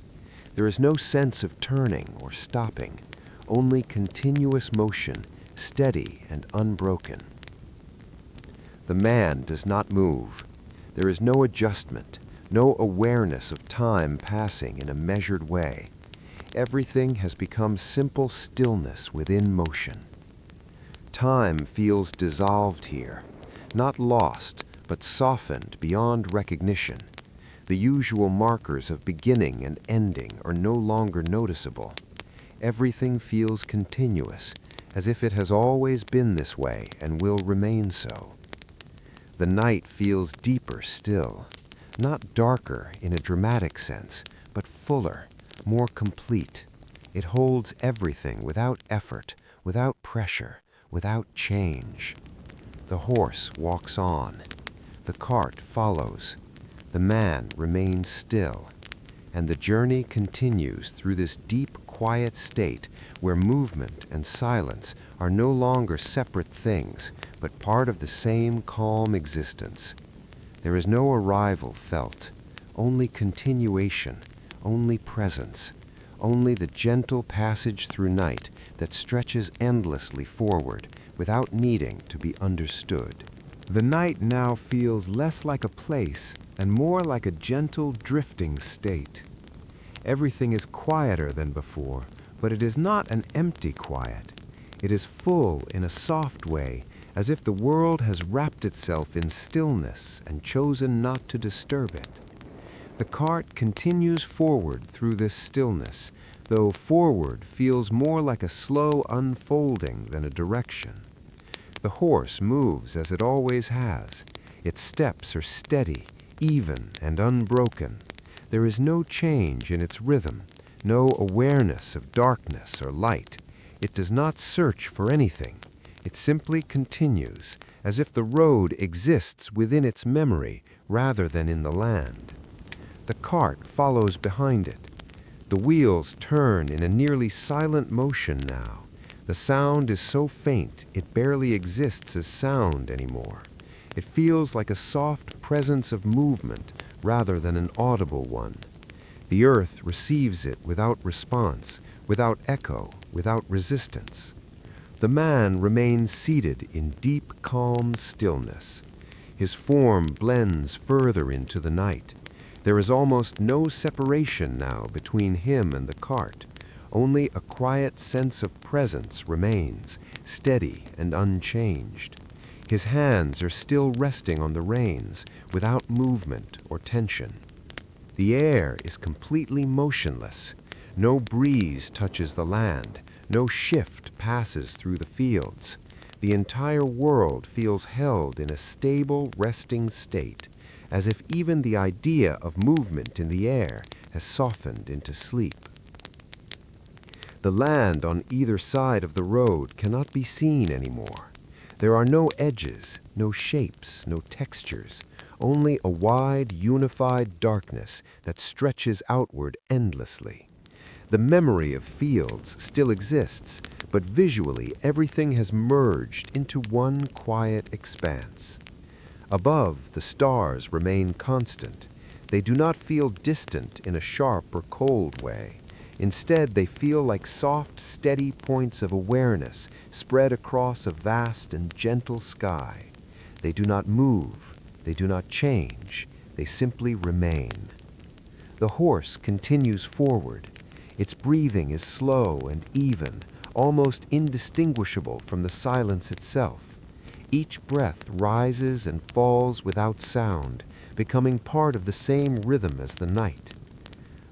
There is no sense of turning or stopping, only continuous motion, steady and unbroken. The man does not move. There is no adjustment, no awareness of time passing in a measured way. Everything has become simple stillness within motion. Time feels dissolved here, not lost, but softened beyond recognition. The usual markers of beginning and ending are no longer noticeable. Everything feels continuous, as if it has always been this way and will remain so. The night feels deeper still, not darker in a dramatic sense, but fuller, more complete. It holds everything without effort, without pressure, without change. The horse walks on. The cart follows. The man remains still. And the journey continues through this deep, quiet state where movement and silence are no longer separate things, but part of the same calm existence. There is no arrival felt, only continuation, only presence, only the gentle passage through night that stretches endlessly forward without needing to be understood. The night now feels less like a place and more like a gentle drifting state. Everything is quieter than before, but it is not an empty quiet. It is full in a soft way, as if the world has wrapped itself in stillness and chosen not to disturb it. The cart continues forward through this stillness, though forward feels more like a slow unfolding than a direction. The horse moves as it always has. Its steps are steady, even, and unbroken. There is no change in its rhythm, no awareness of darkness or light. It does not search for anything. It simply continues, as if the road exists within its memory rather than in the land. The cart follows behind it. The wheels turn in a nearly silent motion now. The sound is so faint it barely exists as sound anymore. It feels like a soft presence of movement rather than an audible one. The earth receives it without response, without echo, without resistance. The man remains seated in deep, calm stillness. His form blends further into the night. There is almost no separation now between him and the cart. Only a quiet sense of presence remains, steady and unchanged. His hands are still resting on the reins, without movement or tension. The air is completely motionless. No breeze touches the land. No shift passes through the fields. The entire world feels held in a stable, resting state, as if even the idea of movement in the air has softened into sleep. The land on either side of the road cannot be seen anymore. There are no edges, no shapes, no textures, only a wide, unified darkness that stretches outward endlessly. The memory of fields still exists, but visually everything has merged into one quiet expanse. Above, the stars remain constant. They do not feel distant in a sharp or cold way. Instead, they feel like soft, steady points of awareness spread across a vast and gentle sky. They do not move. They do not change. They simply remain. The horse continues forward. Its breathing is slow and even, almost indistinguishable from the silence itself. Each breath rises and falls without sound, becoming part of the same rhythm as the night.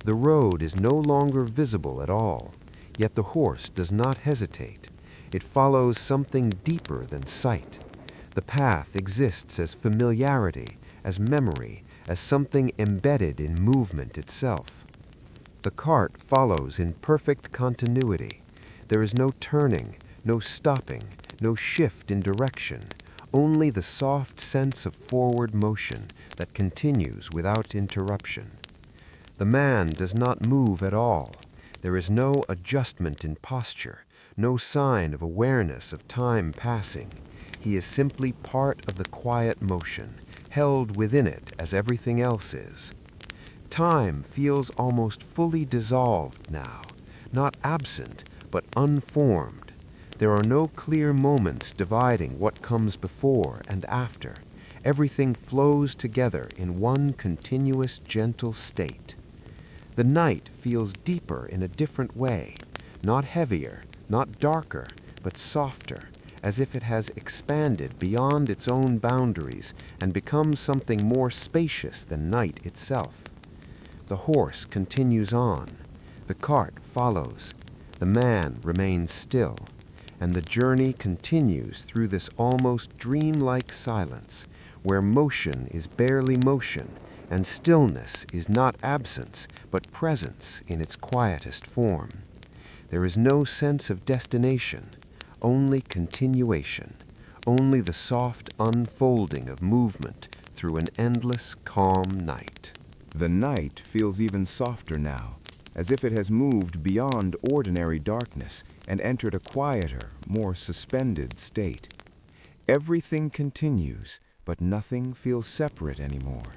The road is no longer visible at all, yet the horse does not hesitate. It follows something deeper than sight. The path exists as familiarity, as memory, as something embedded in movement itself. The cart follows in perfect continuity. There is no turning, no stopping, no shift in direction, only the soft sense of forward motion that continues without interruption. The man does not move at all. There is no adjustment in posture, no sign of awareness of time passing. He is simply part of the quiet motion, held within it as everything else is. Time feels almost fully dissolved now, not absent, but unformed. There are no clear moments dividing what comes before and after. Everything flows together in one continuous, gentle state. The night feels deeper in a different way, not heavier, not darker, but softer, as if it has expanded beyond its own boundaries and become something more spacious than night itself. The horse continues on. The cart follows. The man remains still. And the journey continues through this almost dreamlike silence, where motion is barely motion, and stillness is not absence, but presence in its quietest form. There is no sense of destination, only continuation, only the soft unfolding of movement through an endless, calm night. The night feels even softer now, as if it has moved beyond ordinary darkness and entered a quieter, more suspended state. Everything continues, but nothing feels separate anymore.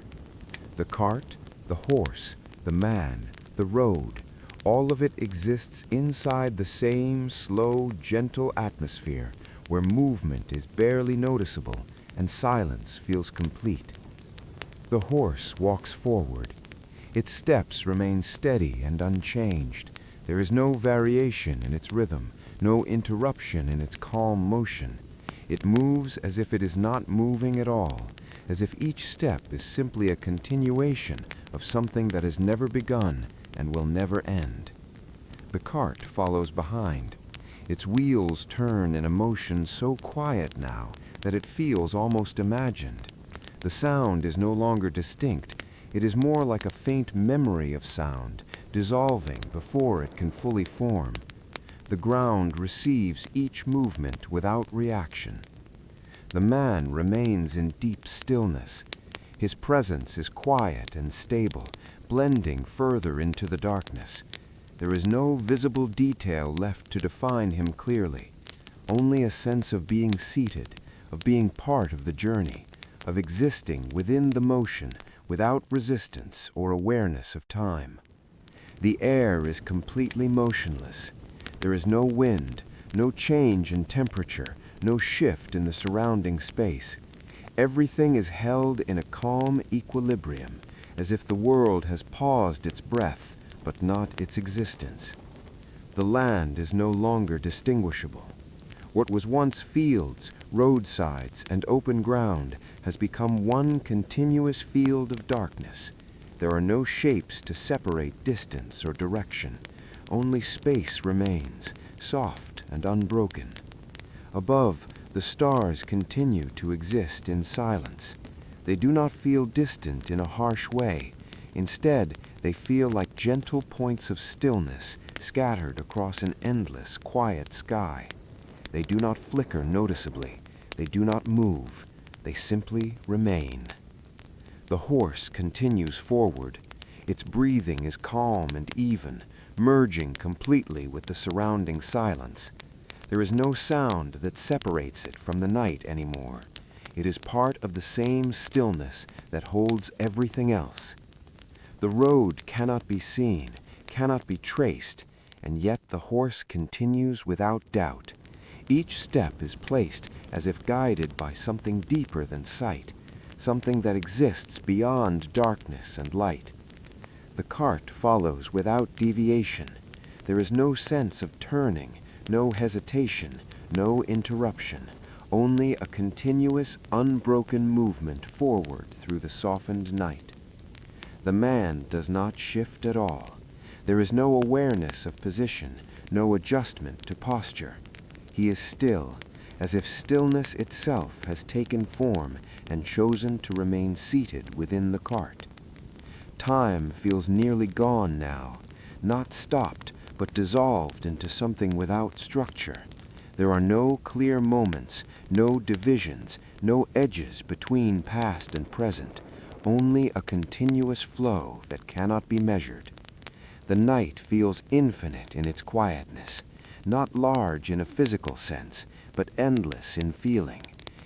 The cart, the horse, the man, the road, All of it exists inside the same slow, gentle atmosphere where movement is barely noticeable and silence feels complete. The horse walks forward. Its steps remain steady and unchanged. There is no variation in its rhythm, no interruption in its calm motion. It moves as if it is not moving at all, as if each step is simply a continuation of something that has never begun and will never end. The cart follows behind. Its wheels turn in a motion so quiet now that it feels almost imagined. The sound is no longer distinct. It is more like a faint memory of sound, dissolving before it can fully form. The ground receives each movement without reaction. The man remains in deep stillness. His presence is quiet and stable, blending further into the darkness. There is no visible detail left to define him clearly, only a sense of being seated, of being part of the journey, of existing within the motion without resistance or awareness of time. The air is completely motionless. There is no wind, no change in temperature, no shift in the surrounding space. Everything is held in a calm equilibrium, as if the world has paused its breath, but not its existence. The land is no longer distinguishable. What was once fields, roadsides, and open ground has become one continuous field of darkness. There are no shapes to separate distance or direction. Only space remains, soft and unbroken. Above, the stars continue to exist in silence. They do not feel distant in a harsh way. Instead, they feel like gentle points of stillness scattered across an endless, quiet sky. They do not flicker noticeably. They do not move. They simply remain. The horse continues forward. Its breathing is calm and even, merging completely with the surrounding silence. There is no sound that separates it from the night anymore. It is part of the same stillness that holds everything else. The road cannot be seen, cannot be traced, and yet the horse continues without doubt. Each step is placed as if guided by something deeper than sight, something that exists beyond darkness and light. The cart follows without deviation. There is no sense of turning, no hesitation, no interruption, only a continuous, unbroken movement forward through the softened night. The man does not shift at all. There is no awareness of position, no adjustment to posture. He is still, as if stillness itself has taken form and chosen to remain seated within the cart. Time feels nearly gone now, not stopped, but dissolved into something without structure. There are no clear moments, no divisions, no edges between past and present, only a continuous flow that cannot be measured. The night feels infinite in its quietness, not large in a physical sense, but endless in feeling.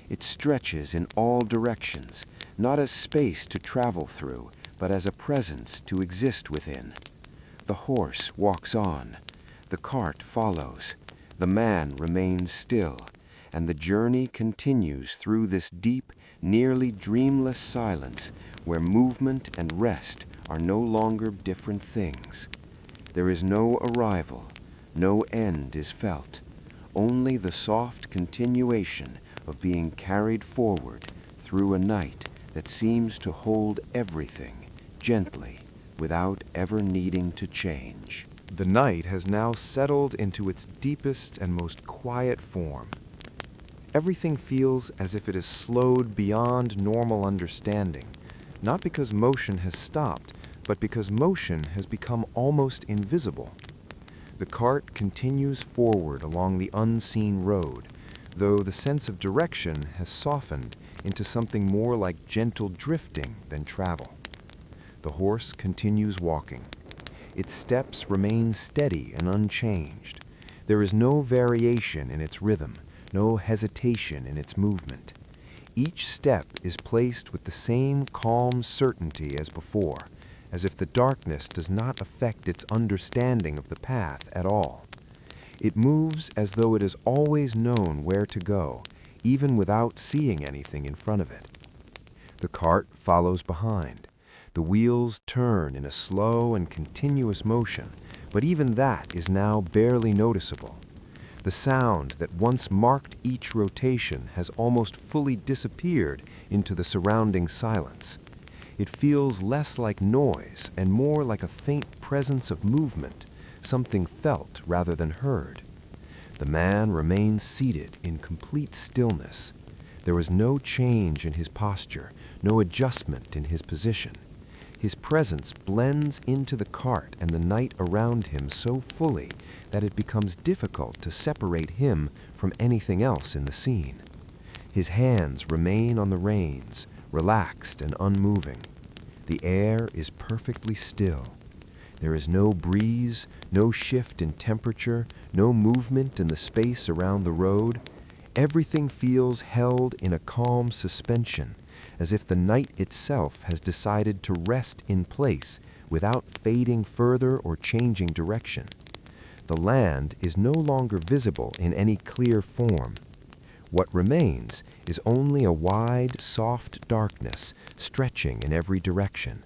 It stretches in all directions, not as space to travel through, but as a presence to exist within. The horse walks on. The cart follows. The man remains still, and the journey continues through this deep, nearly dreamless silence where movement and rest are no longer different things. There is no arrival, no end is felt, only the soft continuation of being carried forward through a night that seems to hold everything gently without ever needing to change. The night has now settled into its deepest and most quiet form. Everything feels as if it is slowed beyond normal understanding, not because motion has stopped, but because motion has become almost invisible. The cart continues forward along the unseen road, though the sense of direction has softened into something more like gentle drifting than travel. The horse continues walking. Its steps remain steady and unchanged. There is no variation in its rhythm, no hesitation in its movement. Each step is placed with the same calm certainty as before, as if the darkness does not affect its understanding of the path at all. It moves as though it has always known where to go, even without seeing anything in front of it. The cart follows behind. The wheels turn in a slow and continuous motion, but even that is now barely noticeable. The sound that once marked each rotation has almost fully disappeared into the surrounding silence. It feels less like noise and more like a faint presence of movement, something felt rather than heard. The man remains seated in complete stillness. There is no change in his posture, no adjustment in his position. His presence blends into the cart and the night around him so fully that it becomes difficult to separate him from anything else in the scene. His hands remain on the reins, relaxed and unmoving. The air is perfectly still. There is no breeze, no shift in temperature, no movement in the space around the road. Everything feels held in a calm suspension, as if the night itself has decided to rest in place without fading further or changing direction. The land is no longer visible in any clear form. What remains is only a wide, soft darkness stretching in every direction.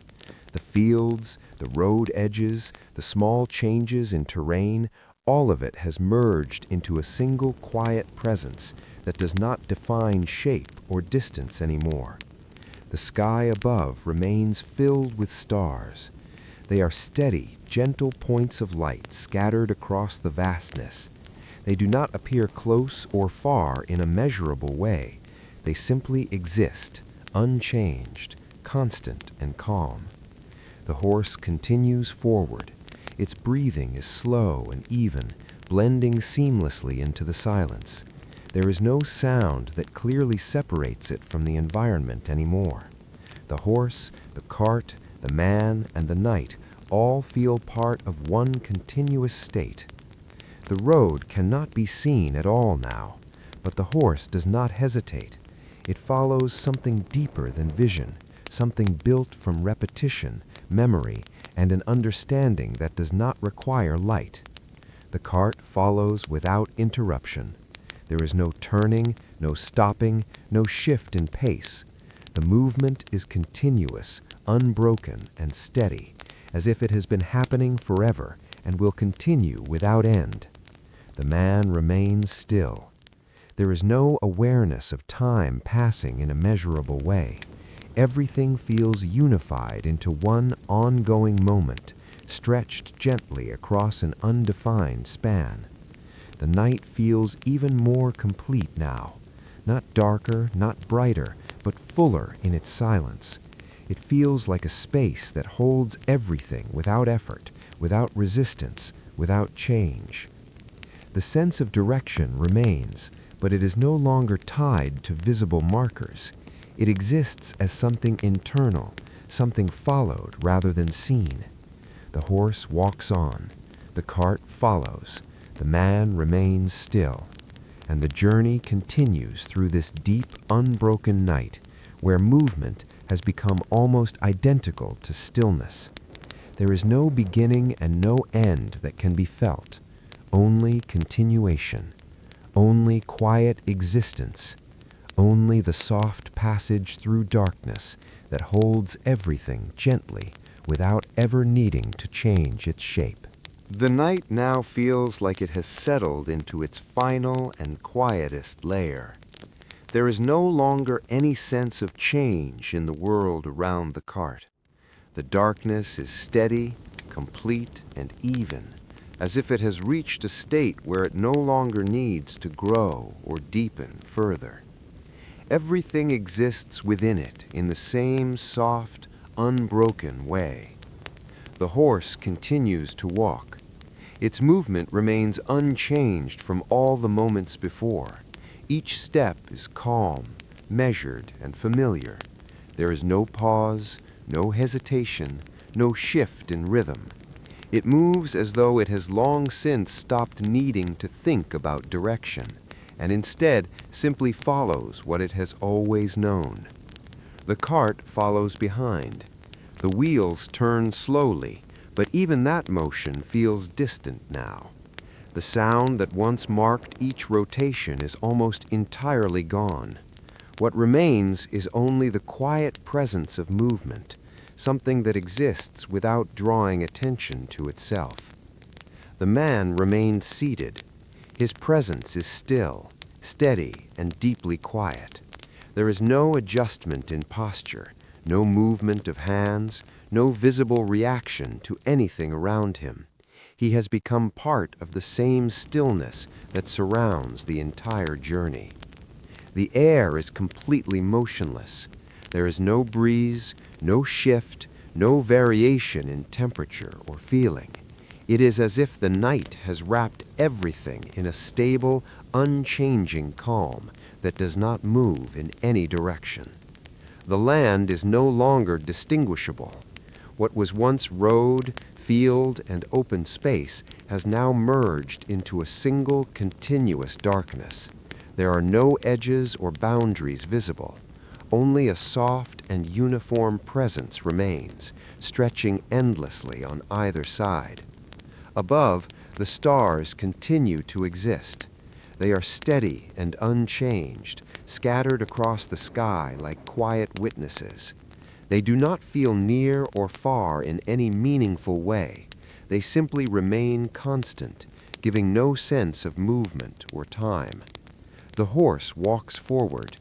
The fields, the road edges, the small changes in terrain, all of it has merged into a single quiet presence that does not define shape or distance anymore. The sky above remains filled with stars. They are steady, gentle points of light scattered across the vastness. They do not appear close or far in a measurable way. They simply exist, unchanged, constant and calm. The horse continues forward. Its breathing is slow and even, blending seamlessly into the silence. There is no sound that clearly separates it from the environment anymore. The horse, the cart, the man, and the night all feel part of one continuous state. The road cannot be seen at all now, but the horse does not hesitate. It follows something deeper than vision, something built from repetition, memory, and an understanding that does not require light. The cart follows without interruption. There is no turning, no stopping, no shift in pace. The movement is continuous, unbroken, and steady, as if it has been happening forever and will continue without end. The man remains still. There is no awareness of time passing in a measurable way. Everything feels unified into one ongoing moment, stretched gently across an undefined span. The night feels even more complete now, not darker, not brighter, but fuller in its silence. It feels like a space that holds everything without effort, without resistance, without change. The sense of direction remains, but it is no longer tied to visible markers. It exists as something internal, something followed rather than seen. The horse walks on. The cart follows. The man remains still. And the journey continues through this deep, unbroken night, where movement has become almost identical to stillness. There is no beginning and no end that can be felt, only continuation, only quiet existence, only the soft passage through darkness that holds everything gently without ever needing to change its shape. The night now feels like it has settled into its final and quietest layer. There is no longer any sense of change in the world around the cart. The darkness is steady, complete, and even, as if it has reached a state where it no longer needs to grow or deepen further. Everything exists within it in the same soft, unbroken way. The horse continues to walk. Its movement remains unchanged from all the moments before. Each step is calm, measured, and familiar. There is no pause, no hesitation, no shift in rhythm. It moves as though it has long since stopped needing to think about direction, and instead simply follows what it has always known. The cart follows behind. The wheels turn slowly, but even that motion feels distant now. The sound that once marked each rotation is almost entirely gone. What remains is only the quiet presence of movement, something that exists without drawing attention to itself. The man remains seated. His presence is still, steady, and deeply quiet. There is no adjustment in posture, no movement of hands, no visible reaction to anything around him. He has become part of the same stillness that surrounds the entire journey. The air is completely motionless. There is no breeze, no shift, no variation in temperature or feeling. It is as if the night has wrapped everything in a stable, unchanging calm that does not move in any direction. The land is no longer distinguishable. What was once road, field, and open space has now merged into a single continuous darkness. There are no edges or boundaries visible. Only a soft and uniform presence remains, stretching endlessly on either side. Above, the stars continue to exist. They are steady and unchanged, scattered across the sky like quiet witnesses. They do not feel near or far in any meaningful way. They simply remain constant, giving no sense of movement or time. The horse walks forward.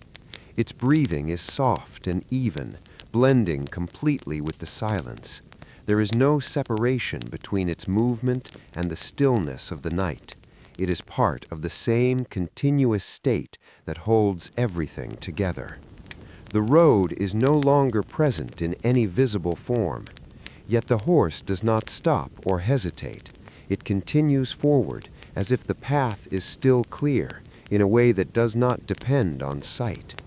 Its breathing is soft and even, blending completely with the silence. There is no separation between its movement and the stillness of the night. It is part of the same continuous state that holds everything together. The road is no longer present in any visible form. Yet the horse does not stop or hesitate. It continues forward as if the path is still clear, in a way that does not depend on sight.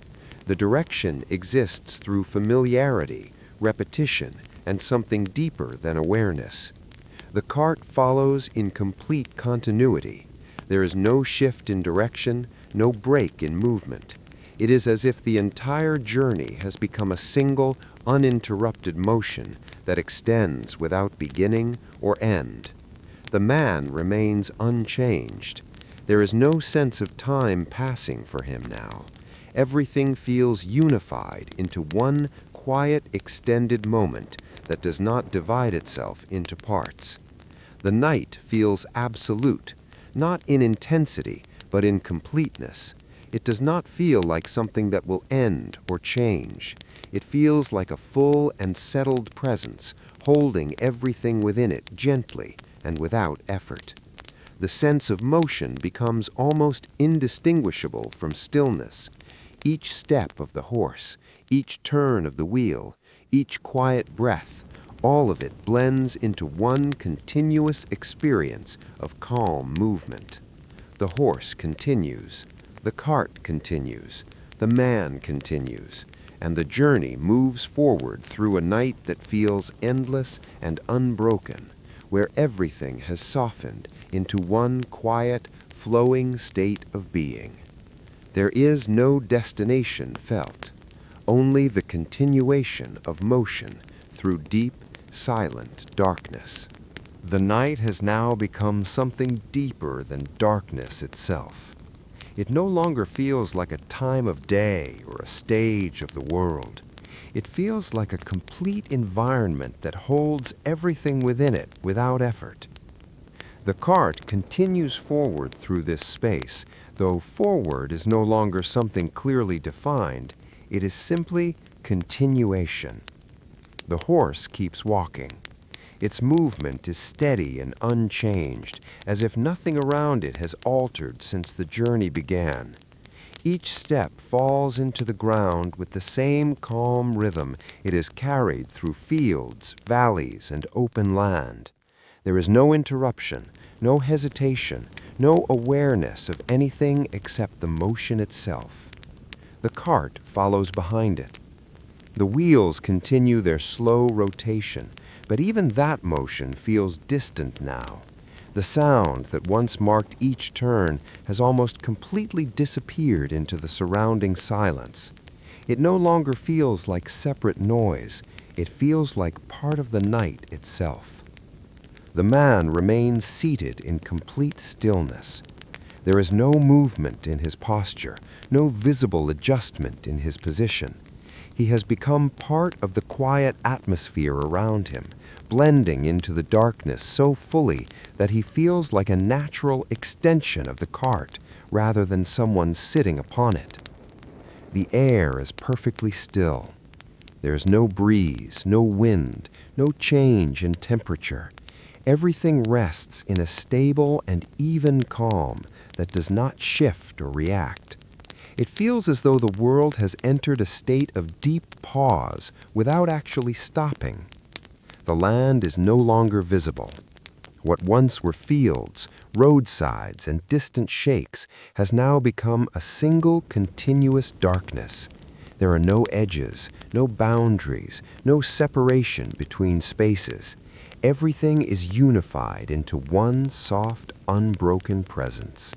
The direction exists through familiarity, repetition, and something deeper than awareness. The cart follows in complete continuity. There is no shift in direction, no break in movement. It is as if the entire journey has become a single, uninterrupted motion that extends without beginning or end. The man remains unchanged. There is no sense of time passing for him now. Everything feels unified into one quiet, extended moment that does not divide itself into parts. The night feels absolute, not in intensity, but in completeness. It does not feel like something that will end or change. It feels like a full and settled presence, holding everything within it gently and without effort. The sense of motion becomes almost indistinguishable from stillness. Each step of the horse, each turn of the wheel, each quiet breath, all of it blends into one continuous experience of calm movement. The horse continues, the cart continues, the man continues, and the journey moves forward through a night that feels endless and unbroken, where everything has softened into one quiet, flowing state of being. There is no destination felt, only the continuation of motion through deep, silent darkness. The night has now become something deeper than darkness itself. It no longer feels like a time of day or a stage of the world. It feels like a complete environment that holds everything within it without effort. The cart continues forward through this space, though forward is no longer something clearly defined. It is simply continuation. The horse keeps walking. Its movement is steady and unchanged, as if nothing around it has altered since the journey began. Each step falls into the ground with the same calm rhythm it has carried through fields, valleys, and open land. There is no interruption, no hesitation, no awareness of anything except the motion itself. The cart follows behind it. The wheels continue their slow rotation, but even that motion feels distant now. The sound that once marked each turn has almost completely disappeared into the surrounding silence. It no longer feels like separate noise. It feels like part of the night itself. The man remains seated in complete stillness. There is no movement in his posture, no visible adjustment in his position. He has become part of the quiet atmosphere around him, blending into the darkness so fully that he feels like a natural extension of the cart rather than someone sitting upon it. The air is perfectly still. There is no breeze, no wind, no change in temperature. Everything rests in a stable and even calm that does not shift or react. It feels as though the world has entered a state of deep pause without actually stopping. The land is no longer visible. What once were fields, roadsides, and distant shakes has now become a single continuous darkness. There are no edges, no boundaries, no separation between spaces. Everything is unified into one soft, unbroken presence.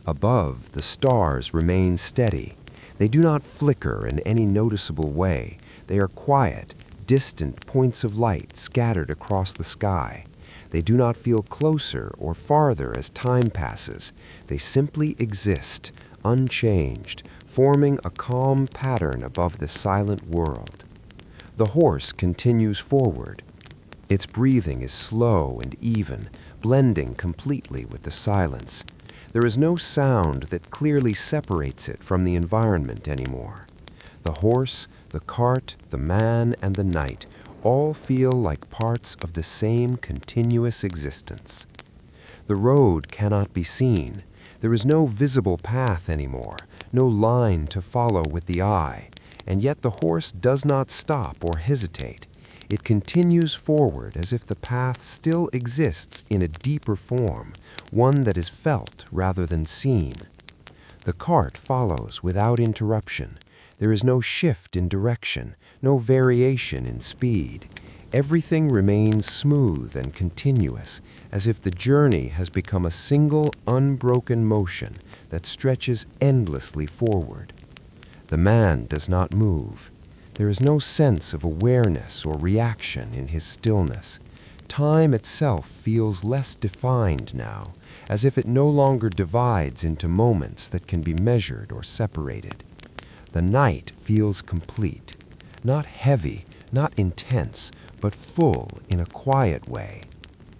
Above, the stars remain steady. They do not flicker in any noticeable way. They are quiet, distant points of light scattered across the sky. They do not feel closer or farther as time passes. They simply exist, unchanged, forming a calm pattern above the silent world. The horse continues forward. Its breathing is slow and even, blending completely with the silence. There is no sound that clearly separates it from the environment anymore. The horse, the cart, the man, and the night all feel like parts of the same continuous existence. The road cannot be seen. There is no visible path anymore, no line to follow with the eye, and yet the horse does not stop or hesitate. It continues forward as if the path still exists in a deeper form, one that is felt rather than seen. The cart follows without interruption. There is no shift in direction, no variation in speed. Everything remains smooth and continuous, as if the journey has become a single, unbroken motion that stretches endlessly forward. The man does not move. There is no sense of awareness or reaction in his stillness. Time itself feels less defined now, as if it no longer divides into moments that can be measured or separated. The night feels complete, not heavy, not intense, but full in a quiet way.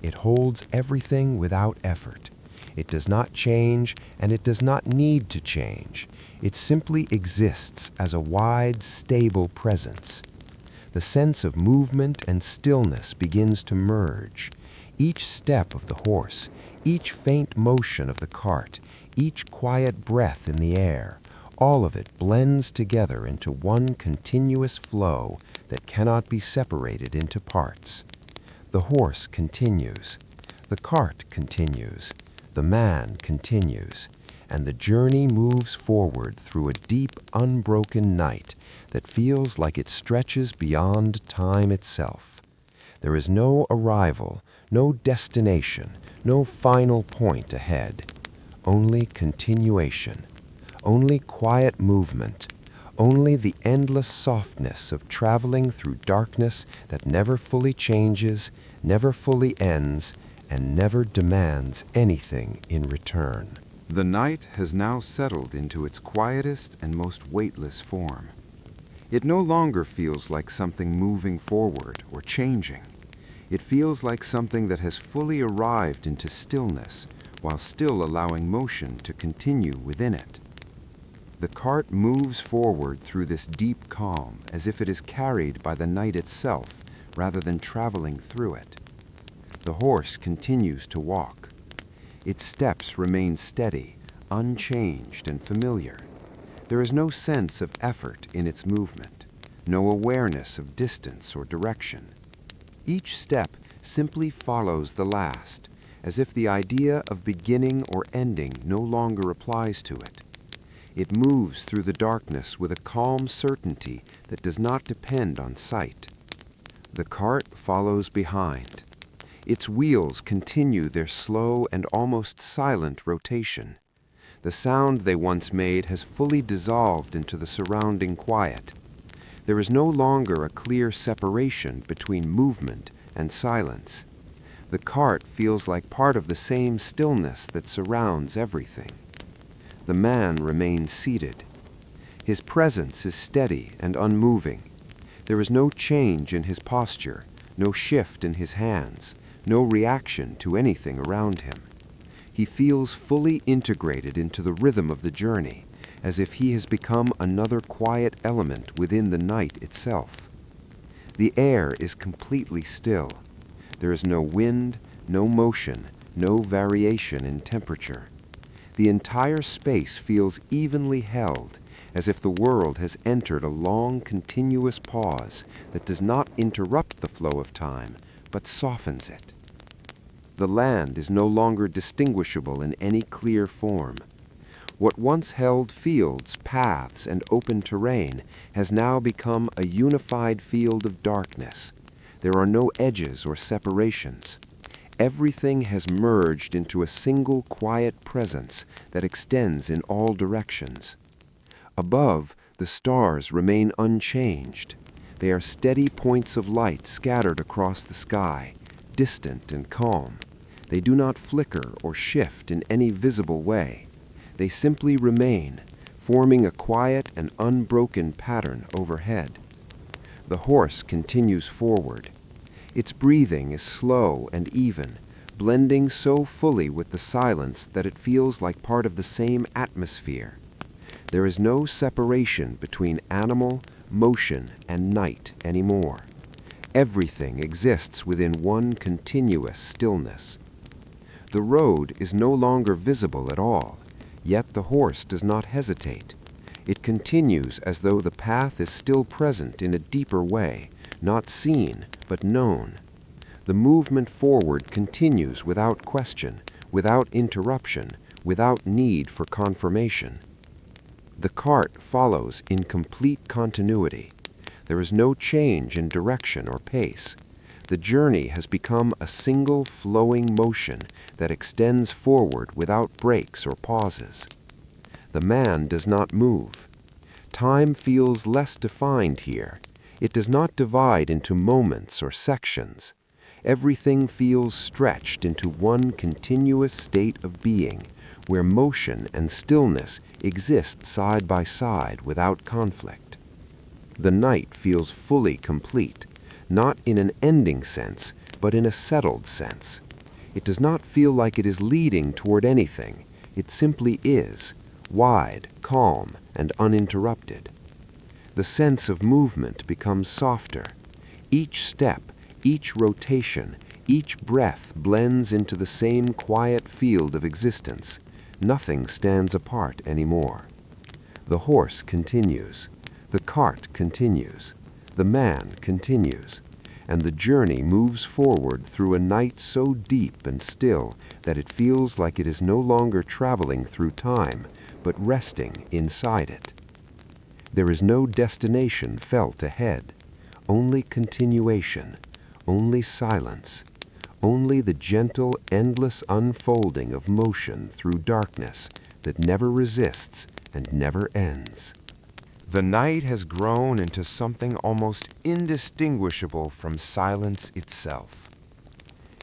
It holds everything without effort. It does not change, and it does not need to change. It simply exists as a wide, stable presence. The sense of movement and stillness begins to merge. Each step of the horse, each faint motion of the cart, each quiet breath in the air, all of it blends together into one continuous flow that cannot be separated into parts. The horse continues. The cart continues. The man continues. And the journey moves forward through a deep, unbroken night that feels like it stretches beyond time itself. There is no arrival, no destination, no final point ahead. Only continuation, only quiet movement, only the endless softness of traveling through darkness that never fully changes, never fully ends, and never demands anything in return. The night has now settled into its quietest and most weightless form. It no longer feels like something moving forward or changing. It feels like something that has fully arrived into stillness while still allowing motion to continue within it. The cart moves forward through this deep calm as if it is carried by the night itself rather than traveling through it. The horse continues to walk. Its steps remain steady, unchanged, and familiar. There is no sense of effort in its movement, no awareness of distance or direction. Each step simply follows the last, as if the idea of beginning or ending no longer applies to it. It moves through the darkness with a calm certainty that does not depend on sight. The cart follows behind. Its wheels continue their slow and almost silent rotation. The sound they once made has fully dissolved into the surrounding quiet. There is no longer a clear separation between movement and silence. The cart feels like part of the same stillness that surrounds everything. The man remains seated. His presence is steady and unmoving. There is no change in his posture, no shift in his hands, no reaction to anything around him. He feels fully integrated into the rhythm of the journey, as if he has become another quiet element within the night itself. The air is completely still. There is no wind, no motion, no variation in temperature. The entire space feels evenly held, as if the world has entered a long, continuous pause that does not interrupt the flow of time, but softens it. The land is no longer distinguishable in any clear form. What once held fields, paths, and open terrain has now become a unified field of darkness. There are no edges or separations. Everything has merged into a single quiet presence that extends in all directions. Above, the stars remain unchanged. They are steady points of light scattered across the sky, distant and calm. They do not flicker or shift in any visible way. They simply remain, forming a quiet and unbroken pattern overhead. The horse continues forward. Its breathing is slow and even, blending so fully with the silence that it feels like part of the same atmosphere. There is no separation between animal, motion, and night anymore. Everything exists within one continuous stillness. The road is no longer visible at all, yet the horse does not hesitate. It continues as though the path is still present in a deeper way, not seen, but known. The movement forward continues without question, without interruption, without need for confirmation. The cart follows in complete continuity. There is no change in direction or pace. The journey has become a single flowing motion that extends forward without breaks or pauses. The man does not move. Time feels less defined here. It does not divide into moments or sections. Everything feels stretched into one continuous state of being, where motion and stillness exist side by side without conflict. The night feels fully complete, not in an ending sense, but in a settled sense. It does not feel like it is leading toward anything. It simply is, wide, calm, and uninterrupted. The sense of movement becomes softer. Each step, each rotation, each breath blends into the same quiet field of existence. Nothing stands apart anymore. The horse continues. The cart continues. The man continues. And the journey moves forward through a night so deep and still that it feels like it is no longer traveling through time, but resting inside it. There is no destination felt ahead, only continuation, only silence, only the gentle, endless unfolding of motion through darkness that never resists and never ends. The night has grown into something almost indistinguishable from silence itself.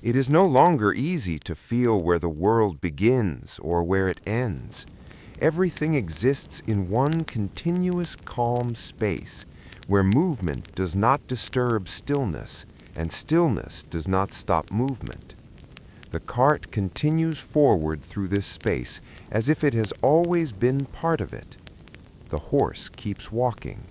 It is no longer easy to feel where the world begins or where it ends. Everything exists in one continuous calm space where movement does not disturb stillness and stillness does not stop movement. The cart continues forward through this space as if it has always been part of it. The horse keeps walking.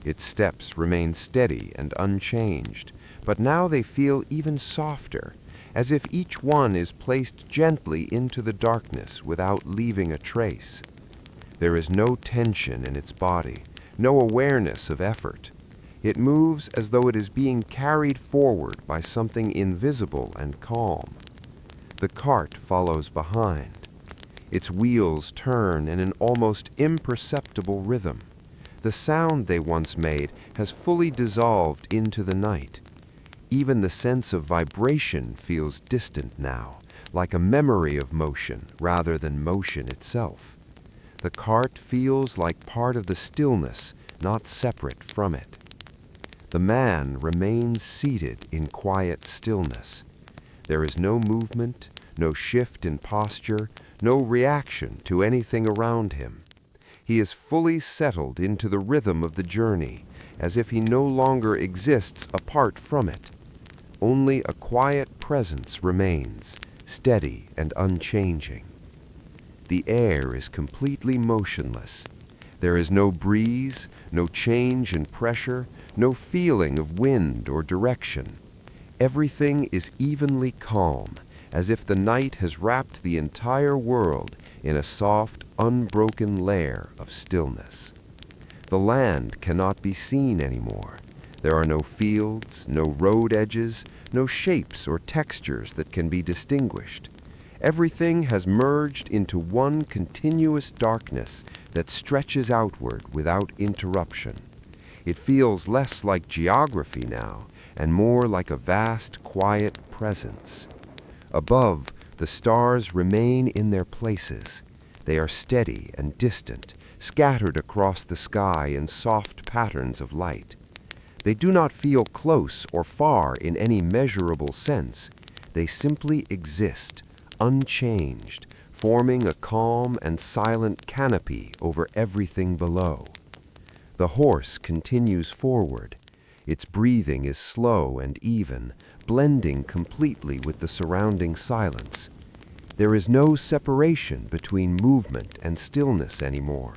Its steps remain steady and unchanged, but now they feel even softer, as if each one is placed gently into the darkness without leaving a trace. There is no tension in its body, no awareness of effort. It moves as though it is being carried forward by something invisible and calm. The cart follows behind. Its wheels turn in an almost imperceptible rhythm. The sound they once made has fully dissolved into the night. Even the sense of vibration feels distant now, like a memory of motion rather than motion itself. The cart feels like part of the stillness, not separate from it. The man remains seated in quiet stillness. There is no movement, no shift in posture, no reaction to anything around him. He is fully settled into the rhythm of the journey, as if he no longer exists apart from it. Only a quiet presence remains, steady and unchanging. The air is completely motionless. There is no breeze, no change in pressure, no feeling of wind or direction. Everything is evenly calm, as if the night has wrapped the entire world in a soft, unbroken layer of stillness. The land cannot be seen anymore. There are no fields, no road edges, no shapes or textures that can be distinguished. Everything has merged into one continuous darkness that stretches outward without interruption. It feels less like geography now, and more like a vast, quiet presence. Above, the stars remain in their places. They are steady and distant, scattered across the sky in soft patterns of light. They do not feel close or far in any measurable sense. They simply exist, unchanged, forming a calm and silent canopy over everything below. The horse continues forward. Its breathing is slow and even, blending completely with the surrounding silence. There is no separation between movement and stillness anymore.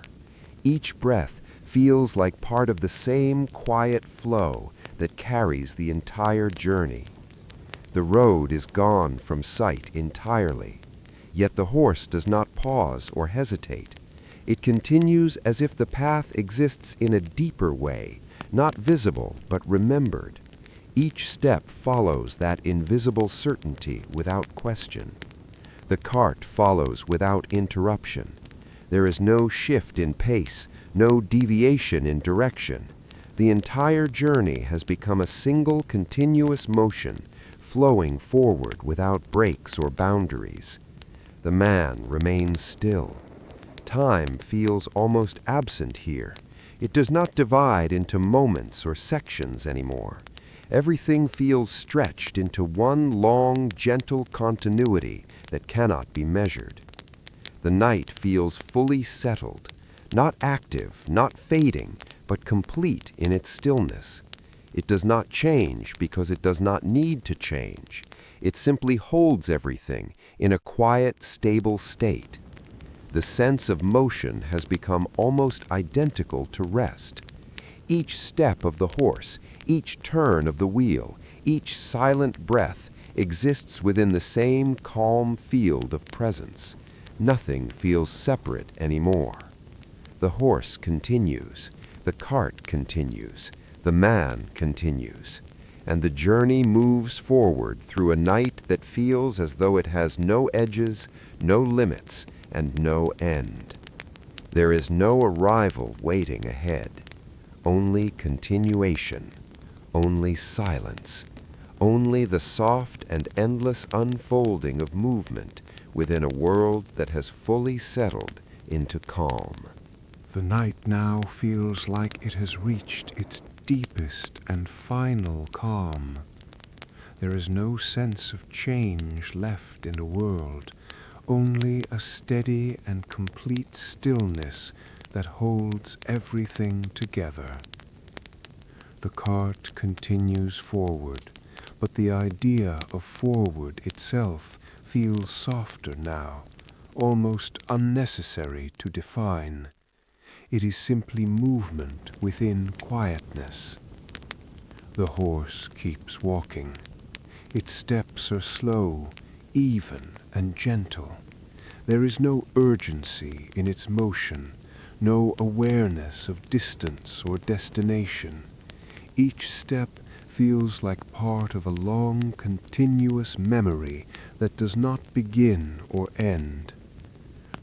Each breath feels like part of the same quiet flow that carries the entire journey. The road is gone from sight entirely, yet the horse does not pause or hesitate. It continues as if the path exists in a deeper way, not visible but remembered. Each step follows that invisible certainty without question. The cart follows without interruption. There is no shift in pace, no deviation in direction. The entire journey has become a single continuous motion, flowing forward without breaks or boundaries. The man remains still. Time feels almost absent here. It does not divide into moments or sections anymore. Everything feels stretched into one long, gentle continuity that cannot be measured. The night feels fully settled, not active, not fading, but complete in its stillness. It does not change because it does not need to change. It simply holds everything in a quiet, stable state. The sense of motion has become almost identical to rest. Each step of the horse, each turn of the wheel, each silent breath exists within the same calm field of presence. Nothing feels separate anymore. The horse continues, the cart continues, the man continues, and the journey moves forward through a night that feels as though it has no edges, no limits, and no end. There is no arrival waiting ahead, only continuation, only silence, only the soft and endless unfolding of movement within a world that has fully settled into calm. The night now feels like it has reached its deepest and final calm. There is no sense of change left in the world, only a steady and complete stillness that holds everything together. The cart continues forward, but the idea of forward itself feels softer now, almost unnecessary to define. It is simply movement within quietness. The horse keeps walking. Its steps are slow, even, and gentle. There is no urgency in its motion, no awareness of distance or destination. Each step feels like part of a long, continuous memory that does not begin or end.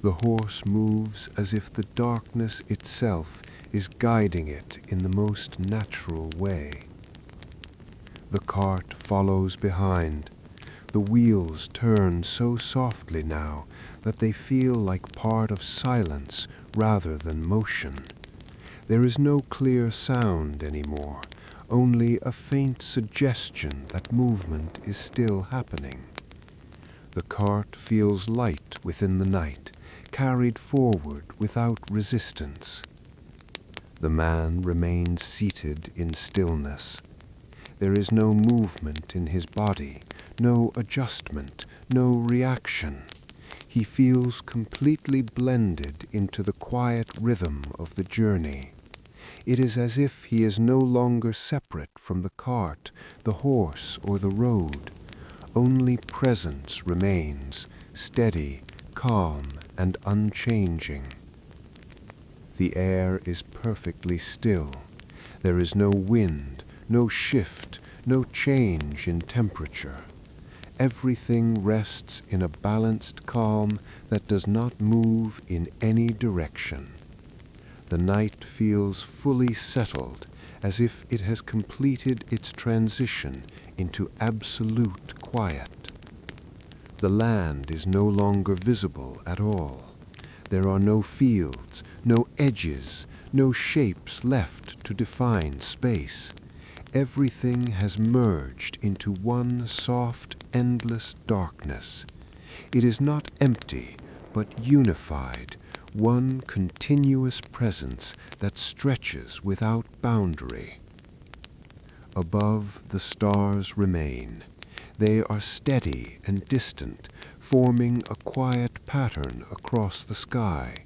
The horse moves as if the darkness itself is guiding it in the most natural way. The cart follows behind. The wheels turn so softly now that they feel like part of silence rather than motion. There is no clear sound anymore, only a faint suggestion that movement is still happening. The cart feels light within the night, carried forward without resistance. The man remains seated in stillness. There is no movement in his body, no adjustment, no reaction. He feels completely blended into the quiet rhythm of the journey. It is as if he is no longer separate from the cart, the horse, or the road. Only presence remains, steady, calm, and unchanging. The air is perfectly still. There is no wind, no shift, no change in temperature. Everything rests in a balanced calm that does not move in any direction. The night feels fully settled, as if it has completed its transition into absolute quiet. The land is no longer visible at all. There are no fields, no edges, no shapes left to define space. Everything has merged into one soft, endless darkness. It is not empty, but unified, one continuous presence that stretches without boundary. Above, the stars remain. They are steady and distant, forming a quiet pattern across the sky.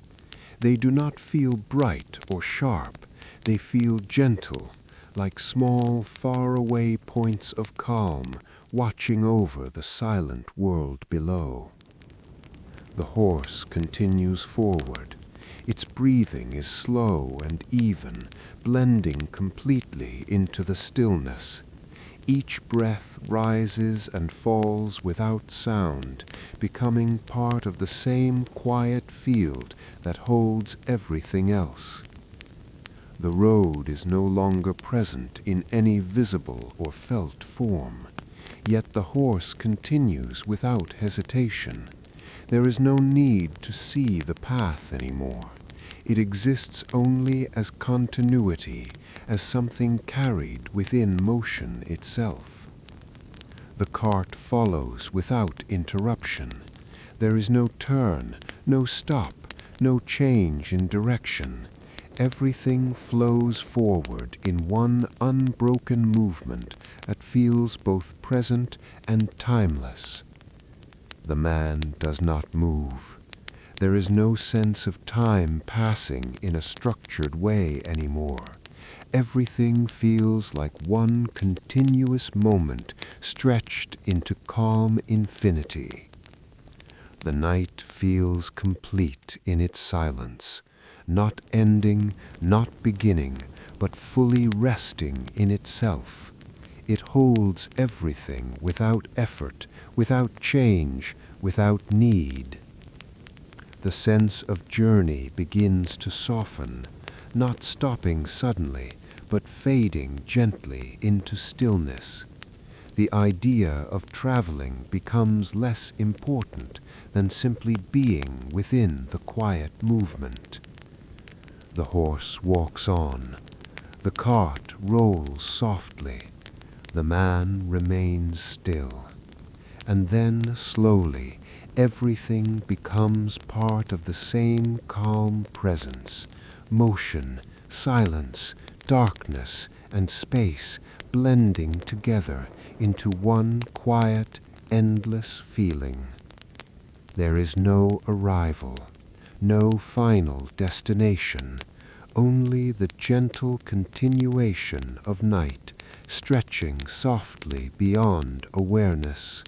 They do not feel bright or sharp. They feel gentle, like small, faraway points of calm watching over the silent world below. The horse continues forward. Its breathing is slow and even, blending completely into the stillness. Each breath rises and falls without sound, becoming part of the same quiet field that holds everything else. The road is no longer present in any visible or felt form, yet the horse continues without hesitation. There is no need to see the path anymore. It exists only as continuity, as something carried within motion itself. The cart follows without interruption. There is no turn, no stop, no change in direction. Everything flows forward in one unbroken movement that feels both present and timeless. The man does not move. There is no sense of time passing in a structured way anymore. Everything feels like one continuous moment stretched into calm infinity. The night feels complete in its silence, not ending, not beginning, but fully resting in itself. It holds everything without effort, without change, without need. The sense of journey begins to soften, not stopping suddenly, but fading gently into stillness. The idea of traveling becomes less important than simply being within the quiet movement. The horse walks on. The cart rolls softly. The man remains still. And then, slowly, everything becomes part of the same calm presence. Motion, silence, darkness, and space blending together into one quiet, endless feeling. There is no arrival, no final destination, only the gentle continuation of night stretching softly beyond awareness.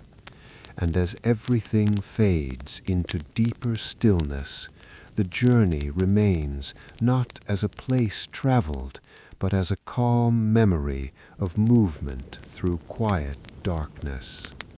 And as everything fades into deeper stillness, the journey remains not as a place traveled, but as a calm memory of movement through quiet darkness.